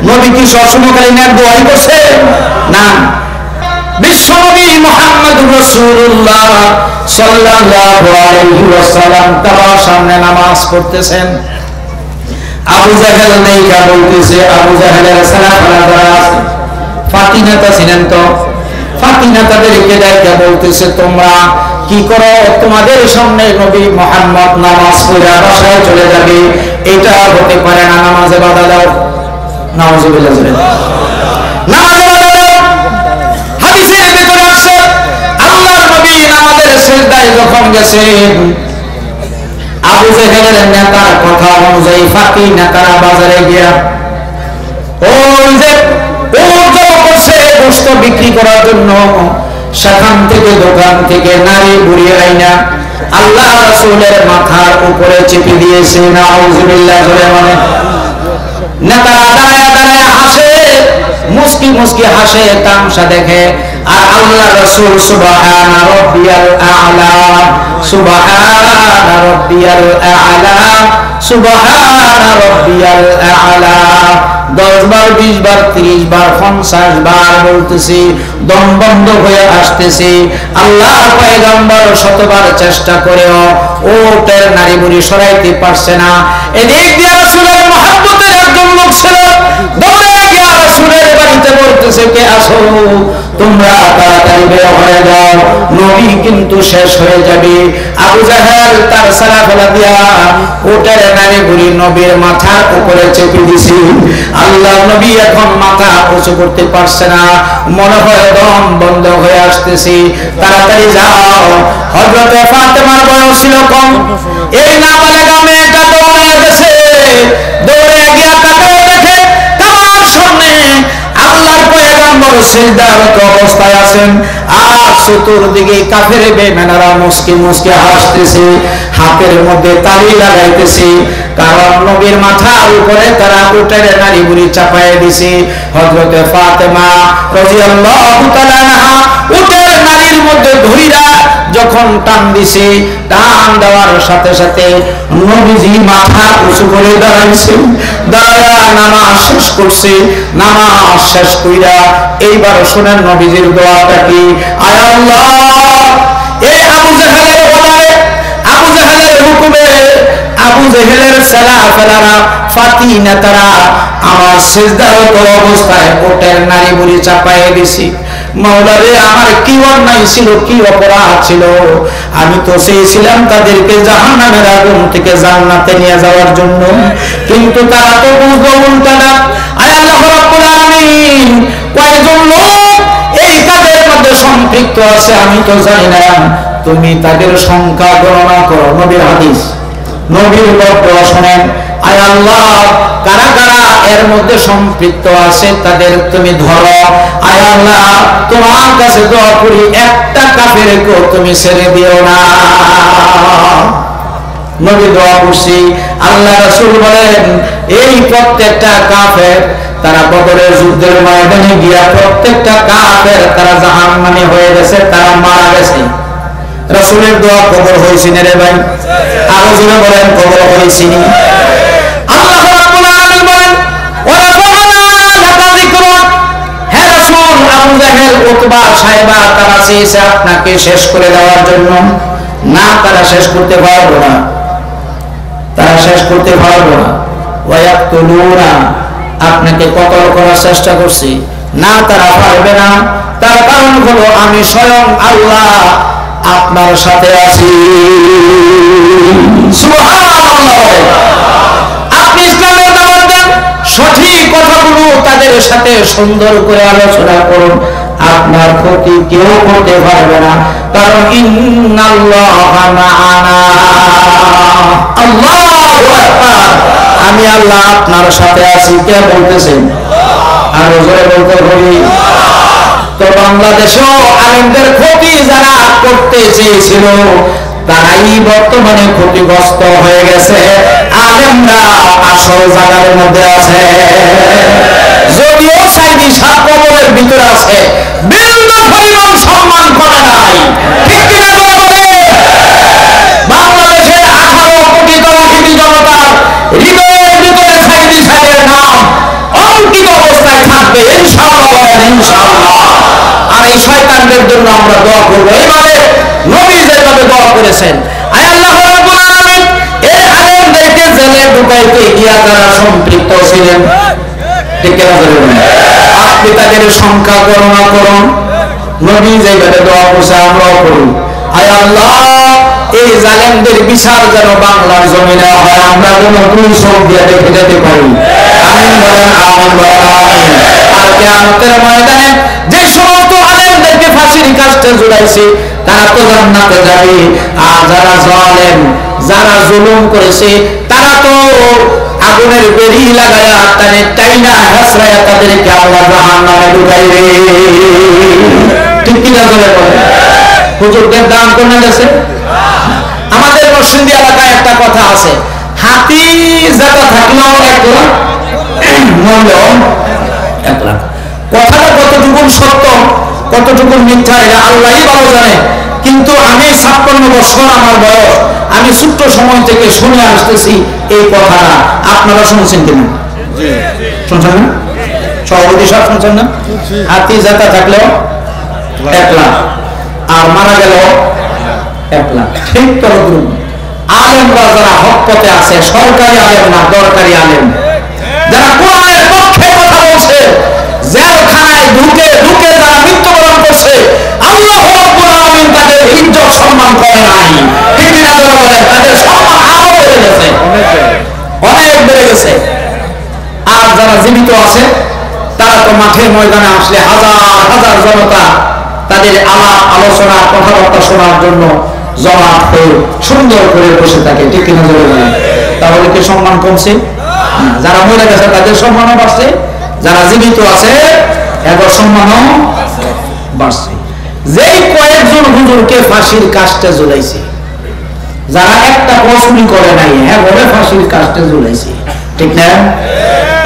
[SPEAKER 1] নবী কি সবসময়কালীন এক দোয়াই করছে? না। বিশ্বনবী মুহাম্মদুর রাসূলুল্লাহ সাল্লাল্লাহু আলাইহি ওয়াসাল্লাম কাবার সামনে নামাজ পড়তেছেন। আবু জাহেল নেইকা বলতেছে, আবু জাহেলের সালাফারা যারা আছে, ফাতিনাতা ছিলেন তো, ফাতিনা তাদেরকে ডাইকা বলতেছে, তোমরা কি করো? তোমাদের সামনে নবী মুহাম্মদ নামাজ পড়ে বাসায় চলে যাবে, এটা হতে পারে না, নামাজে বাধা দাও। নাউযুবিল্লাহ। নামাজে বাধা দাও। হাদিসের ভিতরে আছে, আল্লাহর নবী নামাজের সিজদায় যখন গেছেন, আবু জাহেলের নেতার কথা অনুযায়ী ফাতিনা তারা বাজারে গিয়া ওই যে গোশত বিক্রি করার জন্য সেখান থেকে দোকান থেকে নারী বুড়ি আইনা আল্লাহ রাসূলের মাথার উপরে চেপে দিয়েছে। নাউযুবিল্লাহ। মানে নেতারা দাঁড়ায় দাঁড়ায় হাসে, মুস্কি মুস্কি হাসে, তামসা দেখে। আর আল্লাহ রাসূল সুবহানা রাব্বিয়াল আ'লা, সুবহানা রাব্বিয়াল আ'লা, সুবহানা রাব্বিয়াল আ'লা 10 বার, 20 বার, 30 বার, 50 বার বলতেছি, দম বন্ধ হয়ে আসতেছি। আল্লাহর পয়গম্বর শতবার চেষ্টা করেও ওটের নারী বুড়ি সরাইতে পারছে না। এদিক দিয়ে রাসূলের মহব্বতের একজন লোক ছিল, দৌড়ে গিয়ে রাসূলের বাড়িতে বলতেছে, কে আসো, তোমরা তাড়াতাড়ি বের হয়ে যাও, নবী কিন্তু শেষ হয়ে যাবে। আবু জাহেল তার সালাফালা দিয়া ওটের নারী বুড়ি নবীর মাথার উপরে চেপে দিছে। আল্লাহ নবী এখন মাথা উঁচু করতে পারছে না, মনে হয় দম বন্ধ হয়ে আসতেছে। তাড়াতাড়ি যাও। হযরত ফাতেমার বয়স ছিল কম, এই নাবালেগা মেয়েটা দৌড়ে গেছে, দৌড়ে গিয়ে তাকায় দেখে কাবার সামনে আল্লাহর পয়গম্বর সিজদারত অবস্থায় আছেন, আর চতুর্দিকে কাফের বেঈমানরা মুস্কি মুস্কি হাসতেছে, হাতের মধ্যে তালি লাগাইতেছে, কারণ নবীর মাথার উপরে তারা উটের নারী বুড়ি চাপায় দিছে। হযরত ফাতেমা রাদিয়াল্লাহু তাআলা আনহা উটের নারীর মধ্যে ধইরা যখন টান দিছে, টান দেওয়ার সাথে সাথে নবীজি মাথা উঁচু করে দাঁড়াইছে, দাঁড়ায়া নামাজ শেষ করছে। নামাজ শেষ কইরা এইবার শুনেন নবীজির দোয়াটা কি, আয় আল্লাহ, এই আবু জাহেলের বলায়, আবু জাহেলের হুকুমে, আবু জাহেলের সালাফালারা ফাতিনা তারা আমার সিজদারত অবস্থায় ওটের নারী বুড়ি চাপায় দিছি। মাওলা রে, আমার কি অন্যায় ছিল, কি অপরাধ ছিল? আমি তো চেয়েছিলাম তাদেরকে জাহান্নামের আগুন থেকে জান্নাতে নিয়ে যাওয়ার জন্য, কিন্তু তারা তো বুঝলো উল্টাটা। আয় আল্লাহ রাব্বুল আলামিন, কয়জন লোক এই কাজের মধ্যে সম্পৃক্ত আছে আমি তো জানি না, তুমি তাদের সংখ্যা গণনা করো। নবীর হাদিস, নবীর বক্তব্য শোনেন। আয় আল্লাহ, কারা কারা এর মধ্যে সম্পৃক্ত আছে তাদের তুমি ধরো। আয় আল্লাহ, তোমার কাছে দোয়া করি, একটা কাফেরকে তুমি ছেড়ে দিও না। নবী দোয়া করছি। আল্লাহ রাসূল বলেন, এই প্রত্যেকটা কাফের তারা বদরের যুদ্ধের ময়দানে গিয়া প্রত্যেকটা কাফের তারা জাহান্নামী হয়ে গেছে, তারা মারা গেছে। রাসূলের দোয়া কবুল হয়েছে না রে ভাই? আরো জোরে বলেন, কবুল হয়েছে না? আল্লাহ রাব্বুল আলামিন বলেন, ওয়া রাফা'না লাকা যিকরাক। হে রাসূল, আবু জাহেল, উতবা, সাইবা তারা চেয়েছে আপনাকে শেষ করে দেওয়ার জন্য, না, তারা শেষ করতে পারবে না, তারা শেষ করতে পারবে না। ওয়া ইয়াকতুলুনা, আপনাকে কতল করার চেষ্টা করছি, না, তারা পারবে না। তার কারণ হলো আমি স্বয়ং আল্লাহ আপনার সাথে আছি। সুবহানাল্লাহ। আপনি ইসলামের দাওয়াত দেন, সঠিক কথাগুলো তাদের সাথে সুন্দর করে আলোচনা করুন, আপনার ক্ষতি কেউ করতে পারবে না, কারণ ইন্নাল্লাহা মা'ানা। আল্লাহু আকবার। আমি আল্লাহ আপনার সাথে আছি। কে বলতেছেন? আর জোরে বলতে হবে। তো বাংলাদেশেও আলেমদের ক্ষতি যারা করতে চেয়েছিল তারাই বর্তমানে ক্ষতিগ্রস্ত হয়ে গেছে। আলেমরা আসল জায়গার মধ্যে আছে, যদিও সাইদি সাত কবরের ভিতরে আছে, বিন্দু পরিমাণ সম্মান করে নাই। ঠিক কিনা বলে? বাংলাদেশের 18 কোটি তৌহিদি জনতার হৃদয়ের ভিতরে সাইদি সাহেবের নাম অঙ্কিত অবস্থায় থাকবে ইনশাআল্লাহ। বলেন ইনশাআল্লাহ। আর এই শয়তানদের জন্য আমরা দোয়া করব, এইভাবে নবী যেভাবে দোয়া করেছেন। আয় আল্লাহ রাব্বুল আলামিন এই আলেমদেরকে জেলে ঢুকাইতে গিয়া যারা সম্পৃক্ত ছিলেন, ঠিক কিনা বলেন, আপনি তাদের সংখ্যা গণনা করুন। নবী যেভাবে দোয়া করছে আমরাও করুন। আয় আল্লাহ এই জালেমদের বিচার যেন বাংলার জমিনে হয়, আমরা যেন দুই চোখ দিয়ে দেখে যেতে পারি। আমিন বলেন, আমিন বলেন, আমিন। আর কিয়ামতের ময়দানে যে সমস্ত আলেমদেরকে ফাঁসির কাস্টে ঝুলাইছে তারা তো জান্নাতে যাবে, আর যারা জালেম, যারা জুলুম করেছে তারা তো আগুনের বেড়ি লাগায়া তাদের টাইনা হাসরায়া তাদেরকে আল্লাহ জাহান্নামে ঢুকাইবে। ঠিক কিনা বলে? হুজুরদের দান করে গেছে। আমাদের নরসিংদী এলাকায় একটা কথা আছে, হাতি জায়গা থাকলেও 1 লাখ, মূল্য 1 লাখ। কথাটা কতটুকু সত্য কতটুকু মিথ্যা এটা আল্লাহই ভালো জানে। কিন্তু আমি 56 বছর আমার বয়স, আমি ছোট্ট সময় থেকে শুনে আসতেছি এই কথাটা। আপনারা শুনছেন কিনা? শুনছেন না? সভাপতি সাহেব শুনছেন না? হাতি জায়গা থাকলেও 1 লাখ, আর মারা গেল 1 লাখ। ঠিক তরুণ আলেমরা যারা হক পথে আছে, সরকারি আলেম না দরকারি আলেম, যারা কোরআনের পক্ষে কথা বলছে, জেলখানায় ঢুকে ঢুকে যারা মৃত্যুবরণ করছে, আল্লাহ রাব্বুল আলামিন তাদের ইজ্জত সম্মান করে নাই। ঠিক না বলে? তাদের সম্মান আরো বেড়ে গেছে, অনেক বেড়ে গেছে। আর যারা জীবিত আছে তারা তো মাঠে ময়দানে আসলে হাজার হাজার জনতা তাদের আলাপ আলোচনা কথাবার্তা শোনার জন্য জমাট হয়ে সুন্দর করে বসে থাকে। ঠিক কিনা বলে? তাহলে কি সম্মান কমছে? যারা মরে গেছে তাদের সম্মানও বাড়ছে, যারা জীবিত আছে এদের সম্মানও বাড়ছে। যেই কয়েকজন হুজুরকে ফাঁসির কাস্টে ঝুলাইছে, যারা একটা প্রশ্নই করে নাই, হ্যাঁ বলে ফাঁসির কাস্টে ঝুলাইছে। ঠিক না?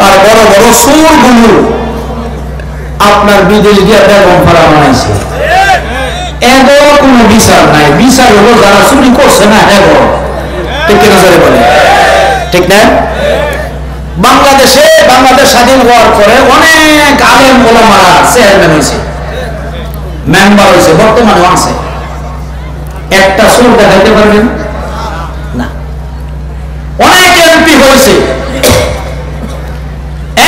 [SPEAKER 1] আর বড় বড় সুরগুলো আপনার বিদেশ দিয়ে বেগম ফারা বানাইছে, এদের কোনো বিচার নাই। বিচার হলো যারা চুরি করছে না এগো। ঠিক কিনা বলে? ঠিক না? বাংলাদেশ স্বাধীন হওয়ার পরে অনেক আলেম ওলামারা চেয়ারম্যান হয়েছে, মেম্বার হয়েছে, বর্তমানেও আছে। একটা সুর দেখাইতে পারবেন না। অনেক এমপি হয়েছে,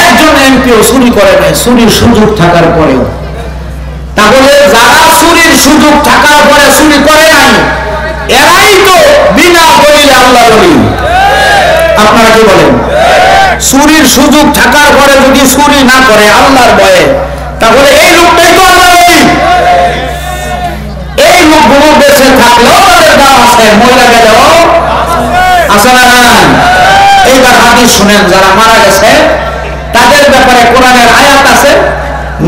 [SPEAKER 1] একজন এমপিও চুরি করে নাই, চুরির সুযোগ থাকার পরেও। তাহলে যারা চুরির সুযোগ থাকার পরে চুরি করে নাই, এরাই তো বিনা দলিলে আল্লাহ বলি। আপনারা কি বলেন? চুরির সুযোগ থাকার পরে যদি চুরি না করে আল্লাহর ভয়ে, তাহলে এই লোকটাই তো আল্লাহ বলি। এই লোকগুলো বেঁচে থাকলেও তাদের দাম আছে, মহিলা গেলেও আছে না? এইবার হাদিস শুনেন, যারা মারা গেছে তাদের ব্যাপারে কোরআনের আয়াত আছে,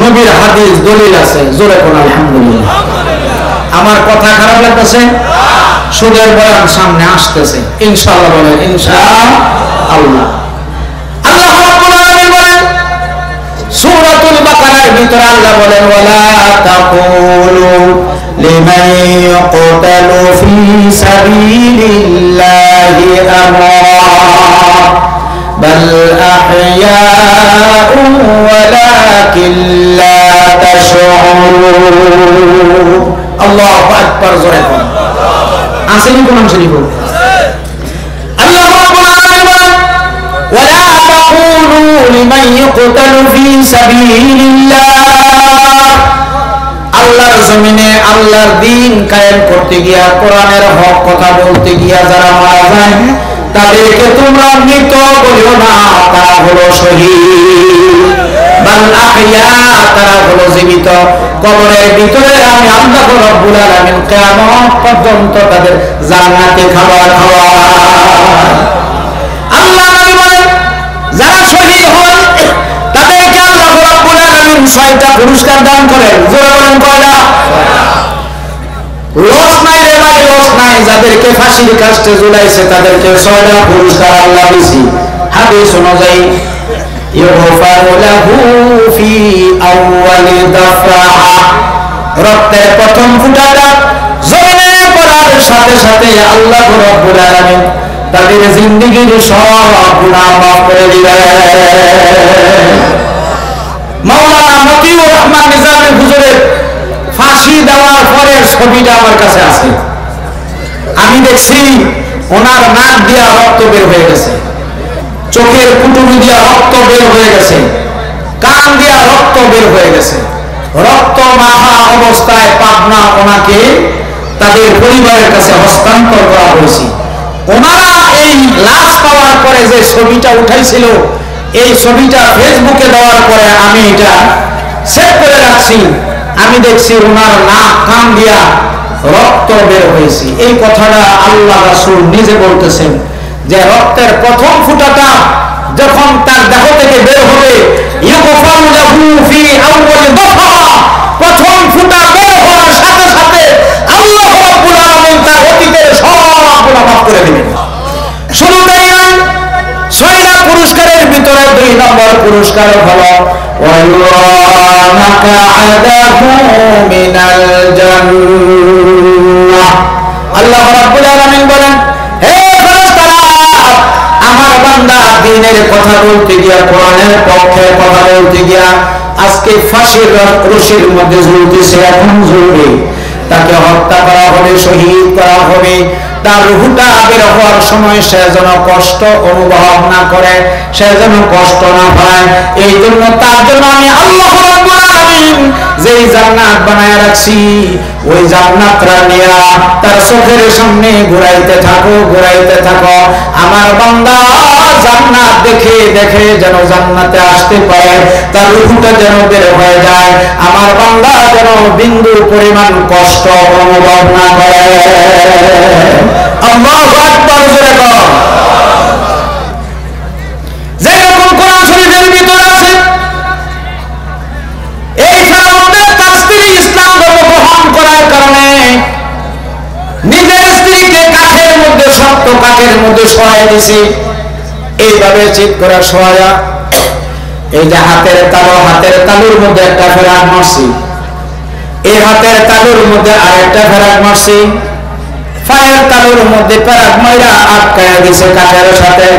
[SPEAKER 1] নবীর হাদিস দলিল আছে। জোরে কোন আলহামদুলিল্লাহ। আমার কথা খারাপ লাগতেছে? সুদের বয়ান সামনে আসতেছে ইনশাআল্লাহ। বলেন ইনশাআল্লাহ। আল্লাহ রাব্বুল আলামিন বলেন সূরাতুল বাকারার ভিতরে আল্লাহ বলেন, ওয়ালা তাকুলু লিমান ইয়াকতালু ফি সাবিলিল্লাহি আমওয়াত বাল আহইয়াউ ওয়ালাকিন লা তাশউরুন। আল্লাহু আকবার। জোরে বলেন। আসেনি কোন শরীফ? আল্লাহ রাব্বুল আলামিন বলেন, ওয়ালা তাকুলু লিমান ইয়াকতালু ফি সাবিলিল্লাহ। আল্লাহর জমিনে আল্লাহর দ্বীন কায়েম করতে গিয়া, কোরআনের হক কথা বলতে গিয়া যারা মারা যায় তাদেরকে তোমরা মৃত বলিও না, তারা হলো শহীদ। বাল আহইয়া, তারা হলো জীবিত। কবরের ভিতরে আমি আল্লাহ রাব্বুল আলামিন কিয়ামত পর্যন্ত তাদের জান্নাতে খাবার খাওয়াই। আল্লাহ নবী বলেন যারা শহীদ হয় তাদেরকে আল্লাহ রাব্বুল আলামিন 6টা পুরস্কার দান করেন। জোরে বলেন কয়টা? লস নাই রে ভাই, লস নাই। যাদেরকে ফাঁসির কাস্টে ঝুলাইছে তাদেরকে 6টা পুরস্কার আল্লাহ দিয়েছে। হাদিস অনুযায়ী ইউগফারু লাহু ফি আউয়ালি দাফা, রক্তের প্রথম ফোঁটাটা জমিনে পড়ার সাথে সাথে আল্লাহ রাব্বুল আলামিন তাদের জিন্দেগীর সব গুনাহ মাফ করে দিবেন। মাওলানা মতিউর রহমান নিজামী হুজুরের ফাঁসি দেওয়ার পরের ছবিটা আমার কাছে আছে। আমি দেখছি ওনার নাক দিয়া রক্ত বের হয়ে গেছে, চোখের কুটুমি দিয়া রক্ত বের হয়ে গেছে, কান দিয়া রক্ত বের হয়ে গেছে। রক্ত মাখা অবস্থায় পাবনা ওনাকে তাদের পরিবারের কাছে হস্তান্তর করা হয়েছে। ওনারা এই লাশ পাওয়ার পরে যে ছবিটা উঠাইছিল, এই ছবিটা ফেসবুকে দেওয়ার পরে আমি এটা সেভ করে রাখছি। আমি দেখছি ওনার নাক কান দিয়া রক্ত বের হয়েছে। এই কথাটা আল্লাহ রাসূল নিজে বলতেছেন যে রক্তের প্রথম ফোঁটাটা যখন তার দেহ থেকে বের হবে, ইউগফারু লাহু ফি আউয়ালি দাফা, প্রথম ফোঁটা বের হওয়ার সাথে সাথে আল্লাহ রাব্বুল আলামিন তার অতীতের সব গুনাহ মাফ করে দিবেন। শুধু তাই নয়, 6টা পুরস্কারের ভিতরে 2 নম্বর পুরস্কার হলো ওয়ায়ুরা মাকআদাহু মিনাল জান্নাহ। আল্লাহ রাব্বুল আলামিন বলেন, হে ফেরেশতারা, আমার বান্দা দ্বীনের কথা বলতে গিয়া, কোরআনের পক্ষে কথা বলতে গিয়া আজকে ফাঁসির রশির মধ্যে ঝুলতেছে, এখন ঝুলবে, তাকে হত্যা করা হবে, শহীদ করা হবে। তার রূহটা বের হওয়ার সময় সে যেন কষ্ট অনুভব না করে, সে যেন কষ্ট না পায়। এই জন্য তার জন্য আমি আল্লাহ রাব্বুল আলামিন যেই জান্নাত বানায় রাখছি, ওই জান্নাতটা নিয়ে তার চোখের সামনে ঘুরাইতে থাকো, ঘুরাইতে থাকো। আমার বান্দা জান্নাত দেখে দেখে যেন জান্নাতে আসতে পারে, তার রূহটা যেন বের হয়ে যায়। আমার বান্দা যেন বিন্দু পরিমাণ কষ্ট অনুভব না করে। আল্লাহু আকবার, জোরে বলো। যেরকম কোরআন শরীফের ভিতরে আছে, এই ফেরাউনের তার স্ত্রী ইসলাম ধর্ম গ্রহণ করার কারণে নিজের স্ত্রীকে কাঠের মধ্যে, শক্ত কাঠের মধ্যে শোয়াই দিছে। এইভাবে চিৎ করে শোয়া, এই যে হাতের তালু, হাতের তালুর মধ্যে একটা ফেরাক মারছি, এই হাতের তালুর মধ্যে আরেকটা ফেরাক মারছি, পায়ের তালুর মধ্যে ফেরাক মাইরা আটকায় দিছে কাঠের সাথে,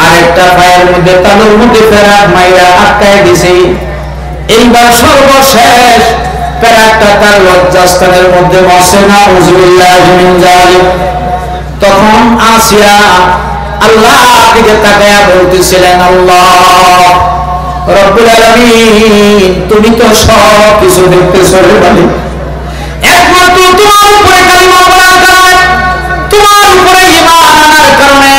[SPEAKER 1] আরেকটা পায়ের মধ্যে তালুর মধ্যে ফেরাক মাইরা আটকায় দিছে। এইবার সর্বশেষ ফেরাকটা তার লজ্জাস্থানের মধ্যে মারছে না, উযুবিল্লাহি মিন যালিক। তখন আসিয়া আল্লাহ দিকে তাকায়া বলতেছিলেন, আল্লাহ রব্বুল আলামিন, তুমি তো সব কিছু দেখতেছো রে মালিক। একমাত্র তোমার উপরে কালিমা পড়ার কারণে, তোমার উপরে ঈমান আনার কারণে,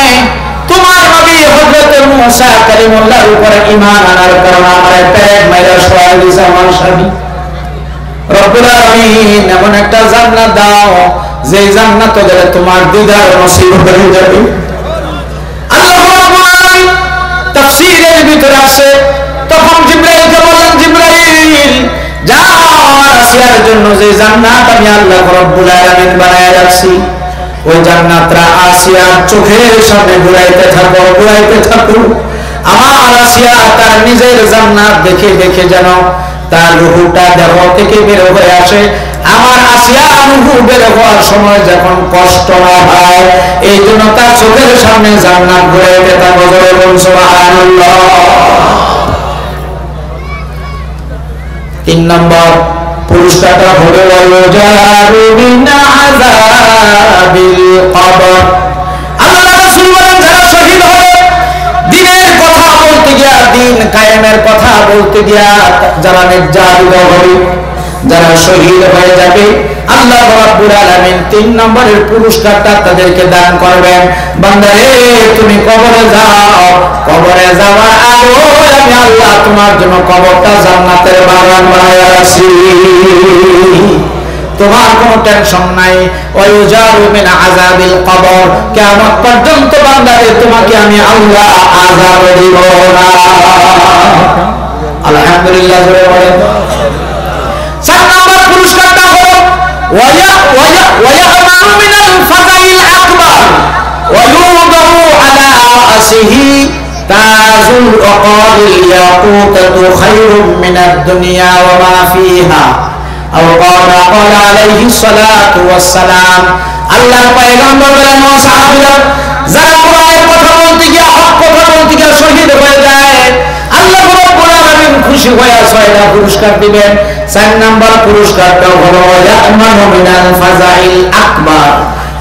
[SPEAKER 1] তোমার নবী হযরত মুসা কালিমুল্লাহর উপরে ঈমান আনার কারণে আমার পেট মাইরা শোয়া দিয়েছে আমার স্বামী। রব্বুল আলামিন এমন একটা জান্নাত দাও, যে জান্নাত গেলে তোমার দিদার নসিব হয়ে যাবে। আল্লাহ রাব্বুল আলামিন তাফসীরের ভিতরে আছে, তখন জিবরাইলকে বললেন, জিবরাইল যাও, আমার আসিয়ার জন্য যে জান্নাত আমি আল্লাহ রাব্বুল আলামিন বানায় রাখছি, ওই জান্নাতটা আসিয়ার চোখের সামনে ঘুরাইতে থাকো, ঘুরাইতে থাকো। আমার আসিয়া তার নিজের জান্নাত দেখে দেখে যেন তার রূহটা দেহ থেকে বের হয়ে আসে। আমার আসিয়া রূহ বের হওয়ার সময় যখন কষ্ট না হয়, এই জন্য তার চোখের সামনে জান্নাত ঘুরাইতে থাকো। সুবহানাল্লাহ। 3 নম্বর পুরস্কারটা হলো ওয়াজারু মিন আযাবিল কবর। আল্লাহ রাসূল বলেন, যারা শহীদ হবে, দ্বীনের কথা বলতে গিয়া, দ্বীন কায়েমের কথা বলতে গিয়া যারা নির্যাতিত হবে, যারা শহীদ হয়ে যাবে আল্লাহ রাব্বুল আলামিন 3 নম্বরের পুরস্কারটা তাদেরকে দান করবেন। বান্দারে তুমি কবরে যাও, কবরে যাওয়ার আগে আমি আল্লাহ তোমার জন্য কবরটা জান্নাতের বাগান বানায়া রাখছি, তোমার কোনো টেনশন নাই। ওয়ায়ুজারু মিন আযাবিল কবর, কিয়ামত পর্যন্ত বান্দারে তোমাকে আমি আল্লাহ আযাব দিব না। আলহামদুলিল্লাহ জোরে বলেন। 4 নম্বর পুরস্কারটা হলো ওয়ায়ামানু মিনাল ফাযাইল আকবার ওয়ায়ুদাউ আলা রাসিহি তাজুল ওয়াকারিল ইয়াকুতাতু খায়রুম মিনাদ দুনিয়া ওয়া মা ফিহা আও ক্বালা আলাইহিস সালাতু ওয়াস সালাম। আল্লাহর পয়গম্বর বলেন ও সাহাবীরা, যারা কোরআনের কথা বলতে গিয়ে হক কথা বলতে গিয়ে শহীদ হয়ে যায় আল্লাহ রাব্বুল আলামিন খুশি হয়ে 6টা পুরস্কার দিবেন। 4 নম্বর পুরস্কারটা হলো ইয়ামানু মিনাল ফাযাইল আকবার,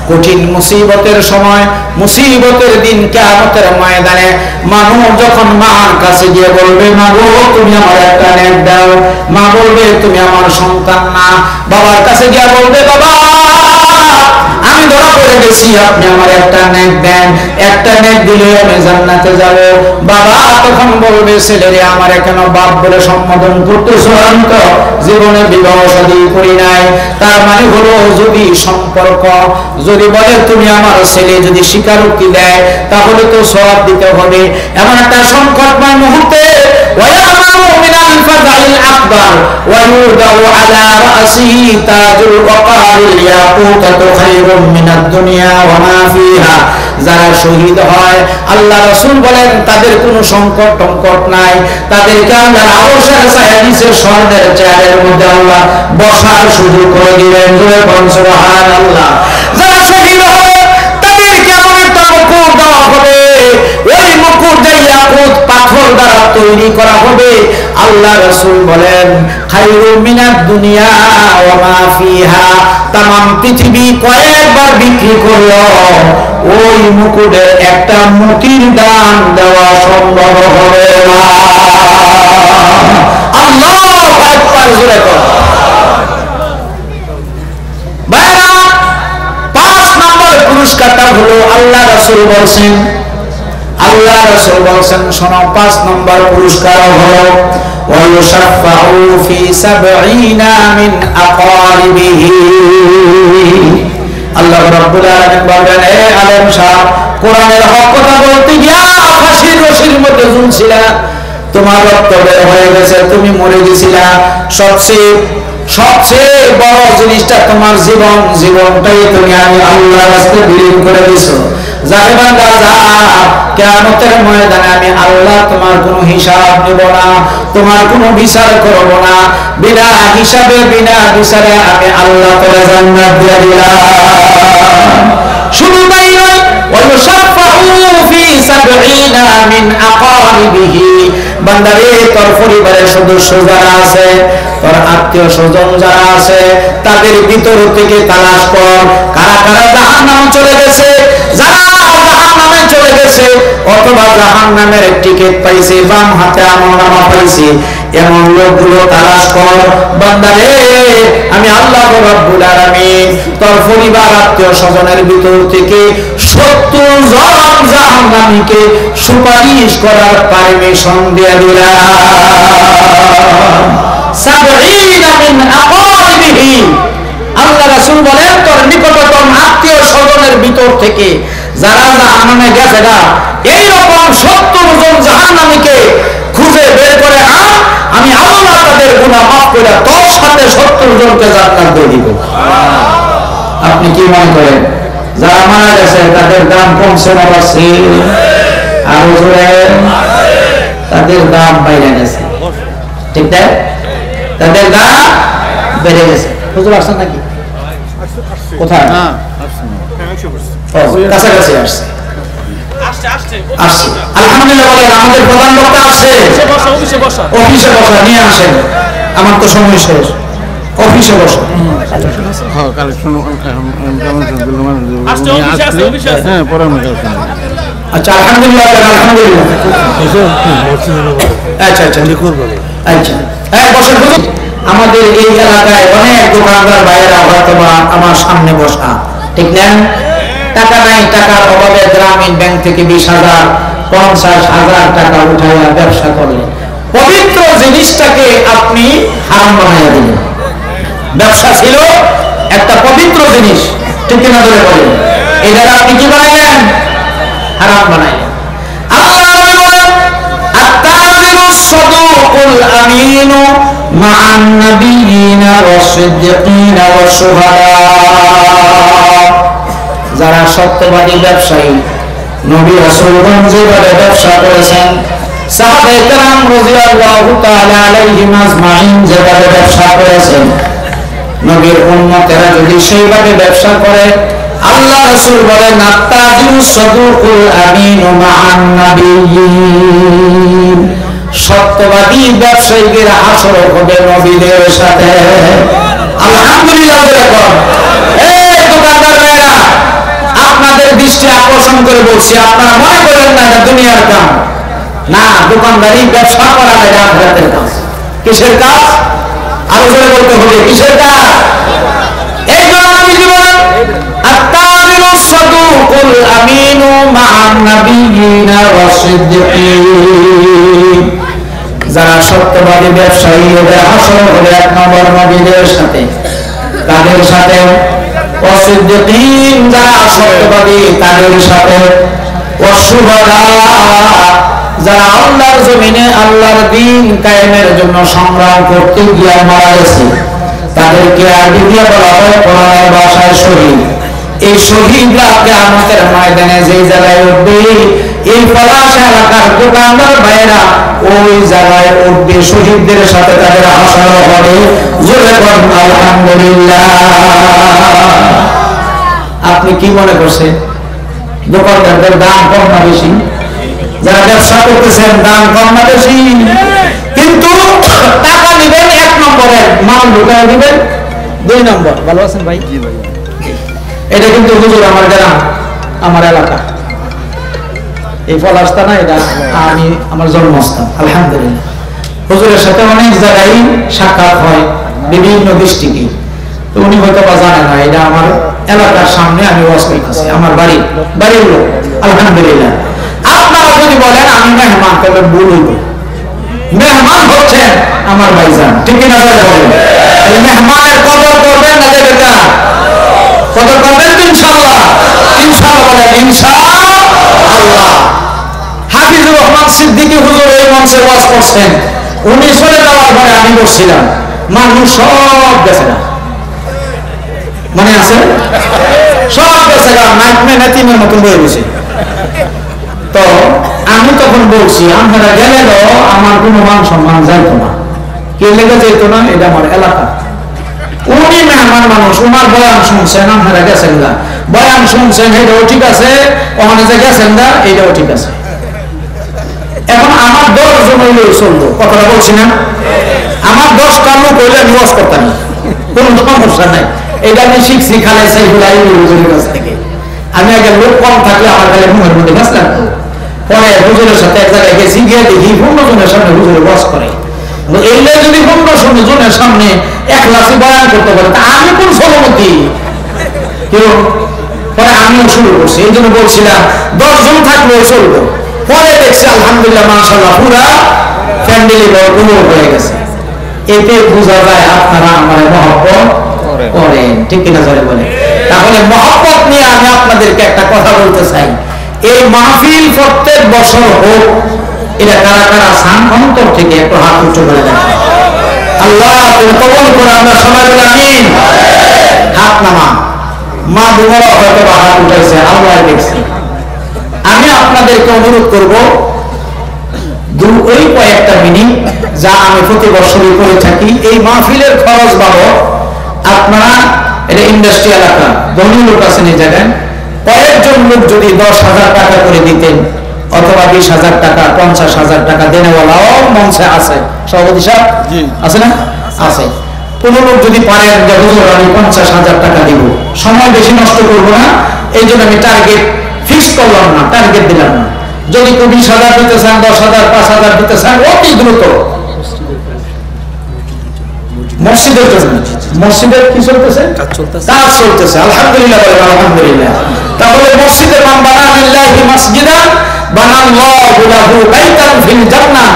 [SPEAKER 1] কঠিন মুসিবতের সময়, মুসিবতের দিন কিয়ামতের ময়দানে মানুষ যখন মার কাছে গিয়ে বলবে মা গো তুমি আমার একটা নেক দাও, মা বলবে তুমি আমার সন্তান না, বাবার কাছে গিয়ে বলবে বাবা আমি ধরা পড়ে গেছি আপনি আমার একটা নেক দেন, একটা নেক দিলে আমি জান্নাতে যাব। বাবা তখন বলবে ছেলেরে আমার কেন বাপ বলে সম্বোধন করতেছো, আমি তো জীবনে বিবাহ শাদী করি নাই। তার মানে হলো যদি সম্পর্ক যদি বলে তুমি আমার ছেলে যদি স্বীকারোক্তি দেয় তাহলে তো সওয়াব দিতে হবে। এমন একটা সংকটময় মুহূর্তে ওয়ায়ামানু মিনাল ফাযাইল আকবার ওয়ায়ুদাউ আলা রাসিহি তাজুল ওয়াকারিল ইয়াকুতাতু খায়রুম মিনাদ দুনিয়া ওয়া মা ফিহা, যারা শহীদ হয় আল্লাহ রাসূল বলেন তাদের কোনো সংকট টঙ্কট নাই, তাদেরকে আল্লাহ আরশের ছায়া নিচে স্বর্ণের চেয়ারের মধ্যে আল্লাহ বসার সুযোগ করে দিবেন। জোরে বলুন সুবহানাল্লাহ। যারা শহীদ হয় তাদেরকে এমন একটা মুকুট দেওয়া হবে, ওই মুকুট দিয়ে ইয়াকুত পাথর দ্বারা তৈরি করা হবে। আল্লাহ রাসূল বলেন খায়রুম মিনাদ দুনিয়া ওয়া মা ফিহা, তামাম পৃথিবী কয়েকবার বিক্রি করলো ওই মুকুটের একটা মুটির দাম দেওয়া সম্ভব হবে না। আল্লাহু আকবার জোরে বল। ভাইরা 5 নম্বর পুরস্কারটা হলো আল্লাহ রাসূল বলেন, আল্লাহ রাসূল বলেন শোনো 5 নম্বর পুরস্কার হলো ওয়ায়ুশাফাউ ফি 70 মিন আকারিবিহি। আল্লাহ রাব্বুল আলামিন বলেন হে আলেম সাহেব কোরআনের হক কথা বলতে গিয়া ফাঁসির রশির মধ্যে ঝুলছিলা, তোমার রক্ত বের হয়ে গেছে, তুমি মরে গেছিলা, সবচেয়ে বড় জিনিসটা তোমার জীবনটাই তুমি আমি আল্লাহর রাস্তায় বিলীন করে দিছো। যারে বান্দা যা কিয়ামতের ময়দানে আমি আল্লাহ তোমার কোনো হিসাব নেব না, তোমার কোনো বিচার করব না, বিনা হিসাবে বিনা বিচারে আমি আল্লাহ তোরে জান্নাত দিয়ে দিলাম। শুধু তাই নয় ওয়ায়ুশাফাউ ফি 70 মিন আকারিবিহি, বান্দারে তোর পরিবারের সদস্য যারা আছে, তোর আত্মীয় স্বজন যারা আছে তাদের ভিতর থেকে তালাশ কর কারা কারা জাহান্নামে চলে গেছে, যারা জাহান্নামে চলে গেছে অথবা জাহান্নামের টিকিট পাইছে, বাম হাতে আমলনামা পাইছে, এমন লোকগুলো তালাশ কর। বান্দারে আমি আল্লাহ রাব্বুল আলামিন তোর পরিবার আত্মীয় স্বজনের ভিতর থেকে 70 জন জাহান্নামীকে সুপারিশ করার পারমিশন দিয়ে দিলাম। 70 মিন আকারিবিহি, আল্লাহ রাসূল বলেন তোর নিকটতম আত্মীয় স্বজনের ভিতর থেকে যারা জাহান্নামে গেছে না এইরকম 70 জন জাহান্নামীকে খুঁজে বের করে আন, আমি আল্লাহ তাদের গুনাহ মাফ করে তোর সাথে 70 জনকে জান্নাত দিয়ে দিব। আপনি কি মনে করেন যারা মারা গেছে তাদের দাম কমছে না বাড়ছে? আরো জোরে, তাদের দাম বাইরে গেছে, ঠিক তাই? তাদের দাম বেড়ে গেছে। হুজুর আসছেন নাকি? কোথায়? কাছাকাছি আসছে। আলহামদুলিল্লাহ বলেন আমাদের প্রধান বক্তা আসছে, অফিসে বসা নিয়ে আসেন, আমার তো সময় শেষ, অফিসে বসা। আচ্ছা আলহামদুলিল্লাহ, আলহামদুলিল্লাহ। আচ্ছা আচ্ছা আচ্ছা, হ্যাঁ বসেন। আমাদের এই এলাকায় অনেক দোকানদার ভাইয়েরা হয়তো বা আমার সামনে বসা, ঠিক না? টাকা নাই, টাকার অভাবে গ্রামীণ ব্যাংক থেকে 20,000 50,000 টাকা উঠাইয়া ব্যবসা করলেন। পবিত্র জিনিসটাকে আপনি হারাম বানাইয়া দিলেন। ব্যবসা ছিল একটা পবিত্র জিনিস, ঠিক না? ধরে বলেন, এটা আপনি কি বানাইলেন? হারাম বানাইলেন। আল্লাহ বলেন আত-তাজিরুস সাদুকুল আমিনু মা'আন নাবিয়িনা ওয়াস-সিদ্দিকিনা ওয়াশ-শুহাদা। যারা সত্যবাদী ব্যবসায়ী, নবী রাসূলগণ যেভাবে ব্যবসা করেছেন, সাহাবায়ে কেরাম রাদিয়াল্লাহু তাআলা আলাইহিম আজমাইন যেভাবে ব্যবসা করেছেন, নবীর উম্মতেরা যদি সেইভাবে ব্যবসা করে, আল্লাহ রাসূল বলেন আত-তাজিরুস সাদুকুল আমিনু মা'আন নাবিয়িন। সত্যবাদী ব্যবসায়ীদের হাসর হবে নবীদের সাথে। আলহামদুলিল্লাহ। এই দোকানদার ভাইরা, আপনাদের দৃষ্টি আকর্ষণ করে বলছি, আপনারা মনে করেন না এটা দুনিয়ার কাম না। দোকানদারি ব্যবসা করা এটা আখিরাতের কাজ। কিসের কাজ? আরো জোরে বলতে হবে, কিসের কাজ? এই জন্য নবীজি বলেন আত-তাজিরুস সাদুকুল আমিনু মা'আন নাবিয়িনা ওয়াস-সিদ্দিকিন। যারা সত্যবাদী ব্যবসায়ী, এদের হাসর হবে 1 নম্বর নবীদের সাথে। তাদের সাথে ওয়াস-সিদ্দিকিন, যারা সত্যবাদী তাদের সাথে। ওয়াশ-শুহাদা, যারা আল্লাহর জমিনে আল্লাহর দ্বীন কায়েমের জন্য সংগ্রাম করতে গিয়ে মারা গেছে, তাদেরকে আরবি দিয়ে বলা হয় কোরআনের ভাষায় শহীদ। এই শহীদরা কিয়ামতের ময়দানে যে জায়গায় উঠবে, এই পলাশ এলাকার দোকানদার ভাইয়েরা ওই জায়গায় উঠবে, শহীদদের সাথে তাদের হাসর হবে। জোরে বলুন আলহামদুলিল্লাহ। আপনি কি মনে করছেন দোকানদারদের দাম কম না বেশি? যারা ব্যবসা করতেছেন দাম কম না বেশি? কিন্তু টাকা নেবেন 1 নম্বরের, মাল ঢুকায় দিবেন 2 নম্বর। ভালো আছেন ভাই? এটা কিন্তু হুজুর আমার গ্রাম, আমার এলাকা, এই পলাশটা না, এটা আমি আমার জন্মস্থান। আলহামদুলিল্লাহ। হুজুরের সাথে অনেক জায়গায় সাক্ষাৎ হয়, বিভিন্ন ডিস্ট্রিক্টে। তো উনি হয়তো বা জানে না এটা আমার এলাকার সামনে আমি ওয়াজ করতেছি, আমার বাড়ির লোক। আলহামদুলিল্লাহ। আপনারা যদি বলেন আমি মেহমান, তবে ভুল হইব। মেহমান হচ্ছেন আমার ভাইজান, ঠিক না? বলেন মেহমানের কদর করবেন না দেবেন না? কদর করবেন তো ইনশাআল্লাহ। ইনশাআল্লাহ বলেন ইনশাআল্লাহ। হাফিজুর রহমান সিদ্দিকী হুজুর এই মঞ্চে ওয়াজ করছেন, উনি চলে যাওয়ার পরে আমি বসছিলাম, মানুষ সব গেছে না, মনে আছে? সব গেছে গা, নাইটম্যান এতিমের মতন বয়ে গেছে। তো আমি তখন বলছি আপনারা গেলে আমার কোনো মান সম্মান যাইতো না। কে লেগে যাইতো না? এটা আমার এলাকা। উনি মেহমান মানুষ, ওনার বয়ান শুনছেন, আপনারা গেছেন না, বয়ান শুনছেন, এটাও ঠিক আছে, ওখানে যে গেছেন না, এটাও ঠিক আছে। এখন আমার 10 জন হইলে চলবো, কথাটা বলছি না? আমার 10টা লোক হইলে আমি ওয়াজ করতাম, কোনো সমস্যা নাই। এটা আমি শিখছি খালে সাইফুল্লাহ হুজুরের কাছ থেকে। আমি আগে লোক কম থাকলে আমার কাছে মুখের মধ্যে গাছ লাগতো। পরে হুজুরের সাথে এক জায়গায় গেছি, গিয়ে দেখি 15 জনের সামনে হুজুরে ওয়াজ করে। এইলে যদি 15 জনের সামনে এক লাসি বয়ান করতে পারে, তা আমি কোন সভাপতি? কেউ? পরে আমিও শুরু করছি। এই জন্য বলছিলাম 10 জন থাকলে চলবো। পরে দেখছি আলহামদুলিল্লাহ মাশাআল্লাহ পুরা ফ্যামিলি বড় হয়ে গেছে। এতে বোঝা যায় আপনারা আমার মহব্বত করেন, ঠিক কিনা? জোরে বলে। তাহলে মহব্বত নিয়ে আমি আপনাদেরকে একটা কথা বলতে চাই। এই মাহফিল প্রত্যেক বছর হোক, এটা কারা কারা চান অন্তর থেকে একটু হাত উঁচু করে দেন। আল্লাহ তুমি কবুল করে, আমরা সবাই বলে আমিন। হাত নামা। মা বোনেরা হয়তো হাত উঠাইছে, আল্লাহ দেখছি। আমি আপনাদেরকে অনুরোধ করব, ওই কয়েকটা মিনিট যা আমি প্রতি বছরই করে থাকি, এই মাহফিলের খরচ বাবদ আপনারা, এটা ইন্ডাস্ট্রি এলাকা, ধনী লোক আছেন এই জায়গায়, কয়েকজন লোক যদি 10,000 টাকা করে দিতেন, অথবা 20,000 টাকা, 50,000 টাকা দেনেওয়ালাও মঞ্চে আছে, সভাপতি সাহেব আছে না? আছে। কোন লোক যদি পারেন যে হুজুর আমি 50,000 টাকা দিব, সময় বেশি নষ্ট করবো না, এই জন্য আমি টার্গেট ফিক্স করলাম না, টার্গেট দিলাম না। যদি কেউ 20,000 দিতে চান, 10,000, 5,000 দিতে চান, অতি দ্রুত মসজিদের জন্য। মসজিদের কি চলতেছে?
[SPEAKER 3] কাজ চলতেছে।
[SPEAKER 1] কাজ চলতেছে, আলহামদুলিল্লাহ বলেন আলহামদুলিল্লাহ। তাহলে মসজিদে মান বানা লিল্লাহি মাসজিদান বানাল্লাহু লাহু বাইতান ফিল জান্নাহ,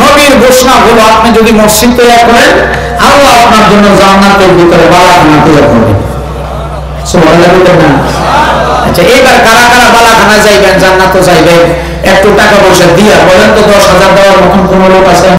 [SPEAKER 1] নবীর ঘোষণা হলো আপনি যদি মসজিদ তৈরি করেন আল্লাহ আপনার জন্য জান্নাতের ভিতরে বালাখানা তৈরি করবেন। সুবহানাল্লাহ বলেন না? আচ্ছা, এবার কারা কারা বালাখানা যাইবেন, জান্নাতে যাইবেন, একটু টাকা পয়সা দিয়া বলেন তো 10,000 দেওয়ার মতন কোন লোক আছে?